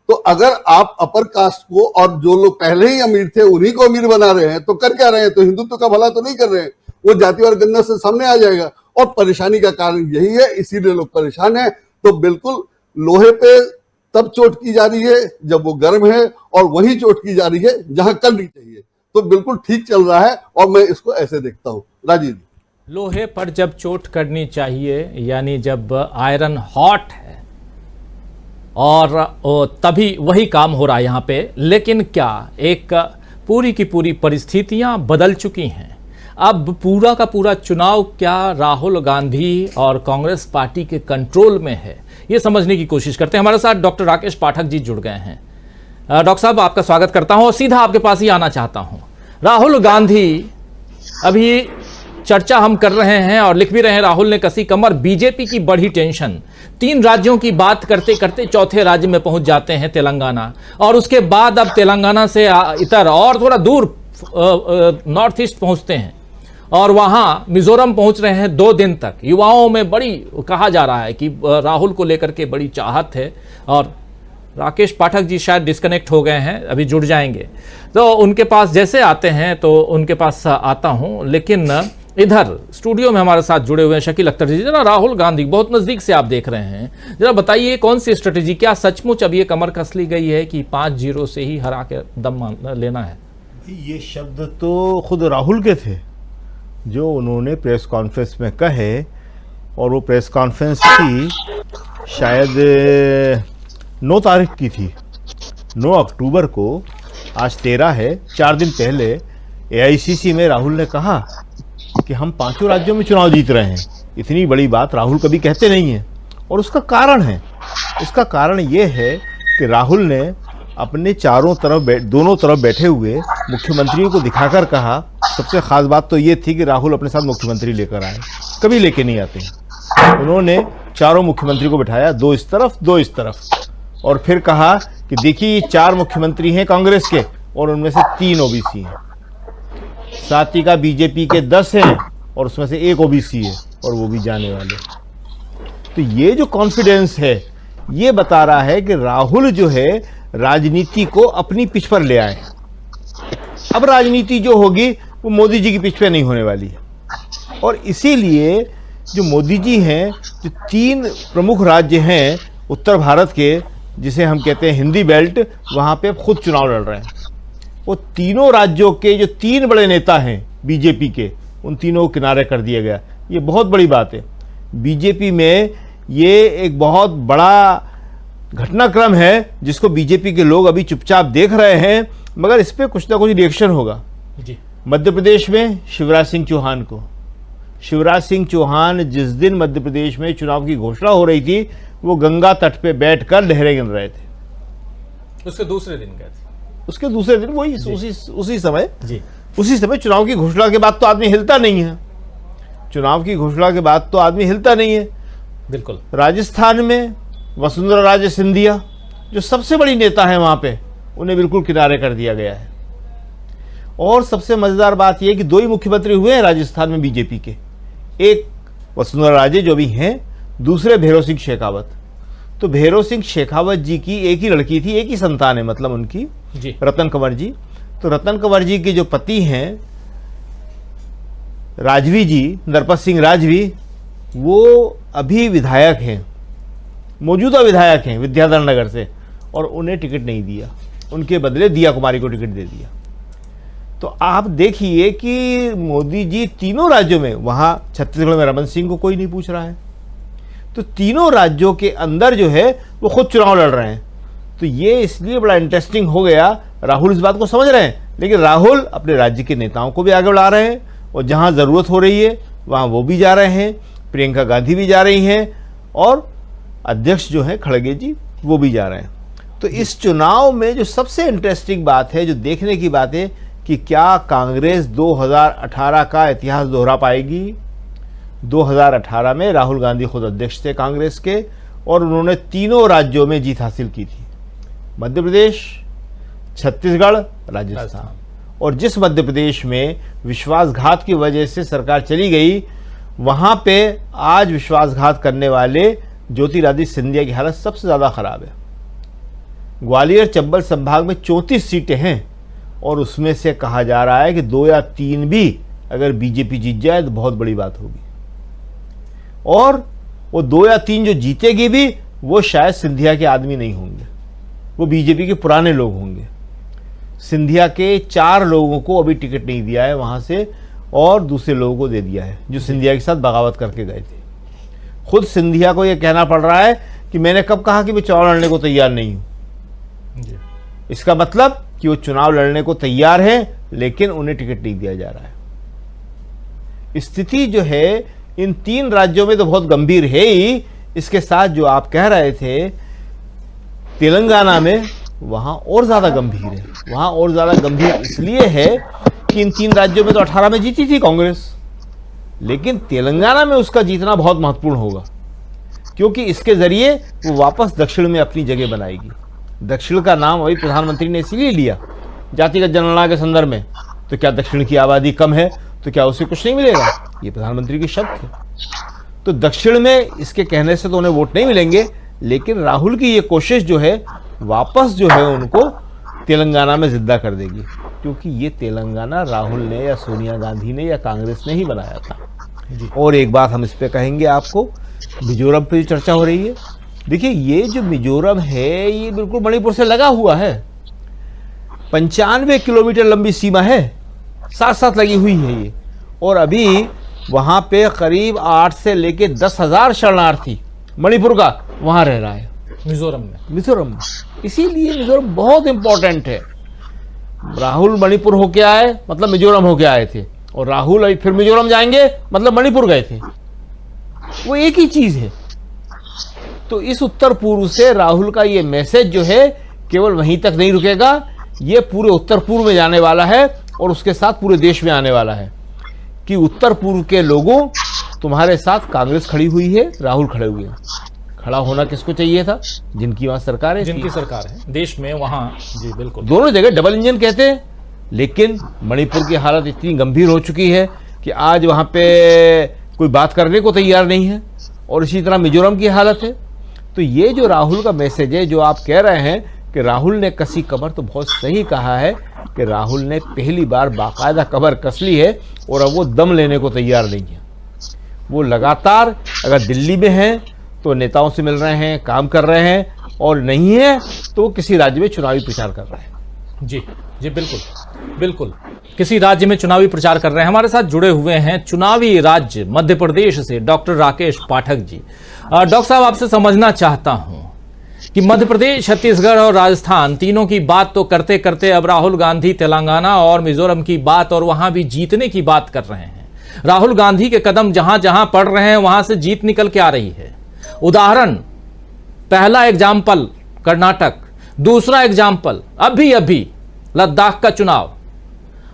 तो अगर आप अपर कास्ट को और जो लोग पहले ही अमीर थे उन्हीं को अमीर बना रहे हैं तो कर क्या रहे हैं? तो हिंदुत्व का भला तो नहीं कर रहे हैं, वो जातिवाद गणना से सामने आ जाएगा। और परेशानी का कारण यही है, इसीलिए लोग परेशान हैं। तो बिल्कुल लोहे पे तब चोट की जा रही है जब वो गर्म है, और वही चोट की जा रही है जहां करनी चाहिए। तो बिल्कुल ठीक चल रहा है और मैं इसको ऐसे देखता हूं। राजीव, लोहे पर जब चोट करनी चाहिए, यानी जब आयरन हॉट है, और तभी वही काम हो रहा है यहाँ पे। लेकिन क्या एक पूरी की पूरी परिस्थितियां बदल चुकी हैं? अब पूरा का पूरा चुनाव क्या राहुल गांधी और कांग्रेस पार्टी के कंट्रोल में है? ये समझने की कोशिश करते हैं। हमारे साथ डॉक्टर राकेश पाठक जी जुड़ गए हैं। डॉक्टर साहब, आपका स्वागत करता हूं और सीधा आपके पास ही आना चाहता हूं। राहुल गांधी, अभी चर्चा हम कर रहे हैं और लिख भी रहे हैं, राहुल ने कसी कमर, बीजेपी की बढ़ी टेंशन। 3 राज्यों की बात करते करते चौथे राज्य में पहुंच जाते हैं, तेलंगाना, और उसके बाद अब तेलंगाना से इतर और थोड़ा दूर नॉर्थ ईस्ट पहुंचते हैं, और वहां मिजोरम पहुंच रहे हैं 2 दिन तक। युवाओं में बड़ी, कहा जा रहा है कि राहुल को लेकर के बड़ी चाहत है। और राकेश पाठक जी शायद डिस्कनेक्ट हो गए हैं, अभी जुड़ जाएंगे, तो उनके पास जैसे आते हैं तो उनके पास आता हूं। लेकिन इधर स्टूडियो में हमारे साथ जुड़े हुए हैं शकील अख्तर जी। जरा राहुल गांधी बहुत नजदीक से आप देख रहे हैं, जरा बताइए कौन सी स्ट्रेटेजी, क्या सचमुच अब ये कमर कस ली गई है कि 5-0 से ही हरा के दम लेना है? ये शब्द तो खुद राहुल के थे जो उन्होंने प्रेस कॉन्फ्रेंस में कहे, और वो प्रेस कॉन्फ्रेंस थी शायद 9 तारीख की थी, 9 अक्टूबर को। आज 13 है। 4 दिन पहले AICC में राहुल ने कहा कि हम 5 राज्यों में चुनाव जीत रहे हैं। इतनी बड़ी बात राहुल कभी कहते नहीं हैं, और उसका कारण है, इसका कारण ये है कि राहुल ने अपने दोनों तरफ बैठे हुए मुख्यमंत्रियों को दिखाकर कहा। सबसे खास बात तो ये थी कि राहुल अपने साथ मुख्यमंत्री लेकर आए, कभी लेके नहीं आते हैं। उन्होंने चारों मुख्यमंत्री को बिठाया, 2 इस तरफ 2 इस तरफ, और फिर कहा कि देखिए ये 4 मुख्यमंत्री हैं कांग्रेस के और उनमें से 3 ओबीसी हैं, साथ ही का बीजेपी के 10 हैं और उसमें से 1 ओबीसी है, और वो भी जाने वाले। तो ये जो कॉन्फिडेंस है ये बता रहा है कि राहुल जो है राजनीति को अपनी पिच पर ले आए। अब राजनीति जो होगी वो मोदी जी की पिच पे नहीं होने वाली है, और इसीलिए जो मोदी जी हैं, जो 3 प्रमुख राज्य हैं उत्तर भारत के, जिसे हम कहते हैं हिंदी बेल्ट, वहाँ पे खुद चुनाव लड़ रहे हैं। वो तीनों राज्यों के जो 3 बड़े नेता हैं बीजेपी के, उन तीनों को किनारे कर दिया गया। ये बहुत बड़ी बात है। बीजेपी में ये एक बहुत बड़ा घटनाक्रम है जिसको बीजेपी के लोग अभी चुपचाप देख रहे हैं, मगर इस पर कुछ ना कुछ रिएक्शन होगा जी। मध्य प्रदेश में शिवराज सिंह चौहान जिस दिन मध्य प्रदेश में चुनाव की घोषणा हो रही थी, वो गंगा तट पे बैठकर लहरें गिन रहे थे। उसके दूसरे दिन गए थे, उसके दूसरे दिन वही उसी समय चुनाव की घोषणा के बाद तो आदमी हिलता नहीं है। चुनाव की घोषणा के बाद तो आदमी हिलता नहीं है। बिल्कुल। राजस्थान में वसुंधरा राजे सिंधिया जो सबसे बड़ी नेता है वहां पे, उन्हें बिल्कुल किनारे कर दिया गया है। और सबसे मजेदार बात यह कि 2 ही मुख्यमंत्री हुए हैं राजस्थान में बीजेपी के, एक वसुंधरा राजे जो भी हैं, दूसरे भैरव सिंह शेखावत। तो भैरव सिंह शेखावत जी की एक ही लड़की थी, एक ही संतान है मतलब उनकी जी, रतन कंवर जी। तो रतन कंवर जी के जो पति हैं राजवी जी, नरपत सिंह राजवी, वो अभी विधायक हैं, मौजूदा विधायक हैं विद्याधर नगर से, और उन्हें टिकट नहीं दिया, उनके बदले दिया कुमारी को टिकट दे दिया। तो आप देखिए कि मोदी जी तीनों राज्यों में, वहां छत्तीसगढ़ में रमन सिंह को कोई नहीं पूछ रहा है, तो तीनों राज्यों के अंदर जो है वो खुद चुनाव लड़ रहे हैं। तो ये इसलिए बड़ा इंटरेस्टिंग हो गया। राहुल इस बात को समझ रहे हैं, लेकिन राहुल अपने राज्य के नेताओं को भी आगे बढ़ा रहे हैं, और जहां जरूरत हो रही है वहां वो भी जा रहे हैं, प्रियंका गांधी भी जा रही हैं, और अध्यक्ष जो है खड़गे जी वो भी जा रहे हैं। तो इस चुनाव में जो सबसे इंटरेस्टिंग बात है, जो देखने की बात है, कि क्या कांग्रेस 2018 का इतिहास दोहरा पाएगी। 2018 में राहुल गांधी खुद अध्यक्ष थे कांग्रेस के, और उन्होंने तीनों राज्यों में जीत हासिल की थी, मध्य प्रदेश, छत्तीसगढ़, राजस्थान। और जिस मध्य प्रदेश में विश्वासघात की वजह से सरकार चली गई, वहां पे आज विश्वासघात करने वाले ज्योतिरादित्य सिंधिया की हालत सबसे ज्यादा खराब है। ग्वालियर चंबल संभाग में 34 सीटें हैं और उसमें से कहा जा रहा है कि 2 या 3 भी अगर बीजेपी जीत जाए तो बहुत बड़ी बात होगी। और वो 2 या 3 जो जीतेगी भी वो शायद सिंधिया के आदमी नहीं होंगे, वो बीजेपी के पुराने लोग होंगे। सिंधिया के 4 लोगों को अभी टिकट नहीं दिया है वहां से और दूसरे लोगों को दे दिया है जो सिंधिया के साथ बगावत करके गए थे। खुद सिंधिया को यह कहना पड़ रहा है कि मैंने कब कहा कि मैं चुनाव लड़ने को तैयार नहीं हूं। इसका मतलब कि वो चुनाव लड़ने को तैयार हैं लेकिन उन्हें टिकट नहीं दिया जा रहा है। स्थिति जो है इन 3 राज्यों में तो बहुत गंभीर है ही, इसके साथ जो आप कह रहे थे तेलंगाना में, वहां और ज्यादा गंभीर है। वहां और ज्यादा गंभीर इसलिए है कि इन 3 राज्यों में तो 18 में जीती थी कांग्रेस, लेकिन तेलंगाना में उसका जीतना बहुत महत्वपूर्ण होगा क्योंकि इसके जरिए वो वापस दक्षिण में अपनी जगह बनाएगी। दक्षिण का नाम अभी प्रधानमंत्री ने इसीलिए लिया जातिगत जनगणना के संदर्भ में। तो क्या दक्षिण की आबादी कम है तो क्या उसे कुछ नहीं मिलेगा? ये प्रधानमंत्री के शब्द थे। तो दक्षिण में इसके कहने से तो उन्हें वोट नहीं मिलेंगे, लेकिन राहुल की ये कोशिश जो है वापस जो है उनको तेलंगाना में जिंदा कर देगी, क्योंकि ये तेलंगाना राहुल ने या सोनिया गांधी ने या कांग्रेस ने ही बनाया था। और एक बात हम इस पे कहेंगे आपको, मिजोरम पे जो चर्चा हो रही है, देखिए ये जो मिजोरम है ये बिल्कुल मणिपुर से लगा हुआ है। 95 किलोमीटर लंबी सीमा है, साथ साथ लगी हुई है ये। और अभी वहां पे करीब 8 से लेके 10,000 शरणार्थी मणिपुर का वहां रह रहा है मिजोरम में। इसीलिए मिजोरम बहुत इंपॉर्टेंट है। राहुल मणिपुर होके आए मतलब मिजोरम होके आए थे, और राहुल अभी फिर मिजोरम जाएंगे मतलब मणिपुर गए थे। वो एक ही चीज है। तो इस उत्तर पूर्व से राहुल का ये मैसेज जो है केवल वहीं तक नहीं रुकेगा, ये पूरे उत्तर पूर्व में जाने वाला है और उसके साथ पूरे देश में आने वाला है कि उत्तर पूर्व के लोगों, तुम्हारे साथ कांग्रेस खड़ी हुई है, राहुल खड़े हुए हैं। खड़ा होना किसको चाहिए था? जिनकी वहां सरकार है, जिनकी सरकार है देश में, वहां जी बिल्कुल दोनों जगह डबल इंजन कहते हैं। लेकिन मणिपुर की हालत इतनी गंभीर हो चुकी है कि आज वहां पे कोई बात करने को तैयार नहीं है, और इसी तरह मिजोरम की हालत है। तो ये जो राहुल का मैसेज है, जो आप कह रहे हैं कि राहुल ने कसी कमर, तो बहुत सही कहा है कि राहुल ने पहली बार बाकायदा कमर कस ली है और अब वो दम लेने को तैयार नहीं है। वो लगातार अगर दिल्ली में हैं तो नेताओं से मिल रहे हैं, काम कर रहे हैं, और नहीं है तो किसी राज्य में चुनावी प्रचार कर रहे हैं। जी जी बिल्कुल किसी राज्य में चुनावी प्रचार कर रहे हैं। हमारे साथ जुड़े हुए हैं चुनावी राज्य मध्य प्रदेश से डॉक्टर राकेश पाठक जी। डॉक्टर साहब, आपसे समझना चाहता हूं कि मध्य प्रदेश, छत्तीसगढ़ और राजस्थान तीनों की बात तो करते करते अब राहुल गांधी तेलंगाना और मिजोरम की बात, और वहां भी जीतने की बात कर रहे हैं। राहुल गांधी के कदम जहां जहां पड़ रहे हैं वहां से जीत निकल के आ रही है। उदाहरण, पहला एग्जाम्पल कर्नाटक, दूसरा एग्जाम्पल अभी लद्दाख का चुनाव।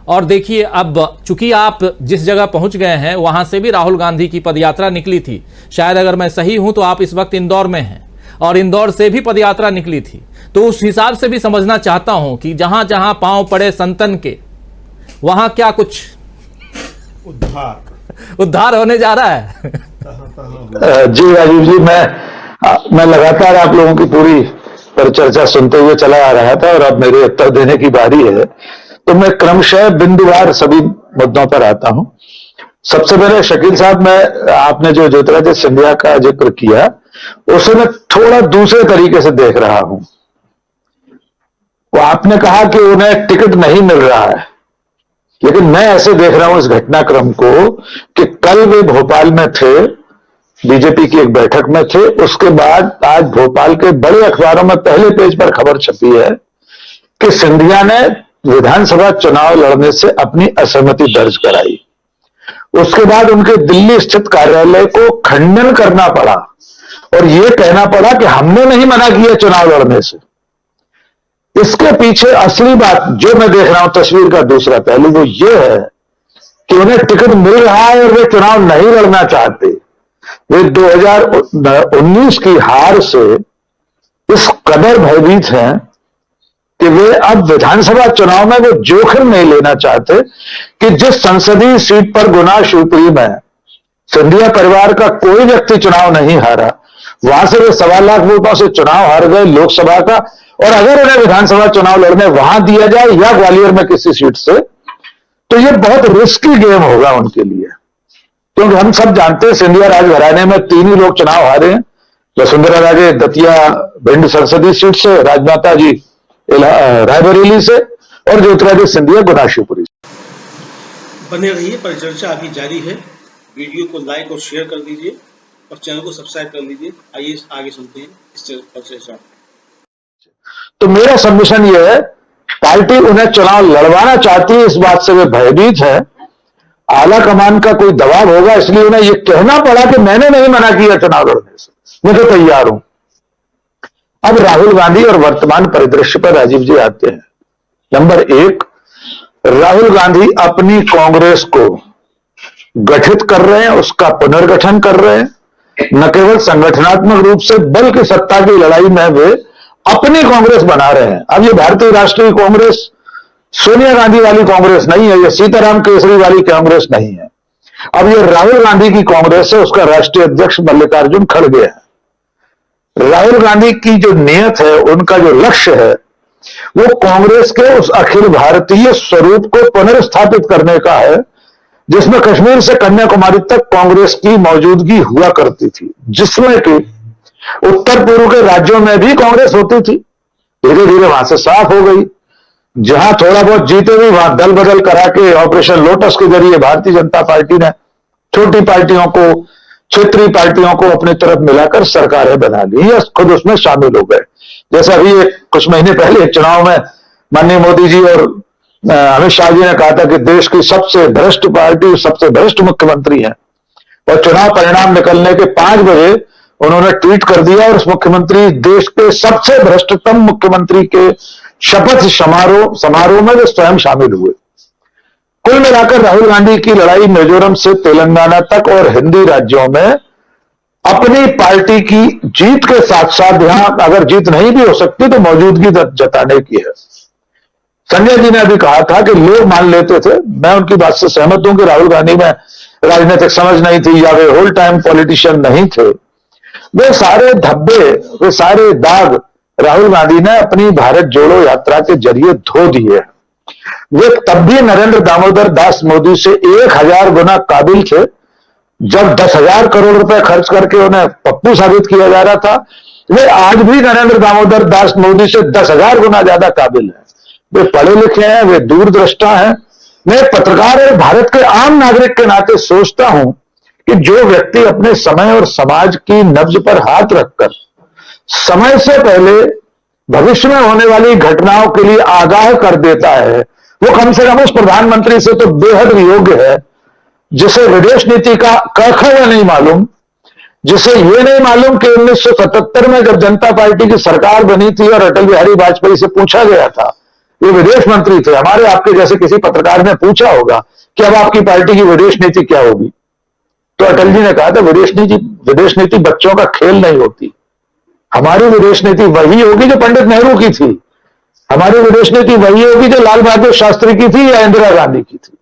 और देखिए अब चूंकि आप जिस जगह पहुंच गए हैं वहां से भी राहुल गांधी की पदयात्रा निकली थी। शायद अगर मैं सही हूं तो आप इस वक्त इंदौर में हैं, और इंदौर से भी पदयात्रा निकली थी। तो उस हिसाब से भी समझना चाहता हूं कि जहां जहां पांव पड़े संतन के, वहां क्या कुछ उद्धार होने जा रहा है। जी राजीव जी, मैं लगातार आप लोगों की पूरी परिचर्चा सुनते हुए चला आ रहा था, और अब मेरे उत्तर देने की बारी है। तो मैं क्रमशः बिंदुवार सभी मुद्दों पर आता हूं। सबसे पहले शकील साहब, मैं आपने जो ज्योतिरादित्य सिंधिया का जिक्र किया उसे मैं थोड़ा दूसरे तरीके से देख रहा हूं। वो आपने कहा कि उन्हें टिकट नहीं मिल रहा है, लेकिन मैं ऐसे देख रहा हूं इस घटनाक्रम को कि कल वे भोपाल में थे, बीजेपी की एक बैठक में थे। उसके बाद आज भोपाल के बड़े अखबारों में पहले पेज पर खबर छपी है कि सिंधिया ने विधानसभा चुनाव लड़ने से अपनी असहमति दर्ज कराई। उसके बाद उनके दिल्ली स्थित कार्यालय को खंडन करना पड़ा और यह कहना पड़ा कि हमने नहीं मना किया चुनाव लड़ने से। इसके पीछे असली बात जो मैं देख रहा हूं, तस्वीर का दूसरा पहलू, वो ये है कि उन्हें टिकट मिल रहा है और वे चुनाव नहीं लड़ना चाहते। वे 2019 की हार से इस कदर भयभीत हैं कि वे अब विधानसभा चुनाव में वो जोखिम नहीं लेना चाहते कि जिस संसदीय सीट पर गुना शिवपुरी में सिंधिया परिवार का कोई व्यक्ति चुनाव नहीं हारा, वहां से वे 1.25 लाख वोटों से चुनाव हार गए लोकसभा का, और अगर उन्हें विधानसभा चुनाव लड़ने वहां दिया जाए या ग्वालियर में किसी सीट से, तो ये बहुत रिस्की गेम होगा उनके लिए। क्योंकि हम सब जानते हैं सिंधिया राज घराने में 3 ही लोग चुनाव हारे हैं, वसुंधरा राजे दतिया भिंड संसदीय सीट से, राजमाता जी रायबरेली से, और ज्योतिरादित्य सिंधिया गुना शिवपुरी से। बने रहिए, परिचर्चा अभी जारी है। वीडियो को लाइक और शेयर कर दीजिए और चैनल को सब्सक्राइब कर लीजिए। आइए आगे सुनते हैं इस परिचर्चा। तो मेरा सबमिशन यह है, पार्टी उन्हें चुनाव लड़वाना चाहती है, इस बात से वे भयभीत है। आला कमान का कोई दबाव होगा, इसलिए उन्हें यह कहना पड़ा कि मैंने नहीं मना किया चुनाव लड़ने से, मैं तो तैयार हूं। अब राहुल गांधी और वर्तमान परिदृश्य पर राजीव जी आते हैं। नंबर 1, राहुल गांधी अपनी कांग्रेस को गठित कर रहे हैं, उसका पुनर्गठन कर रहे हैं। न केवल संगठनात्मक रूप से बल्कि सत्ता की लड़ाई में वे अपनी कांग्रेस बना रहे हैं। अब ये भारतीय राष्ट्रीय कांग्रेस सोनिया गांधी वाली कांग्रेस नहीं है, ये सीताराम केसरी वाली कांग्रेस नहीं है। अब ये राहुल गांधी की कांग्रेस है, उसका राष्ट्रीय अध्यक्ष मल्लिकार्जुन खड़गे है। राहुल गांधी की जो नियत है, उनका जो लक्ष्य है, वो कांग्रेस के उस अखिल भारतीय स्वरूप को पुनर्स्थापित करने का है जिसमें कश्मीर से कन्याकुमारी तक कांग्रेस की मौजूदगी हुआ करती थी, जिसमें कि उत्तर पूर्व के राज्यों में भी कांग्रेस होती थी। धीरे धीरे वहां से साफ हो गई। जहां थोड़ा बहुत जीते भी, वहां दल बदल करा के ऑपरेशन लोटस के जरिए भारतीय जनता पार्टी ने छोटी पार्टियों को, क्षेत्रीय पार्टियों को अपनी तरफ मिलाकर सरकारें बना ली या खुद उसमें शामिल हो गए। जैसे अभी कुछ महीने पहले चुनाव में माननीय मोदी जी और अमित शाह जी ने कहा था कि देश की सबसे भ्रष्ट पार्टी, सबसे भ्रष्ट मुख्यमंत्री है, और चुनाव परिणाम निकलने के 5 बजे उन्होंने ट्वीट कर दिया और उस मुख्यमंत्री, देश के सबसे भ्रष्टतम मुख्यमंत्री के शपथ समारोह में वे स्वयं शामिल हुए। कुल मिलाकर राहुल गांधी की लड़ाई मिजोरम से तेलंगाना तक और हिंदी राज्यों में अपनी पार्टी की जीत के साथ साथ, यहां अगर जीत नहीं भी हो सकती तो मौजूदगी जताने की है। संजय जी ने अभी कहा था कि लोग मान लेते थे, मैं उनकी बात से सहमत हूं कि राहुल गांधी में राजनीतिक समझ नहीं थी या वे होल टाइम पॉलिटिशियन नहीं थे। वे सारे धब्बे, वे सारे दाग राहुल गांधी ने अपनी भारत जोड़ो यात्रा के जरिए धो दिए। वे तब भी नरेंद्र दामोदर दास मोदी से 1000 गुना काबिल थे। जब 10,000 करोड़ रुपए खर्च करके उन्हें पप्पू साबित किया जा रहा था, वे आज भी नरेंद्र दामोदर दास मोदी से 10,000 गुना ज्यादा काबिल हैं। वे पढ़े लिखे हैं, वे दूरदृष्टा हैं। मैं पत्रकार और भारत के आम नागरिक के नाते सोचता हूं कि जो व्यक्ति अपने समय और समाज की नब्ज पर हाथ रखकर समय से पहले भविष्य में होने वाली घटनाओं के लिए आगाह कर देता है, वो कम से कम उस प्रधानमंत्री से तो बेहद योग्य है जिसे विदेश नीति का क नहीं मालूम, जिसे ये नहीं मालूम कि 1977 में जब जनता पार्टी की सरकार बनी थी और अटल बिहारी वाजपेयी से पूछा गया था, ये विदेश मंत्री थे, हमारे आपके जैसे किसी पत्रकार ने पूछा होगा कि अब आपकी पार्टी की विदेश नीति क्या होगी, तो अटल जी ने कहा था विदेश नीति बच्चों का खेल नहीं होती। हमारी विदेश नीति वही होगी जो पंडित नेहरू की थी, हमारी विदेश नीति वही होगी जो लाल बहादुर शास्त्री की थी या इंदिरा गांधी की थी।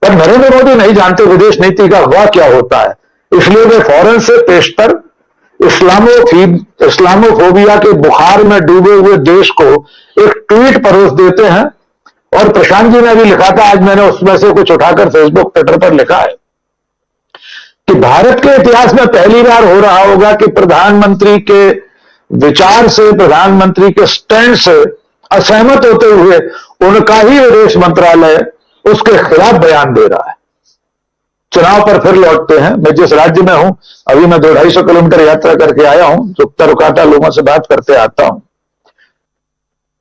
पर नरेंद्र मोदी नहीं जानते विदेश नीति का हुआ क्या होता है, इसलिए वे फौरन से पेशतर इस्लामोफोबिया के बुखार में डूबे हुए देश को एक ट्वीट परोस देते हैं। और प्रशांत जी ने भी लिखा था, आज मैंने उसमें से कुछ उठाकर फेसबुक ट्विटर पर लिखा है कि भारत के इतिहास में पहली बार हो रहा होगा कि प्रधानमंत्री के विचार से, प्रधानमंत्री के स्टैंड से असहमत होते हुए उनका ही विदेश मंत्रालय उसके खिलाफ बयान दे रहा है। चुनाव पर फिर लौटते हैं। मैं जिस राज्य में हूं, अभी मैं 200-250 किलोमीटर यात्रा करके आया हूं, जो तरुकाटा लोगों से बात करते आता हूं।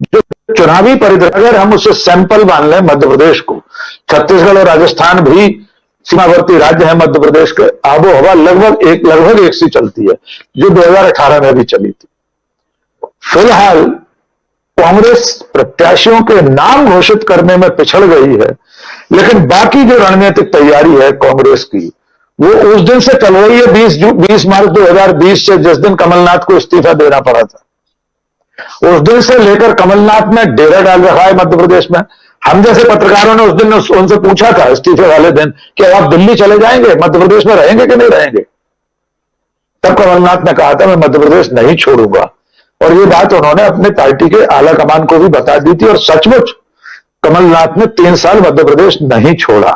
जो चुनावी परिदृश्य, अगर हम उसे सैंपल मान लें मध्य प्रदेश को, छत्तीसगढ़ और राजस्थान भी सीमावर्ती राज्य है मध्य प्रदेश के, आबो हवा लगभग एक सी चलती है जो 2018 में भी चली थी। फिलहाल कांग्रेस प्रत्याशियों के नाम घोषित करने में पिछड़ गई है, लेकिन बाकी जो रणनीतिक तैयारी है कांग्रेस की, वो उस दिन से चल रही है, 20 मार्च 2020 से, जिस दिन कमलनाथ को इस्तीफा देना पड़ा था। उस दिन से लेकर कमलनाथ ने डेरा डाल रखा है मध्य प्रदेश में। हम जैसे पत्रकारों ने उस दिन उनसे पूछा था इस्तीफे वाले दिन कि आप दिल्ली चले जाएंगे, मध्य प्रदेश में रहेंगे कि नहीं रहेंगे। तब कमलनाथ ने कहा था मैं मध्य प्रदेश नहीं छोड़ूंगा, और ये बात उन्होंने अपने पार्टी के आला कमान को भी बता दी थी, और सचमुच कमलनाथ ने 3 साल मध्य प्रदेश नहीं छोड़ा।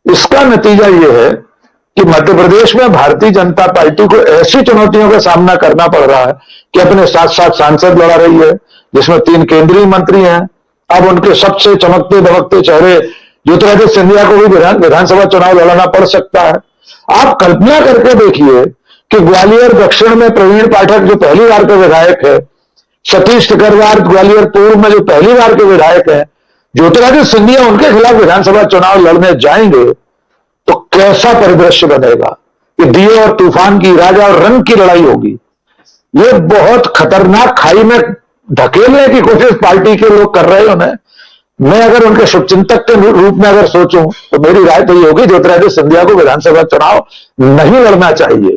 इसका नतीजा यह है कि मध्य प्रदेश में भारतीय जनता पार्टी को ऐसी चुनौतियों का सामना करना पड़ रहा है कि अपने साथ साथ सांसद लड़ा रही है, जिसमें 3 केंद्रीय मंत्री हैं। अब उनके सबसे चमकते दमकते चेहरे ज्योतिरादित्य सिंधिया को भी विधानसभा चुनाव लड़ना पड़ सकता है। आप कल्पना करके देखिए कि ग्वालियर दक्षिण में प्रवीण पाठक जो पहली बार के विधायक है, सतीश टिकरवार ग्वालियर पूर्व में जो पहली बार के विधायक है, ज्योतिरादित्य सिंधिया उनके खिलाफ विधानसभा चुनाव लड़ने जाएंगे तो कैसा परिदृश्य बनेगा कि दिए और तूफान की, राजा और रंग की लड़ाई होगी। ये बहुत खतरनाक खाई में धकेलने की कोशिश पार्टी के लोग कर रहे हैं उन्हें। मैं अगर उनके शुभचिंतक के रूप में अगर सोचूं तो मेरी राय तो ये होगी ज्योतिरादित्य सिंधिया को विधानसभा चुनाव नहीं लड़ना चाहिए।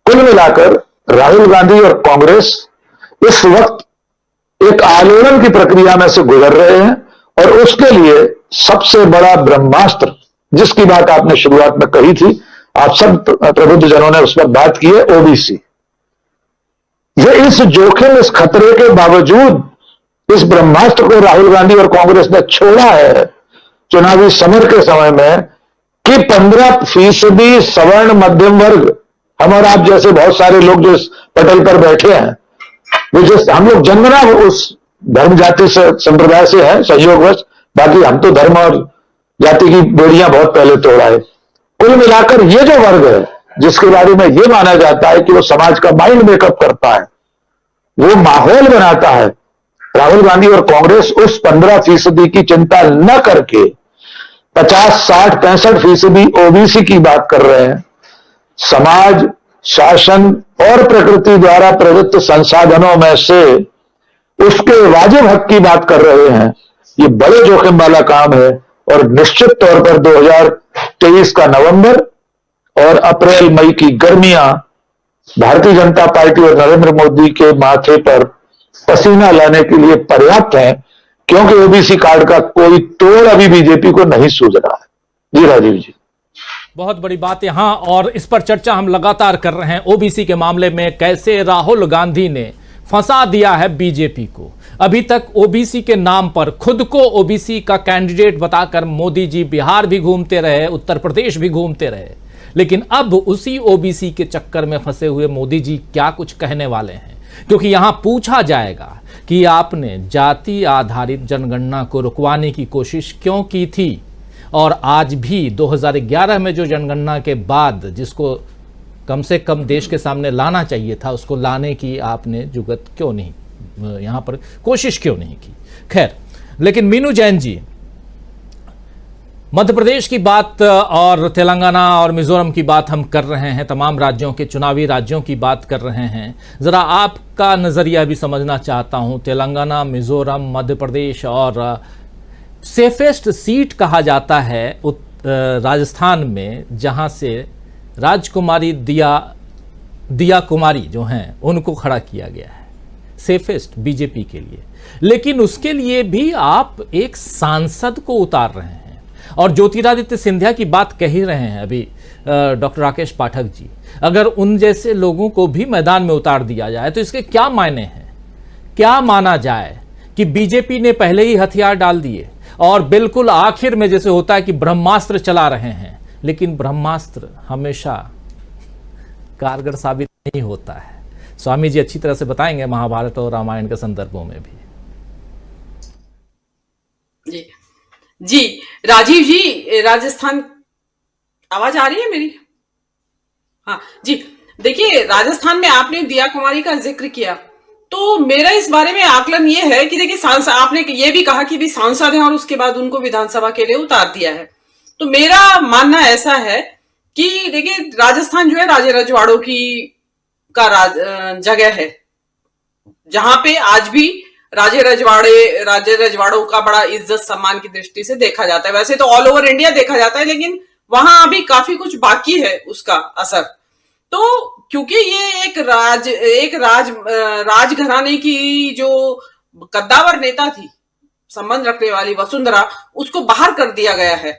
कुल मिलाकर राहुल गांधी और कांग्रेस इस वक्त एक आलोड़न की प्रक्रिया में से गुजर रहे हैं, और उसके लिए सबसे बड़ा ब्रह्मास्त्र जिसकी बात आपने शुरुआत में कही थी, आप सब प्रबुद्ध जनों ने उस पर बात की है, ओबीसी। ये इस जोखिम, इस खतरे के बावजूद इस ब्रह्मास्त्र को राहुल गांधी और कांग्रेस ने छोड़ा है चुनावी समर के समय में कि 15% सवर्ण मध्यम वर्ग, हम और आप जैसे बहुत सारे लोग जो इस पटल पर बैठे हैं, वो जिस हम लोग जन्मना उस धर्म जाति से संप्रदाय से है संयोगवश, बाकी हम तो धर्म और जाति की बेड़ियां बहुत पहले तोड़ा है। कुल मिलाकर ये जो वर्ग है जिसके बारे में ये माना जाता है कि वो समाज का माइंड मेकअप करता है, वो माहौल बनाता है, राहुल गांधी और कांग्रेस उस 15% की चिंता न करके 50, 60, 65% ओबीसी की बात कर रहे हैं। समाज, शासन और प्रकृति द्वारा प्रदत्त संसाधनों में से उसके वाजिब हक की बात कर रहे हैं। ये बड़े जोखिम वाला काम है, और निश्चित तौर पर 2023 का नवंबर और अप्रैल मई की गर्मियां भारतीय जनता पार्टी और नरेंद्र मोदी के माथे पर पसीना लाने के लिए पर्याप्त है, क्योंकि ओबीसी कार्ड का कोई तोड़ अभी बीजेपी को नहीं सूझ रहा है। जी राजीव जी, बहुत बड़ी बात यहां, और इस पर चर्चा हम लगातार कर रहे हैं। ओबीसी के मामले में कैसे राहुल गांधी ने फंसा दिया है बीजेपी को। अभी तक ओबीसी के नाम पर खुद को ओबीसी का कैंडिडेट बताकर मोदी जी बिहार भी घूमते रहे, उत्तर प्रदेश भी घूमते रहे, लेकिन अब उसी ओबीसी के चक्कर में फंसे हुए मोदी जी क्या कुछ कहने वाले हैं, क्योंकि यहां पूछा जाएगा कि आपने जाति आधारित जनगणना को रुकवाने की कोशिश क्यों की थी, और आज भी 2011 में जो जनगणना के बाद जिसको कम से कम देश के सामने लाना चाहिए था, उसको लाने की आपने जुगत क्यों नहीं, यहां पर कोशिश क्यों नहीं की। खैर, लेकिन मीनू जैन जी, मध्य प्रदेश की बात और तेलंगाना और मिजोरम की बात हम कर रहे हैं, तमाम राज्यों के चुनावी राज्यों की बात कर रहे हैं। जरा आपका नजरिया भी समझना चाहता हूं। तेलंगाना, मिजोरम, मध्य प्रदेश और सेफेस्ट सीट कहा जाता है राजस्थान में, जहां से राजकुमारी दिया कुमारी जो हैं उनको खड़ा किया गया है, सेफेस्ट बीजेपी के लिए। लेकिन उसके लिए भी आप एक सांसद को उतार रहे हैं, और ज्योतिरादित्य सिंधिया की बात कह ही रहे हैं अभी डॉक्टर राकेश पाठक जी। अगर उन जैसे लोगों को भी मैदान में उतार दिया जाए तो इसके क्या मायने हैं? क्या माना जाए कि बीजेपी ने पहले ही हथियार डाल दिए और बिल्कुल आखिर में जैसे होता है कि ब्रह्मास्त्र चला रहे हैं, लेकिन ब्रह्मास्त्र हमेशा कारगर साबित नहीं होता है। स्वामी जी अच्छी तरह से बताएंगे महाभारत और रामायण के संदर्भों में भी। जी राजीव जी, राजस्थान, आवाज आ रही है मेरी? हाँ जी, देखिए राजस्थान में आपने दिया कुमारी का जिक्र किया, तो मेरा इस बारे में आकलन ये है कि देखिए सांसद, आपने ये भी कहा कि भी सांसद हैं और उसके बाद उनको विधानसभा के लिए उतार दिया है। तो मेरा मानना ऐसा है कि देखिए राजस्थान जो है राजे रजवाड़ों की जगह है, जहां पे आज भी राजे रजवाड़ों का बड़ा इज्जत सम्मान की दृष्टि से देखा जाता है। वैसे तो ऑल ओवर इंडिया देखा जाता है, लेकिन वहां अभी काफी कुछ बाकी है उसका असर। तो क्योंकि ये एक राजघराने की जो कद्दावर नेता थी, संबंध रखने वाली वसुंधरा, उसको बाहर कर दिया गया है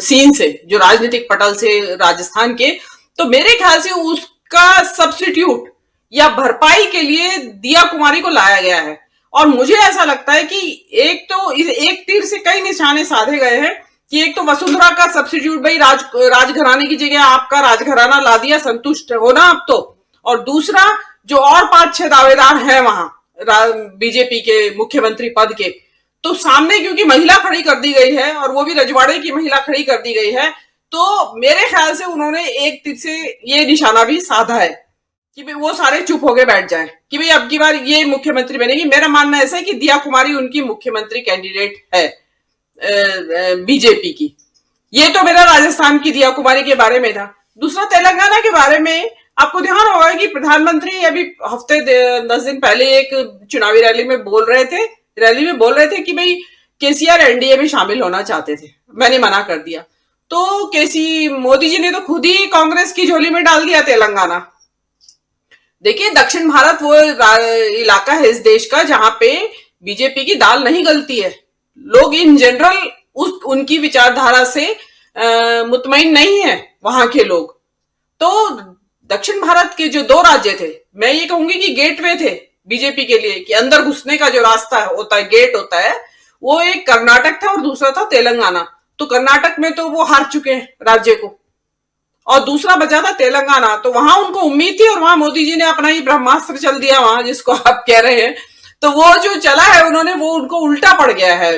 सीन से, जो राजनीतिक पटल से राजस्थान के। तो मेरे ख्याल से उसका सब्स्टिट्यूट या भरपाई के लिए दिया कुमारी को लाया गया है। और मुझे ऐसा लगता है कि एक तीर से कई निशाने साधे गए हैं कि एक तो वसुंधरा का सब्स्टिट्यूट, भाई राजघराने की जगह आपका राजघराना ला दिया, संतुष्ट हो ना आप तो। और दूसरा, जो और 5-6 दावेदार हैं वहां बीजेपी के मुख्यमंत्री पद के, तो सामने क्योंकि महिला खड़ी कर दी गई है और वो भी रजवाड़े की महिला खड़ी कर दी गई है, तो मेरे ख्याल से उन्होंने एक तीर से ये निशाना भी साधा है कि भाई वो सारे चुप होके बैठ जाएं कि भाई अब की बार ये मुख्यमंत्री बनेगी। मेरा मानना ऐसा है कि दिया कुमारी उनकी मुख्यमंत्री कैंडिडेट है बीजेपी की। ये तो मेरा राजस्थान की दिया कुमारी के बारे में था। दूसरा, तेलंगाना के बारे में आपको ध्यान होगा कि प्रधानमंत्री अभी हफ्ते 10 दिन पहले एक चुनावी रैली में बोल रहे थे कि भाई केसीआर एनडीए में शामिल होना चाहते थे, मैंने मना कर दिया। तो मोदी जी ने तो खुद ही कांग्रेस की झोली में डाल दिया तेलंगाना। देखिए, दक्षिण भारत वो इलाका है इस देश का जहां पे बीजेपी की दाल नहीं गलती है। लोग इन जनरल उनकी विचारधारा से मुतमईन नहीं है वहां के लोग। तो दक्षिण भारत के जो 2 राज्य थे, मैं ये कहूंगी कि गेटवे थे बीजेपी के लिए, कि अंदर घुसने का जो रास्ता होता है, गेट होता है, वो एक कर्नाटक था और दूसरा था तेलंगाना। तो कर्नाटक में तो वो हार चुके हैं राज्य को, और दूसरा बचा था तेलंगाना। तो वहां उनको उम्मीद थी और वहां मोदी जी ने अपना ही ब्रह्मास्त्र चल दिया वहां, जिसको आप कह रहे हैं। तो वो जो चला है वो उनको उल्टा पड़ गया है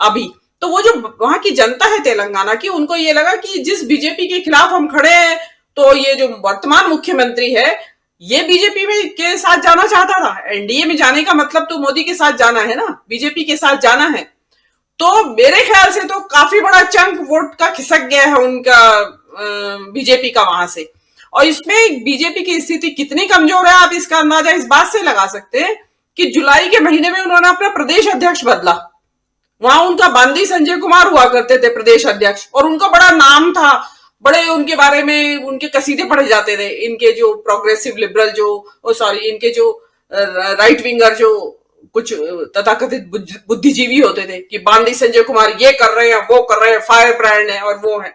अभी। तो वो जो वहां की जनता है तेलंगाना की, उनको ये लगा कि जिस बीजेपी के खिलाफ हम खड़े हैं, तो ये जो वर्तमान मुख्यमंत्री है ये बीजेपी में के साथ जाना चाहता था। एनडीए में जाने का मतलब तो मोदी के साथ जाना है ना, बीजेपी के साथ जाना है। तो मेरे ख्याल से तो काफी बड़ा चंक वोट का खिसक गया है उनका बीजेपी का वहां से। और इसमें बीजेपी की स्थिति कितनी कमजोर है, आप इसका अंदाजा इस बात से लगा सकते हैं कि जुलाई के महीने में उन्होंने अपना प्रदेश अध्यक्ष बदला। वहां उनका बांदी संजय कुमार हुआ करते थे प्रदेश अध्यक्ष, और उनका बड़ा नाम था, बड़े उनके बारे में उनके कसीदे पढ़े जाते थे। इनके जो प्रोग्रेसिव लिबरल इनके जो राइट विंगर जो कुछ तथाकथित बुद्धिजीवी होते थे कि बांदी संजय कुमार ये कर रहे हैं, वो कर रहे हैं, फायर ब्रांड है और वो है।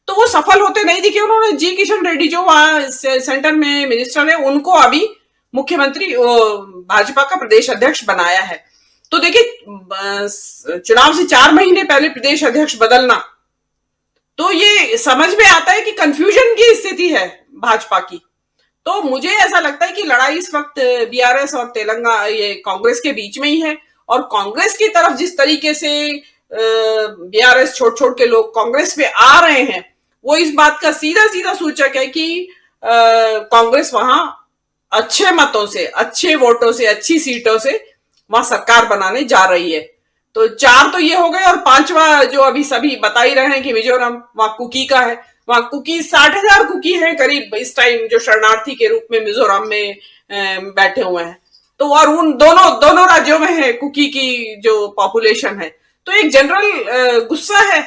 तो वो सफल होते नहीं दिखे। उन्होंने जी किशन रेड्डी जो वहां सेंटर में मिनिस्टर है, उनको अभी मुख्यमंत्री भाजपा का प्रदेश अध्यक्ष बनाया है। तो देखिए, चुनाव से 4 महीने पहले प्रदेश अध्यक्ष बदलना, तो ये समझ में आता है कि कंफ्यूजन की स्थिति है भाजपा की। तो मुझे ऐसा लगता है कि लड़ाई इस वक्त बीआरएस और तेलंगाना ये कांग्रेस के बीच में ही है। और कांग्रेस की तरफ जिस तरीके से बीआरएस छोड़ के लोग कांग्रेस में आ रहे हैं, वो इस बात का सीधा सूचक है कि कांग्रेस वहां अच्छे मतों से, अच्छे वोटों से, अच्छी सीटों से वहां सरकार बनाने जा रही है। तो 4 तो ये हो गए, और 5वां जो अभी सभी बता ही रहे हैं कि मिजोरम, वहां कुकी का है। वहां कुकी 60,000 कुकी है करीब इस टाइम, जो शरणार्थी के रूप में मिजोरम में बैठे हुए हैं। तो और उन दोनों राज्यों में है कुकी की जो पॉपुलेशन है। तो एक जनरल गुस्सा है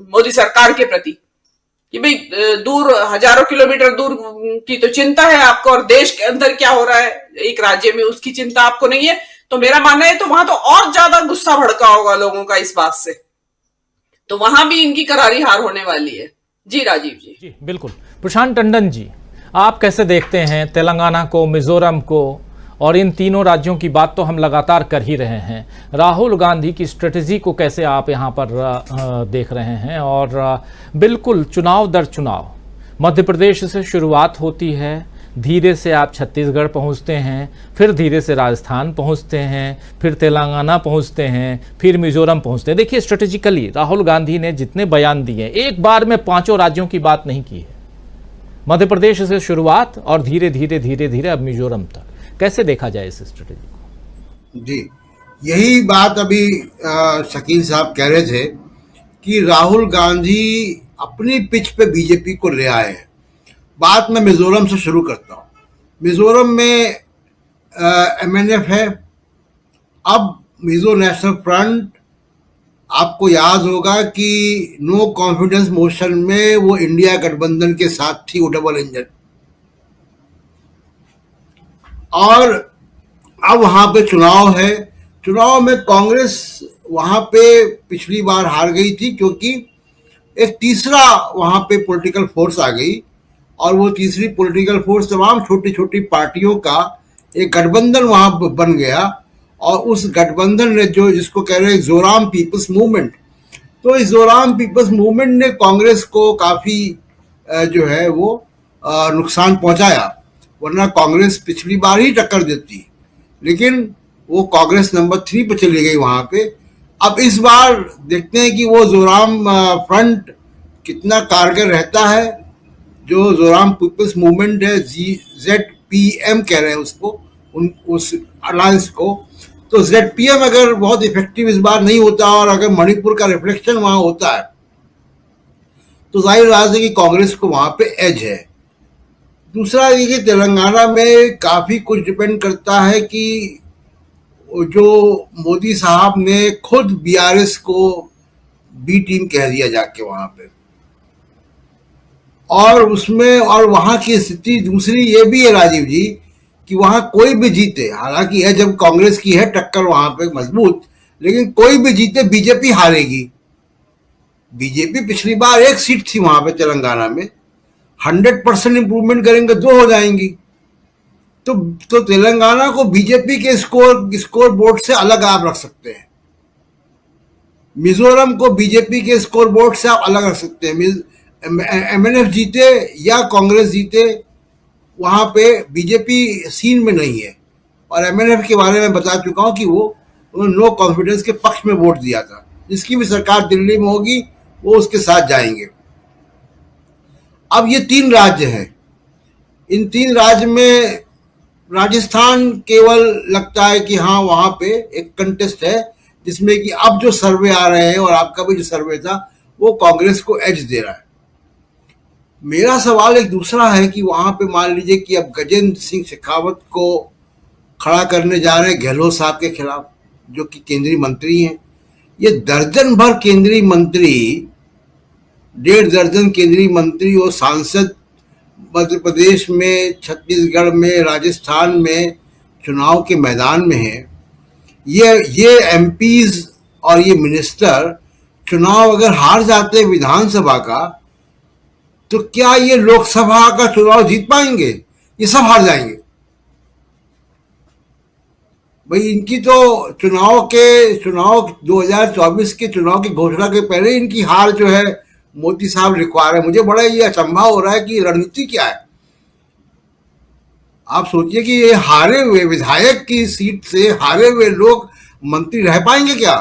मोदी सरकार के प्रति कि भाई दूर, हजारों किलोमीटर दूर की तो चिंता है आपको, और देश के अंदर क्या हो रहा है एक राज्य में उसकी चिंता आपको नहीं है। तो मेरा मानना है तो वहां तो और ज्यादा गुस्सा भड़का होगा लोगों का इस बात से। तो वहां भी इनकी करारी हार होने वाली है। जी राजीव जी। जी बिल्कुल। प्रशांत टंडन जी, आप कैसे देखते हैं तेलंगाना को, मिजोरम को, और इन तीनों राज्यों की बात तो हम लगातार कर ही रहे हैं, राहुल गांधी की स्ट्रेटजी को कैसे आप यहाँ पर देख रहे हैं? और बिल्कुल चुनाव दर चुनाव, मध्य प्रदेश से शुरुआत होती है, धीरे से आप छत्तीसगढ़ पहुँचते हैं, फिर धीरे से राजस्थान पहुँचते हैं, फिर तेलंगाना पहुँचते हैं, फिर मिजोरम पहुँचते हैं। देखिए, स्ट्रेटेजिकली राहुल गांधी ने जितने बयान दिए, एक बार में 5 राज्यों की बात नहीं की है। मध्य प्रदेश से शुरुआत और धीरे धीरे अब मिजोरम तक। कैसे देखा जाए इस स्ट्रेटेजी को? जी, यही बात अभी शकील साहब कह रहे थे कि राहुल गांधी अपनी पिच पे बीजेपी को ले आए हैं। बात मैं मिजोरम से शुरू करता हूँ। मिजोरम में एमएनएफ है। अब मिजो नेशनल फ्रंट, आपको याद होगा कि नो कॉन्फिडेंस मोशन में वो इंडिया गठबंधन के साथ थी, वो डबल इंजन। और अब वहां पे चुनाव है। चुनाव में कांग्रेस वहां पे पिछली बार हार गई थी, क्योंकि एक तीसरा वहां पे पॉलिटिकल फोर्स आ गई और वो तीसरी पॉलिटिकल फोर्स, तमाम छोटी छोटी पार्टियों का एक गठबंधन वहां बन गया। और उस गठबंधन ने जो, जिसको कह रहे हैं जोराम पीपल्स मूवमेंट, तो इस जोराम पीपल्स मूवमेंट ने कांग्रेस को काफी जो है वो नुकसान पहुंचाया। वरना कांग्रेस पिछली बार ही टक्कर देती, लेकिन वो कांग्रेस नंबर 3 पे चली गई वहां पे। अब इस बार देखते हैं कि वो जोराम फ्रंट कितना कारगर रहता है। जो जोराम पीपल्स मूवमेंट है, ZPM कह रहे हैं उसको, उस अलायंस को, तो ZPM अगर बहुत इफेक्टिव इस बार नहीं होता और अगर मणिपुर का रिफ्लेक्शन वहां होता है तो जाहिर बात है कि कांग्रेस को वहां पे एज है। दूसरा ये कि तेलंगाना में काफी कुछ डिपेंड करता है कि जो मोदी साहब ने खुद BRS को बी टीम कह दिया जाके वहां पे, और उसमें, और वहां की स्थिति दूसरी ये भी है राजीव जी कि वहां कोई भी जीते, हालांकि है जब कांग्रेस की है टक्कर वहां पे मजबूत, लेकिन कोई भी जीते बीजेपी हारेगी। बीजेपी पिछली बार 1 सीट थी वहां पे तेलंगाना में, 100% इंप्रूवमेंट करेंगे 2 हो जाएंगी। तो तेलंगाना को बीजेपी के स्कोर बोर्ड से अलग आप रख सकते हैं, मिजोरम को बीजेपी के स्कोर बोर्ड से आप अलग रख सकते हैं। MNF जीते या कांग्रेस जीते, वहां पे बीजेपी सीन में नहीं है। और MNF के बारे में बता चुका हूं कि वो उन्होंने नो कॉन्फिडेंस के पक्ष में वोट दिया था। जिसकी भी सरकार दिल्ली में होगी वो उसके साथ जाएंगे। अब ये 3 राज्य हैं, इन 3 राज्य में राजस्थान केवल लगता है कि हाँ वहां पे एक कंटेस्ट है, जिसमें कि अब जो सर्वे आ रहे हैं और आपका भी जो सर्वे था वो कांग्रेस को एज दे रहा है। मेरा सवाल एक दूसरा है कि वहां पे मान लीजिए कि अब गजेंद्र सिंह शेखावत को खड़ा करने जा रहे हैं गहलोत साहब के खिलाफ, जो कि केंद्रीय मंत्री हैं। ये दर्जन भर केंद्रीय मंत्री, 1.5 दर्जन केंद्रीय मंत्री और सांसद मध्य प्रदेश में, छत्तीसगढ़ में, राजस्थान में चुनाव के मैदान में हैं। ये MPs और ये मिनिस्टर चुनाव अगर हार जाते हैं विधानसभा का, तो क्या ये लोकसभा का चुनाव जीत पाएंगे? ये सब हार जाएंगे। भाई इनकी तो चुनाव 2024 के चुनाव की घोषणा के पहले इनकी हार जो है मोदी साहब रिक्वायर है। मुझे बड़ा ये अचंभा हो रहा है कि रणनीति क्या है। आप सोचिए कि ये हारे हुए विधायक की सीट से हारे हुए लोग मंत्री रह पाएंगे क्या?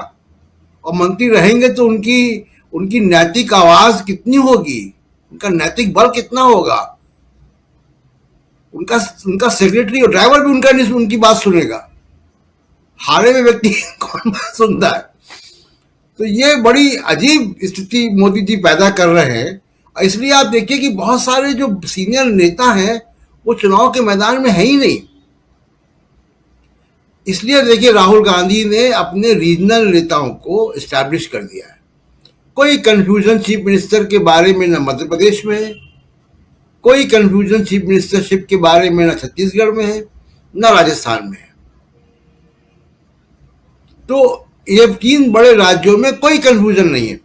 और मंत्री रहेंगे तो उनकी नैतिक आवाज कितनी होगी, उनका नैतिक बल कितना होगा? उनका सेक्रेटरी और ड्राइवर भी उनकी बात सुनेगा। हारे हुए व्यक्ति कौन बात सुनता है? तो ये बड़ी अजीब स्थिति मोदी जी पैदा कर रहे हैं। इसलिए आप देखिए कि बहुत सारे जो सीनियर नेता हैं वो चुनाव के मैदान में है ही नहीं। इसलिए देखिए राहुल गांधी ने अपने रीजनल नेताओं को एस्टैब्लिश कर दिया है। कोई कंफ्यूजन चीफ मिनिस्टर के बारे में न मध्य प्रदेश में है, कोई कंफ्यूजन चीफ मिनिस्टरशिप के बारे में न छत्तीसगढ़ में है, न राजस्थान में है। तो ये 3 बड़े राज्यों में कोई कंफ्यूजन नहीं है।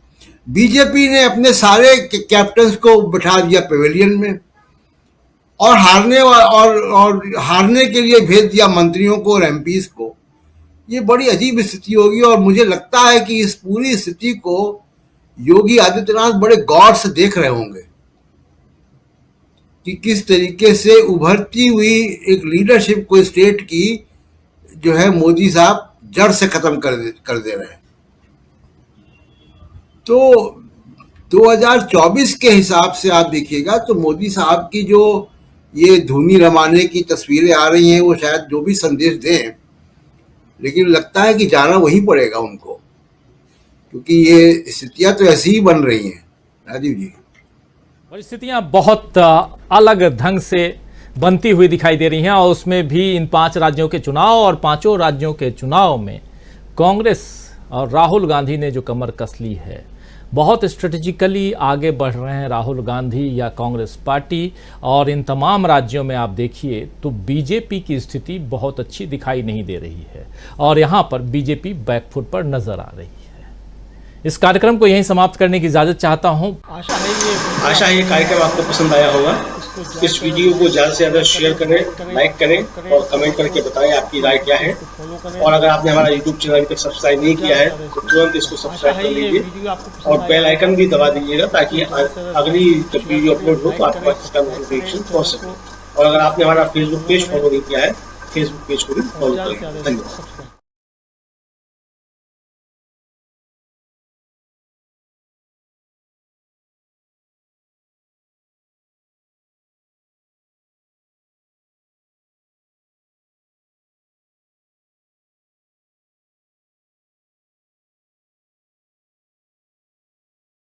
बीजेपी ने अपने सारे कैप्टन्स को बिठा दिया पेवेलियन में और हारने के लिए भेज दिया मंत्रियों को और MPs को। ये बड़ी अजीब स्थिति होगी और मुझे लगता है कि इस पूरी स्थिति को योगी आदित्यनाथ बड़े गौर से देख रहे होंगे कि किस तरीके से उभरती हुई एक लीडरशिप को स्टेट की जो है मोदी साहब जड़ से खत्म कर दे रहे हैं। तो 2024 के हिसाब से आप देखिएगा तो मोदी साहब की जो ये धूनी रमाने की तस्वीरें आ रही हैं वो शायद जो भी संदेश दें, लेकिन लगता है कि जाना वहीं पड़ेगा उनको, क्योंकि ये स्थितियां तो ऐसी ही बन रही हैं राजीव जी। परिस्थितियां बहुत अलग ढंग से बनती हुई दिखाई दे रही हैं और उसमें भी इन 5 राज्यों के चुनाव और 5 राज्यों के चुनाव में कांग्रेस और राहुल गांधी ने जो कमर कस ली है, बहुत स्ट्रेटेजिकली आगे बढ़ रहे हैं राहुल गांधी या कांग्रेस पार्टी। और इन तमाम राज्यों में आप देखिए तो बीजेपी की स्थिति बहुत अच्छी दिखाई नहीं दे रही है और यहाँ पर बीजेपी बैकफुट पर नजर आ रही है। इस कार्यक्रम को यहीं समाप्त करने की इजाजत चाहता हूँ। आशा है ये कार्यक्रम आपको पसंद आया होगा। इस वीडियो को ज़्यादा से ज़्यादा शेयर करें, लाइक करें और कमेंट करके बताएं आपकी राय क्या है। और अगर आपने हमारा यूट्यूब चैनल अभी तक सब्सक्राइब नहीं किया है तो तुरंत इसको सब्सक्राइब कर लीजिए और बेल आइकन भी दबा दीजिएगा ताकि अगली जब वीडियो अपलोड हो तो आपके पास इसका नोटिफिकेशन पहुंच सके। और अगर आपने हमारा फेसबुक पेज फॉलो नहीं किया है, फेसबुक पेज को भी फॉलो करें। धन्यवाद।